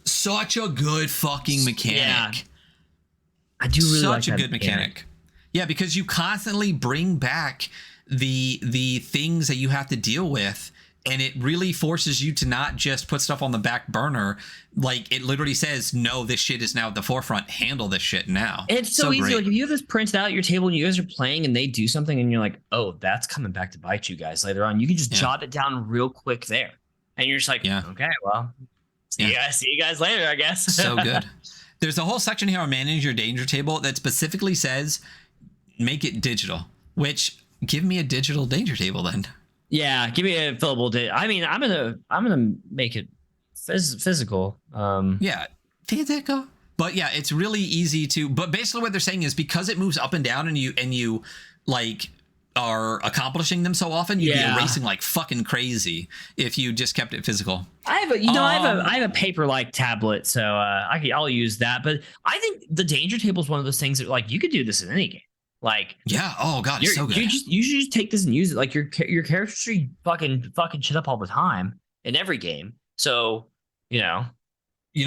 Such a good fucking mechanic. Yeah. I do really like that. Such a good mechanic. Yeah, because you constantly bring back the things that you have to deal with, and it really forces you to not just put stuff on the back burner. Like, it literally says, no, this shit is now at the forefront. Handle this shit now. And it's so easy. Great. Like, if you have this printed out at your table and you guys are playing and they do something and you're like, oh, that's coming back to bite you guys later on, you can just jot it down real quick there. And you're just like, okay, well, see you guys later, I guess. So good. There's a whole section here on managing your danger table that specifically says, make it digital, which give me a digital danger table then. Yeah, give me a fillable day. I mean, I'm gonna make it physical. Yeah, physical. But yeah, it's really easy to. But basically, what they're saying is because it moves up and down, and you like are accomplishing them so often, you'd be erasing like fucking crazy if you just kept it physical. I have a paper-like tablet, so I'll use that. But I think the danger table is one of those things that like you could do this in any game. Like, yeah, oh god, it's so good. You should just take this and use it. Like, your character should fucking shit up all the time in every game. So, you know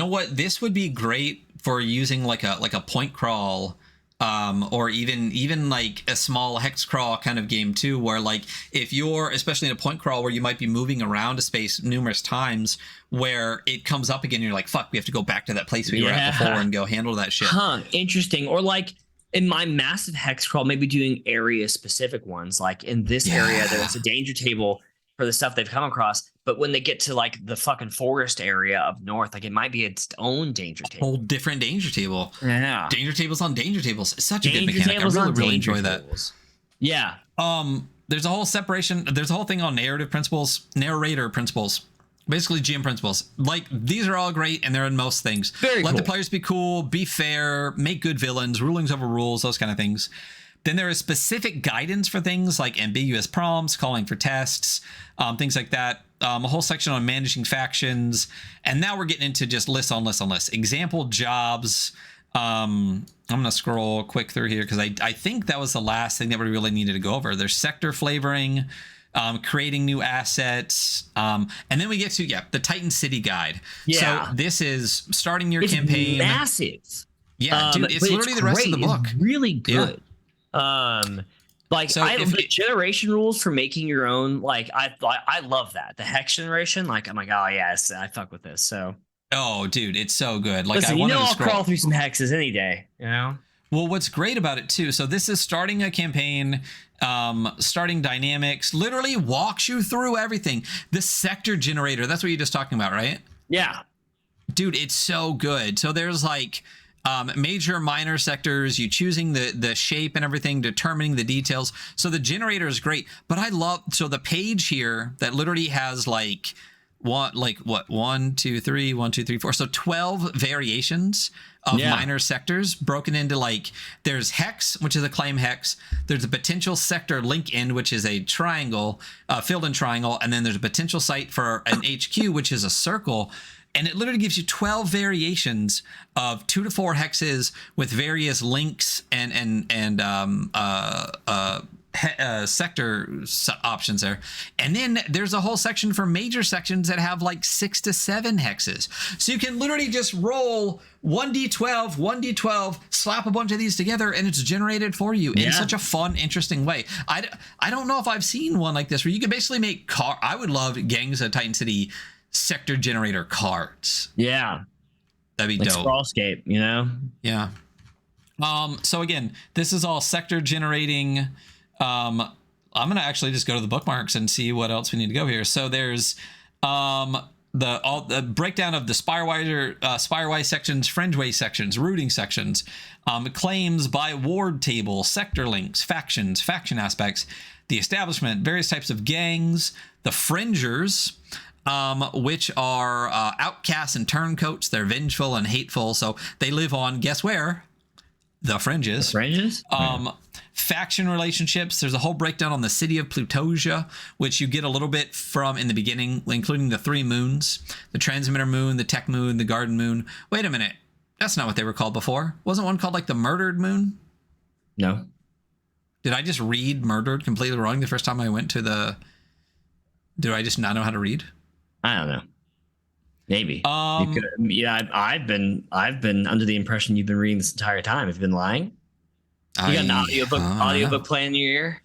what, this would be great for using like a point crawl, or even like a small hex crawl kind of game too, where like if you're especially in a point crawl where you might be moving around a space numerous times, where it comes up again, you're like, fuck, we have to go back to that place we were at before and go handle that shit. Interesting. Or like, in my massive hex crawl, maybe doing area specific ones, like in this area, there's a danger table for the stuff they've come across. But when they get to like the fucking forest area up north, like it might be its own danger table. A whole different danger table. Yeah. Danger tables on danger tables. It's such a good mechanic. I really enjoy that. Yeah. There's a whole separation. There's a whole thing on narrator principles. Basically GM principles. Like, these are all great, and they're in most things. Let the players be cool, be fair, make good villains, rulings over rules, those kind of things. Then there is specific guidance for things like ambiguous prompts, calling for tests, things like that. A whole section on managing factions. And now we're getting into just lists on lists on lists. Example jobs. I'm going to scroll quick through here because I think that was the last thing that we really needed to go over. There's sector flavoring. Creating new assets, and then we get to the Titan City Guide. So this is starting your campaign. Massive. Yeah, dude, it's literally the rest of the book. It's really good. Like, so the generation rules for making your own. Like, I love that, the hex generation. Like, I'm like, oh yes, I fuck with this. So. Oh, dude, it's so good. Like, listen, I'll crawl through some hexes any day. You know. Well, what's great about it too, so this is starting a campaign, starting dynamics, literally walks you through everything. The sector generator, that's what you're just talking about, right? Yeah. Dude, it's so good. So there's like major, minor sectors, you choosing the shape and everything, determining the details. So the generator is great, but so the page here that literally has like, 1, 2, 3, 1, 2, 3, 4. So 12 variations of minor sectors broken into like, there's hex, which is a claim hex. There's a potential sector link in, which is a triangle, filled in triangle. And then there's a potential site for an HQ, which is a circle. And it literally gives you 12 variations of 2 to 4 hexes with various links and sector options there. And then there's a whole section for major sections that have like 6 to 7 hexes. So you can literally just roll 1d12, 1d12, slap a bunch of these together, and it's generated for you in such a fun, interesting way. I don't know if I've seen one like this where you can basically make I would love Gangs of Titan City sector generator cards. Yeah. That'd be like dope. Sprawlscape, you know? Yeah. So again, this is all sector generating. I'm going to actually just go to the bookmarks and see what else we need to go here. So there's the breakdown of the spirewise sections, fringeway sections, routing sections, claims by ward table, sector links, factions, faction aspects, the establishment, various types of gangs, the fringers, which are outcasts and turncoats. They're vengeful and hateful, so they live on, guess where? The Fringes. Fringes? Faction relationships. There's a whole breakdown on the city of Plutosia, which you get a little bit from in the beginning, including the 3 moons, the transmitter moon, the tech moon, the garden moon. Wait a minute. That's not what they were called before. Wasn't one called like the murdered moon? No. Did I just read murdered completely wrong the first time I went to the... Did I just not know how to read? I don't know. Maybe. Yeah, I've been under the impression you've been reading this entire time. Have you been lying? You got an audiobook playing in your ear?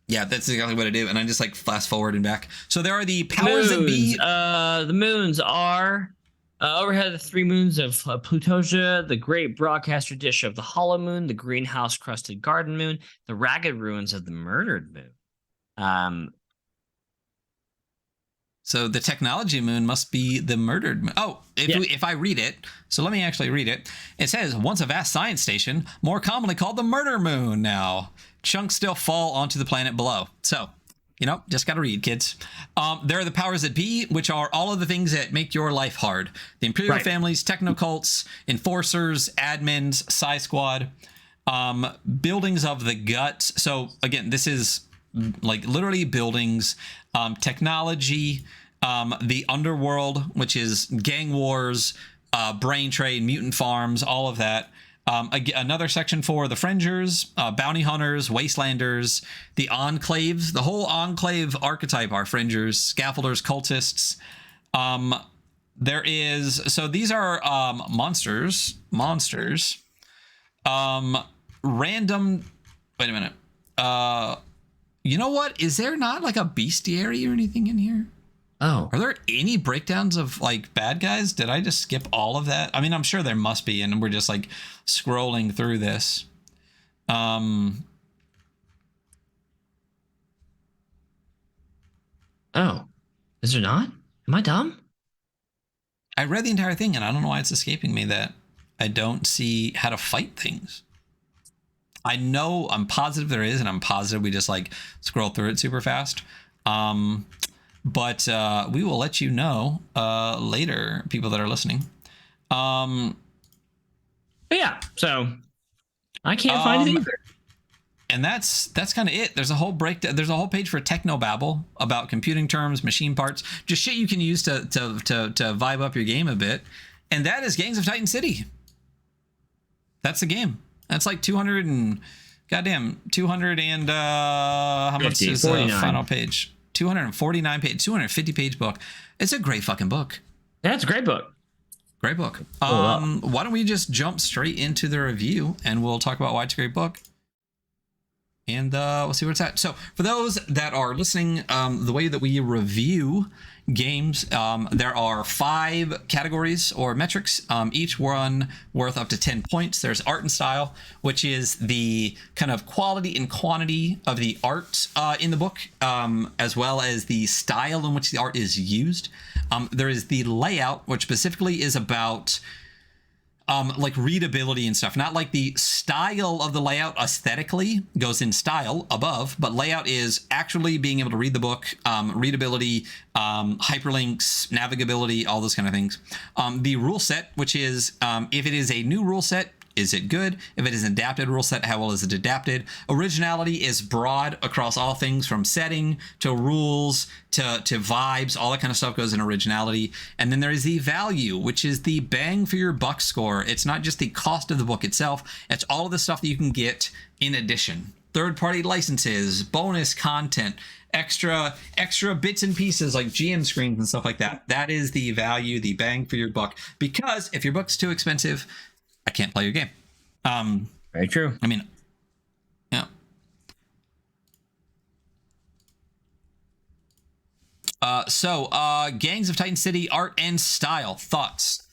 Yeah, that's exactly what I do. And I just like fast forward and back. So there are the powers that be. The moons are overhead the 3 moons of Plutosia, the great broadcaster dish of the hollow moon, the greenhouse crusted garden moon, the ragged ruins of the murdered moon. So the technology moon must be the murdered moon. Oh, if I read it, so let me actually read it. It says, once a vast science station, more commonly called the murder moon now. Chunks still fall onto the planet below. So, just got to read, kids. There are the powers that be, which are all of the things that make your life hard. The Imperial families, technocults, enforcers, admins, Psi Squad, buildings of the guts. So, again, this is like literally buildings, technology, the underworld, which is gang wars, brain trade, mutant farms, all of that. Another section for the Fringers, bounty hunters, wastelanders, the enclaves. The whole enclave archetype are Fringers, scaffolders, cultists. So these are monsters. Random. Wait a minute. You know what? Is there not like a bestiary or anything in here? Oh. Are there any breakdowns of like bad guys? Did I just skip all of that? I mean, I'm sure there must be, and we're just like scrolling through this. Oh. Is there not? Am I dumb? I read the entire thing, and I don't know why it's escaping me that I don't see how to fight things. I'm positive there is, and I'm positive we just like scroll through it super fast. But we will let you know later, people that are listening. But yeah, so I can't find it either. And that's kind of it. There's a whole breakdown. There's a whole page for technobabble about computing terms, machine parts, just shit you can use to vibe up your game a bit. And that is Gangs of Titan City. That's the game. That's like 200 and how much is the final page? 249 page, 250 page book. It's a great fucking book. Yeah, it's a great book. Great book. Why don't we just jump straight into the review and we'll talk about why it's a great book. And we'll see where it's at. So for those that are listening, the way that we review games, there are 5 categories or metrics, each one worth up to 10 points. There's art and style, which is the kind of quality and quantity of the art in the book, as well as the style in which the art is used. There is the layout, which specifically is about like readability and stuff, not like the style of the layout aesthetically goes in style above, but layout is actually being able to read the book, readability, hyperlinks, navigability, all those kind of things. The rule set, which is if it is a new rule set, is it good? If it is an adapted rule set, how well is it adapted? Originality is broad across all things from setting to rules to vibes. All that kind of stuff goes in originality. And then there is the value, which is the bang for your buck score. It's not just the cost of the book itself. It's all of the stuff that you can get in addition. Third-party licenses, bonus content, extra bits and pieces like GM screens and stuff like that. That is the value, the bang for your buck. Because if your book's too expensive, I can't play your game. Very true. I mean, yeah. So Gangs of Titan City, art and style. Thoughts?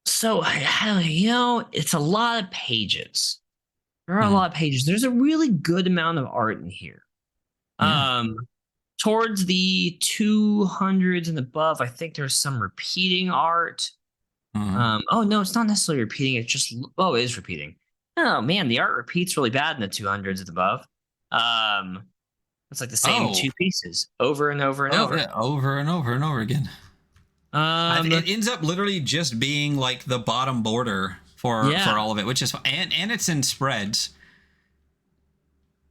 So, it's a lot of pages. There are a lot of pages. There's a really good amount of art in here. Towards the 200s and above, I think there's some repeating art. Oh, no, it's not necessarily repeating. It's just, it is repeating. Oh, man, the art repeats really bad in the 200s and above. It's like the same 2 pieces over and over and over. Yeah, over and over and over again. I it ends up literally just being like the bottom border for all of it, which is and it's in spreads.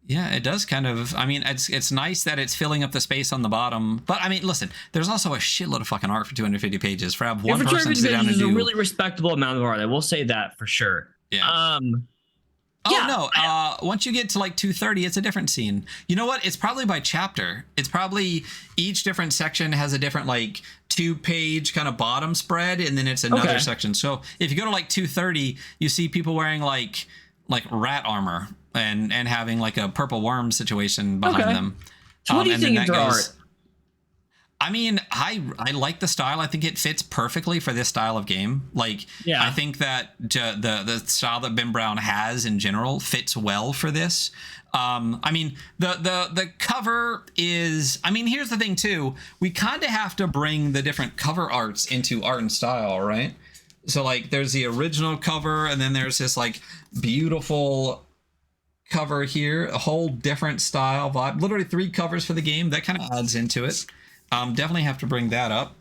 Yeah, it does kind of. I mean, it's nice that it's filling up the space on the bottom. But I mean, listen, there's also a shitload of fucking art for 250 pages. For have one person sit down and do a really respectable amount of art. I will say that for sure. Yeah. Once you get to like 230, it's a different scene. You know what? It's probably by chapter. It's probably each different section has a different like 2-page kind of bottom spread, and then it's another section. So if you go to like 230, you see people wearing like rat armor and having like a purple worm situation behind them. So what do you think of their art? I mean, I like the style. I think it fits perfectly for this style of game. Like, I think that the style that Ben Brown has in general fits well for this. I mean, the cover is. I mean, here's the thing too. We kind of have to bring the different cover arts into art and style, right? So like, there's the original cover, and then there's this like beautiful cover here, a whole different style vibe. Literally 3 covers for the game. That kind of adds into it. Definitely have to bring that up.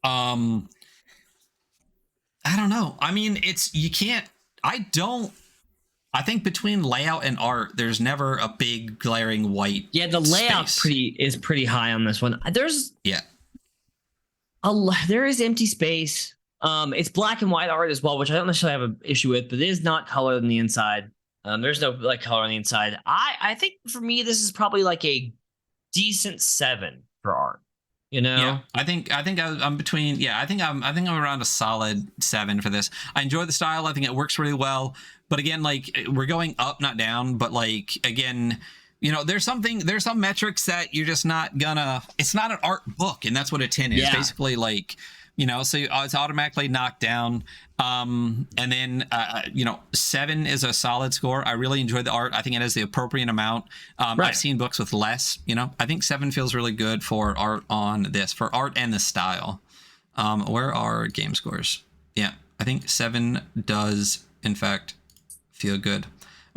I don't know. I mean, I think between layout and art, there's never a big glaring white. Yeah, the layout is pretty high on this one. There is empty space. It's black and white art as well, which I don't necessarily have an issue with, but it is not colored on the inside. There's no like color on the inside. I think for me, this is probably like a decent 7 for art. You know? Yeah, I think I'm between. Yeah, I think I'm around a solid 7 for this. I enjoy the style. I think it works really well. But again, like, we're going up, not down. But like, again, you know, there's some metrics that you're just not gonna. It's not an art book, and that's what a 10 is. Basically, like, you know, so it's automatically knocked down. And then, you know, 7 is a solid score. I really enjoyed the art. I think it has the appropriate amount. I've seen books with less, you know. I think 7 feels really good for art on this, for art and the style. Where are game scores? Yeah, I think 7 does, in fact, feel good.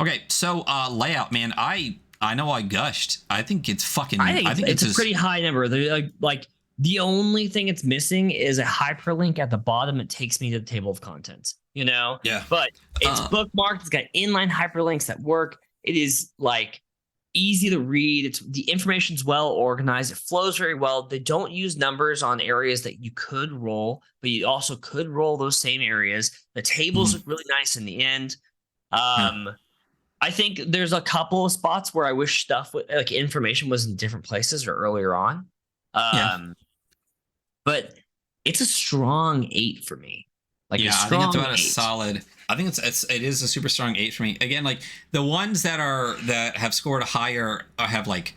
Okay, so layout, man. I know I gushed. I think it's fucking... I think it's a pretty high number. They're like the only thing it's missing is a hyperlink at the bottom that takes me to the table of contents, you know? Yeah. But it's bookmarked. It's got inline hyperlinks that work. It is like easy to read. The information's well organized. It flows very well. They don't use numbers on areas that you could roll, but you also could roll those same areas. The tables look really nice in the end. I think there's a couple of spots where I wish stuff like information was in different places or earlier on. But it's a strong 8 for me. Like, I think it's about a solid. I think it is a super strong 8 for me. Again, like the ones that have scored higher have like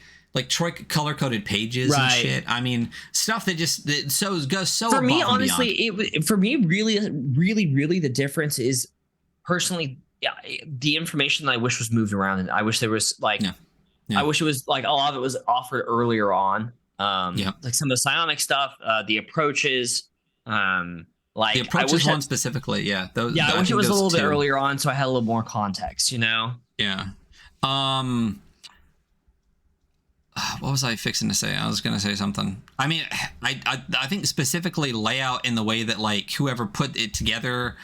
Troy color coded pages and shit. I mean, stuff that goes so. For me, honestly, really, the difference is personally, the information that I wish was moved around, and I wish there was like, I wish it was like a lot of it was offered earlier on. Like some of the psionic stuff, the approaches, like the approaches one specifically. I wish it was a little bit earlier on, so I had a little more context, you know? Yeah. What was I fixing to say? I was gonna say something. I mean, I think specifically layout in the way that like whoever put it together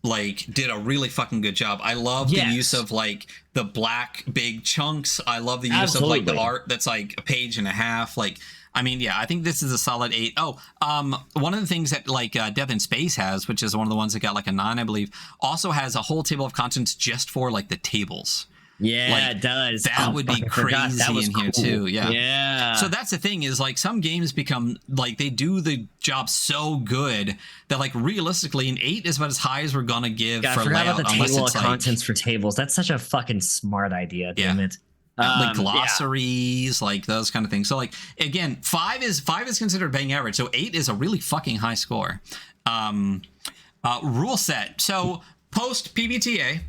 like did a really fucking good job. I love the use of like the black big chunks. I love the use of like the art that's like a page and a half. Like, I mean, I think this is a solid 8. One of the things that like Death in Space has, which is one of the ones that got like a 9, I believe, also has a whole table of contents just for like the tables. Yeah, like, it does. That would be crazy in here too. Yeah. So that's the thing is like some games become like they do the job so good that like realistically an 8 is about as high as we're gonna give for layout. About the table of contents for tables. That's such a fucking smart idea. Damn it. Like glossaries, like those kind of things. So like again, 5 is considered bang average. So 8 is a really fucking high score. Rule set. So post PBTA.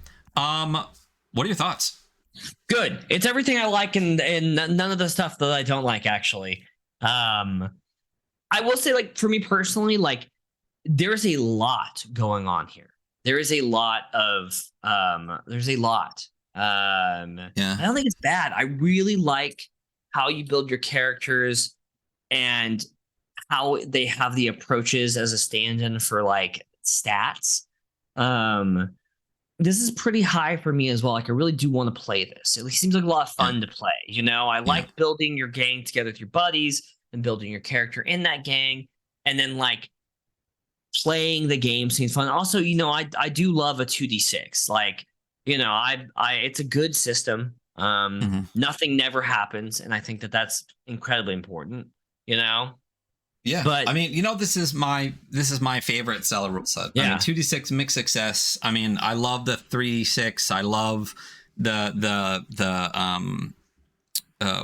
What are your thoughts? Good. It's everything I like and none of the stuff that I don't like, actually. I will say, like, for me personally, like, there's a lot going on here. There is a lot of I don't think it's bad. I really like how you build your characters and how they have the approaches as a stand-in for like stats. Um, this is pretty high for me as well. Like I really do want to play this. It seems like a lot of Yeah. fun to play. You know, I Yeah. like building your gang together with your buddies and building your character in that gang, and then like playing the game seems fun. Also, you know, I do love a 2d6. Like, you know, I it's a good system. Mhm. Nothing never happens, and I think that that's incredibly important. You know, Yeah, but I mean, you know, this is my favorite seller rule set. I mean, yeah, 2d6 mixed success. I mean, I love the 3d6. I love the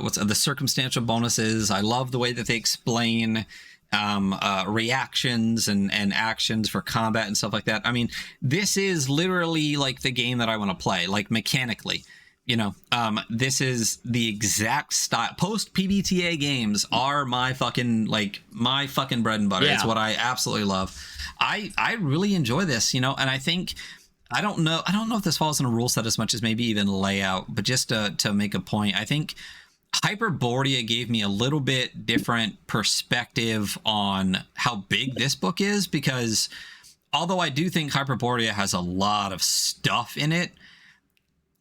what's the circumstantial bonuses. I love the way that they explain reactions and actions for combat and stuff like that. I mean, this is literally like the game that I want to play, like mechanically. You know, this is the exact style. Post PBTA games are my fucking bread and butter. yeah. It's what I absolutely love. I really enjoy this, you know, and I think I don't know if this falls in a rule set as much as maybe even layout, but just to make a point, I think Hyperborea gave me a little bit different perspective on how big this book is, because although I do think Hyperborea has a lot of stuff in it,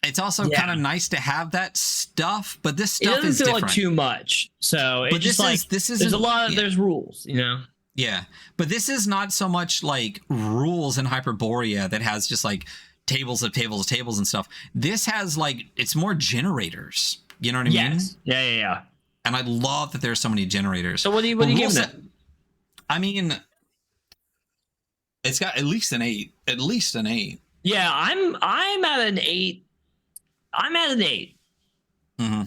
it's also kind of nice to have that stuff, but this stuff is different. Like too much. So it's just like there's a lot of there's rules, you know. Yeah, but this is not so much like rules in Hyperborea that has just like tables of tables of tables and stuff. This has like, it's more generators. You know what I mean? Yeah. And I love that there's so many generators. So what do you give it? I mean, it's got at least an 8. At least an 8. Yeah, I'm at an 8. I'm at an 8. Mm-hmm.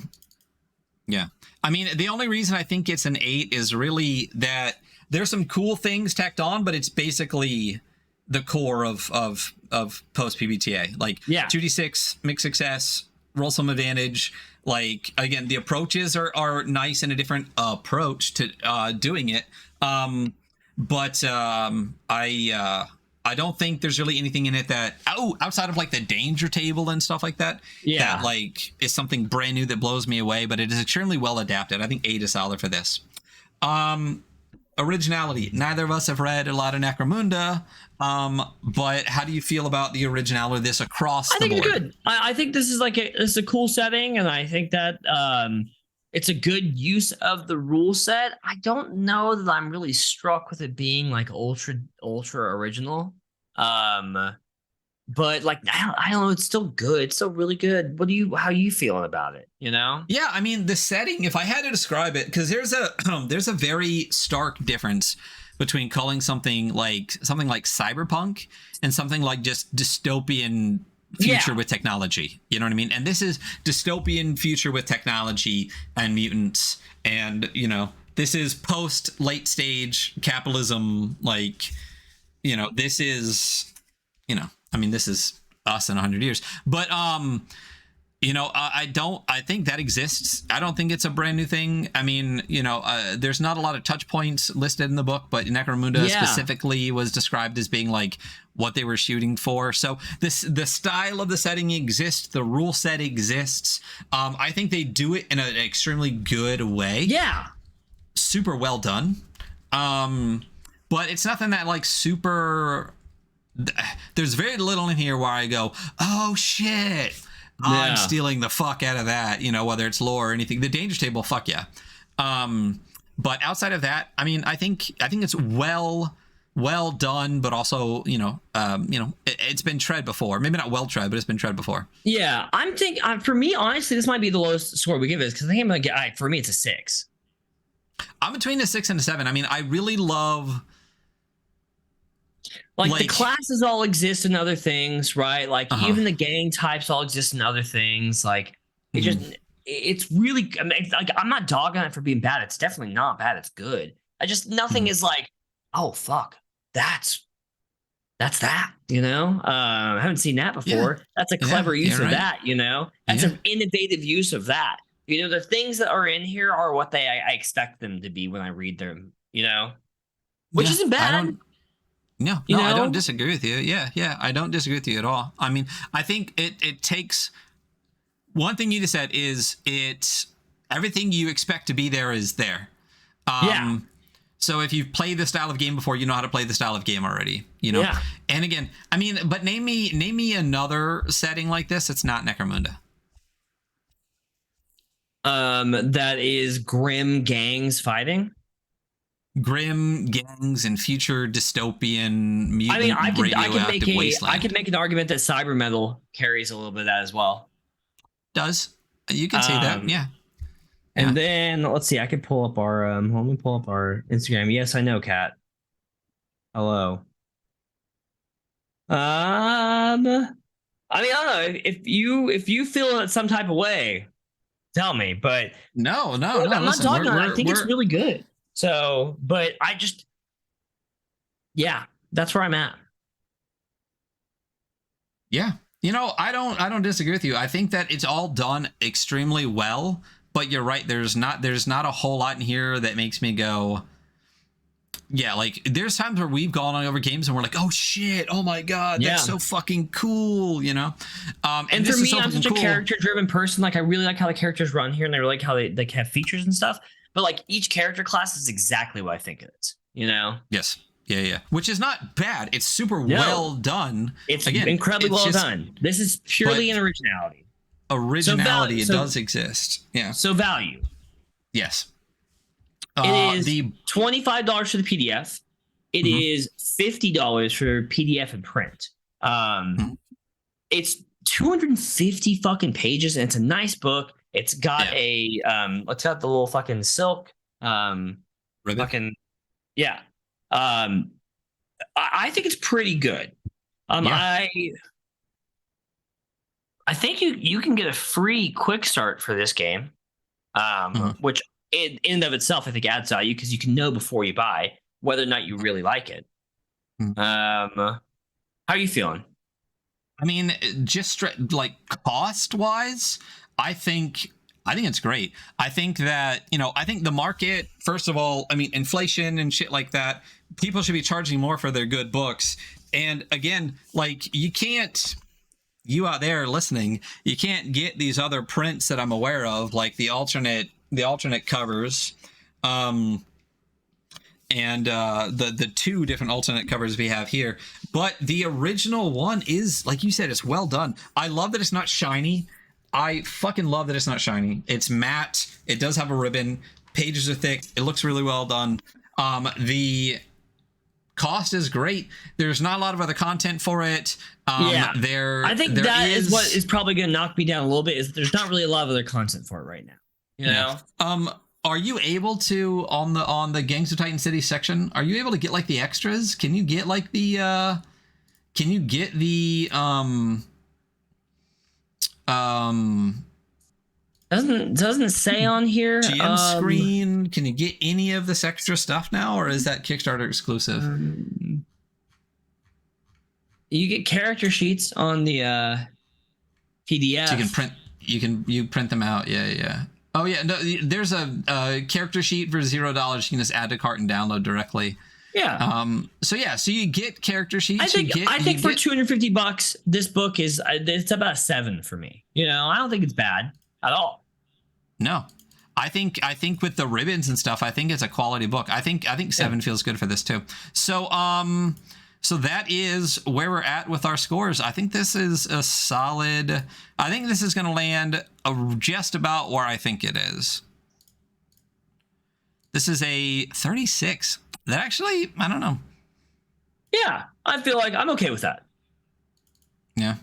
Yeah. I mean, the only reason I think it's an 8 is really that there's some cool things tacked on, but it's basically the core of post PBTA. Like 2d6, mixed success, roll some advantage. Like, again, the approaches are nice and a different approach to doing it. I don't think there's really anything in it that outside of like the danger table and stuff like that. That like is something brand new that blows me away, but it is extremely well adapted. I think 8 is solid for this. Originality. Neither of us have read a lot of Necromunda, but how do you feel about the originality of this across the board? I think it's good. I think this is like it's a cool setting, and I think that it's a good use of the rule set. I don't know that I'm really struck with it being like ultra original. But like I don't know, it's still good. It's still really good. How you feeling about it? You know? Yeah, I mean, the setting, if I had to describe it, because there's a very stark difference between calling something like cyberpunk and something like just dystopian future with technology. You know what I mean? And this is dystopian future with technology and mutants, and you know, this is post late stage capitalism. Like, you know, this is, you know, I mean, this is us in 100 years. But you know, I think that exists. I don't think it's a brand new thing. I mean, you know, there's not a lot of touch points listed in the book, but Necromunda specifically was described as being like what they were shooting for. So the style of the setting exists. The rule set exists. I think they do it in an extremely good way. Yeah. Super well done. But it's nothing that like super... There's very little in here where I go, oh shit, I'm stealing the fuck out of that, you know, whether it's lore or anything. The danger table, fuck yeah. But outside of that, I mean, I think it's well done, but also, you know, it's been tread before. Maybe not well tread, but it's been tread before. Yeah, I'm thinking for me, honestly, this might be the lowest score we give it, because I think I'm gonna get. For me, it's a 6. I'm between a 6 and a 7. I mean, I really love. Like the classes all exist in other things, right? Like even the gang types all exist in other things. Like it just, it's really, I mean, like I'm not dogging it for being bad. It's definitely not bad. It's good. Nothing is like, oh fuck, that's that, you know? I haven't seen that before. That's a clever use of that, you know? That's an innovative use of that. You know, the things that are in here are what I expect them to be when I read them, you know? Which isn't bad. No, I don't disagree with you. Yeah, I don't disagree with you at all. I mean, I think it takes... One thing you just said is it's everything you expect to be there is there. So if you've played this style of game before, you know how to play the style of game already, you know? Yeah. And again, I mean, but name me another setting like this. It's not Necromunda. That is grim gangs fighting. Grim gangs and future dystopian mutant radioactive wasteland. I could make an argument that cyber metal carries a little bit of that as well. Does you can say that, yeah. And then let's see. I could pull up our let me pull up our Instagram. Yes, I know, Kat. Hello. I mean, I don't know if you feel it some type of way, tell me. But no. I'm not talking about it. I think it's really good. So, but I just, yeah, that's where I'm at. Yeah. You know, I don't disagree with you. I think that it's all done extremely well, but you're right. There's not a whole lot in here that makes me go, yeah, like there's times where we've gone over games and we're like, oh shit, oh my God, that's so fucking cool, you know? And for me, I'm such a character-driven person. Like I really like how the characters run here and I like how they have features and stuff. But like each character class is exactly what I think it is, you know? Yes. Yeah. Which is not bad. It's super well done. It's incredibly well done. This is purely an originality. Originality, it does exist. Yeah. So value. Yes. It is $25 for the PDF. It is $50 for PDF and print. It's 250 fucking pages and it's a nice book. It's got a let's have the little fucking silk ribbon. Fucking yeah. I think it's pretty good. I think you can get a free quick start for this game, which in and of itself I think adds value because you can know before you buy whether or not you really like it. How are you feeling? I mean, just like cost wise, I think it's great. I think that, you know, I think the market, first of all, I mean, inflation and shit like that, people should be charging more for their good books. And again, like you out there listening, you can't get these other prints that I'm aware of, like the alternate covers, and the two different alternate covers we have here. But the original one is, like you said, it's well done. I love that it's not shiny. I fucking love that it's not shiny. It's matte. It does have a ribbon. Pages are thick. It looks really well done. The cost is great. There's not a lot of other content for it. I think that is what is probably going to knock me down a little bit. Is there's not really a lot of other content for it right now. You know. Are you able to on the Gangs of Titan City section? Are you able to get like the extras? Can you get like the? Can you get the doesn't say on here GM screen? Can you get any of this extra stuff now, or is that Kickstarter exclusive? You get character sheets on the PDF. So you print them out. Yeah. Oh yeah, no, there's a character sheet for $0. You can just add to cart and download directly. Yeah. So you get character sheets. I think for $250, this book it's about a 7 for me. You know, I don't think it's bad at all. No, I think with the ribbons and stuff, I think it's a quality book. I think 7 feels good for this too. So that is where we're at with our scores. I think this is a solid. I think this is going to land just about where I think it is. This is a 36. That actually, I don't know. Yeah, I feel like I'm okay with that. Yeah.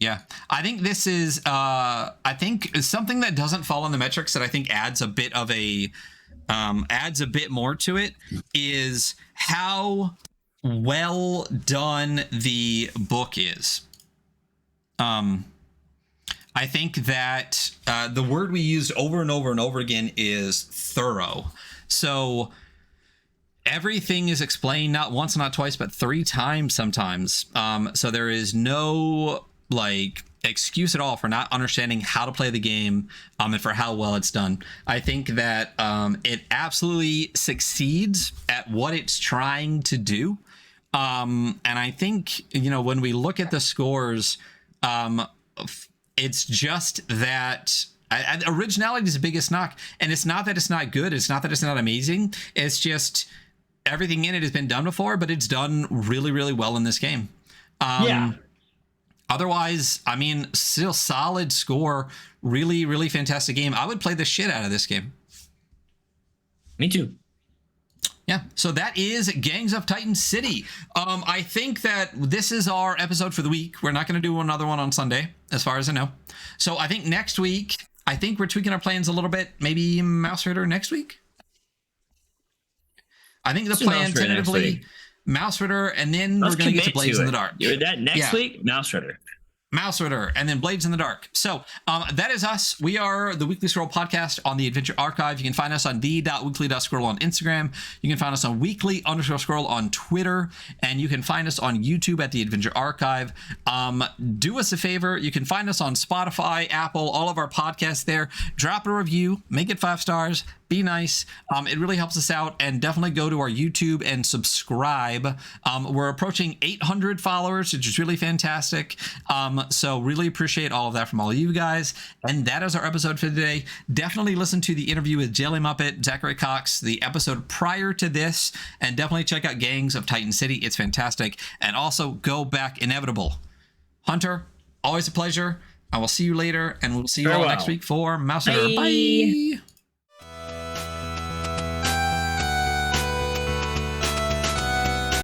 Yeah, I think this is. I think something that doesn't fall in the metrics that I think adds a bit more to it is how well done the book is. I think that the word we used over and over and over again is thorough. So everything is explained not once, not twice, but 3 times sometimes. So there is no excuse at all for not understanding how to play the game, and for how well it's done. I think that it absolutely succeeds at what it's trying to do. And I think, when we look at the scores, it's just that Originality is the biggest knock, and it's not that it's not good. It's not that it's not amazing. It's just everything in it has been done before, but it's done really, really well in this game. Otherwise, I mean, still solid score. Really, really fantastic game. I would play the shit out of this game. Me too. Yeah, so that is Gangs of Titan City. I think that this is our episode for the week. We're not going to do another one on Sunday, as far as I know. So I think next week, I think we're tweaking our plans a little bit. Maybe Mouse Ritter next week? I think the plan tentatively, Mouse Ritter, and then we're going to get to Blades in the Dark. That next week, Mouse Ritter. Mouse Ritter, and then Blades in the Dark. So that is us. We are the Weekly Scroll podcast on the Adventure Archive. You can find us on the.weekly.scroll on Instagram. You can find us on weekly_scroll on Twitter, and you can find us on YouTube at the Adventure Archive. Do us a favor. You can find us on Spotify, Apple, all of our podcasts there. Drop a review, make it 5 stars. Be nice. It really helps us out, and definitely go to our YouTube and subscribe. We're approaching 800 followers, which is really fantastic. So really appreciate all of that from all of you guys. And that is our episode for today. Definitely listen to the interview with Jelly Muppet, Zachary Cox, the episode prior to this, and definitely check out Gangs of Titan City. It's fantastic. And also go back Inevitable. Hunter, always a pleasure. I will see you later, and we'll see you all next week for Mouse Ritter. Bye.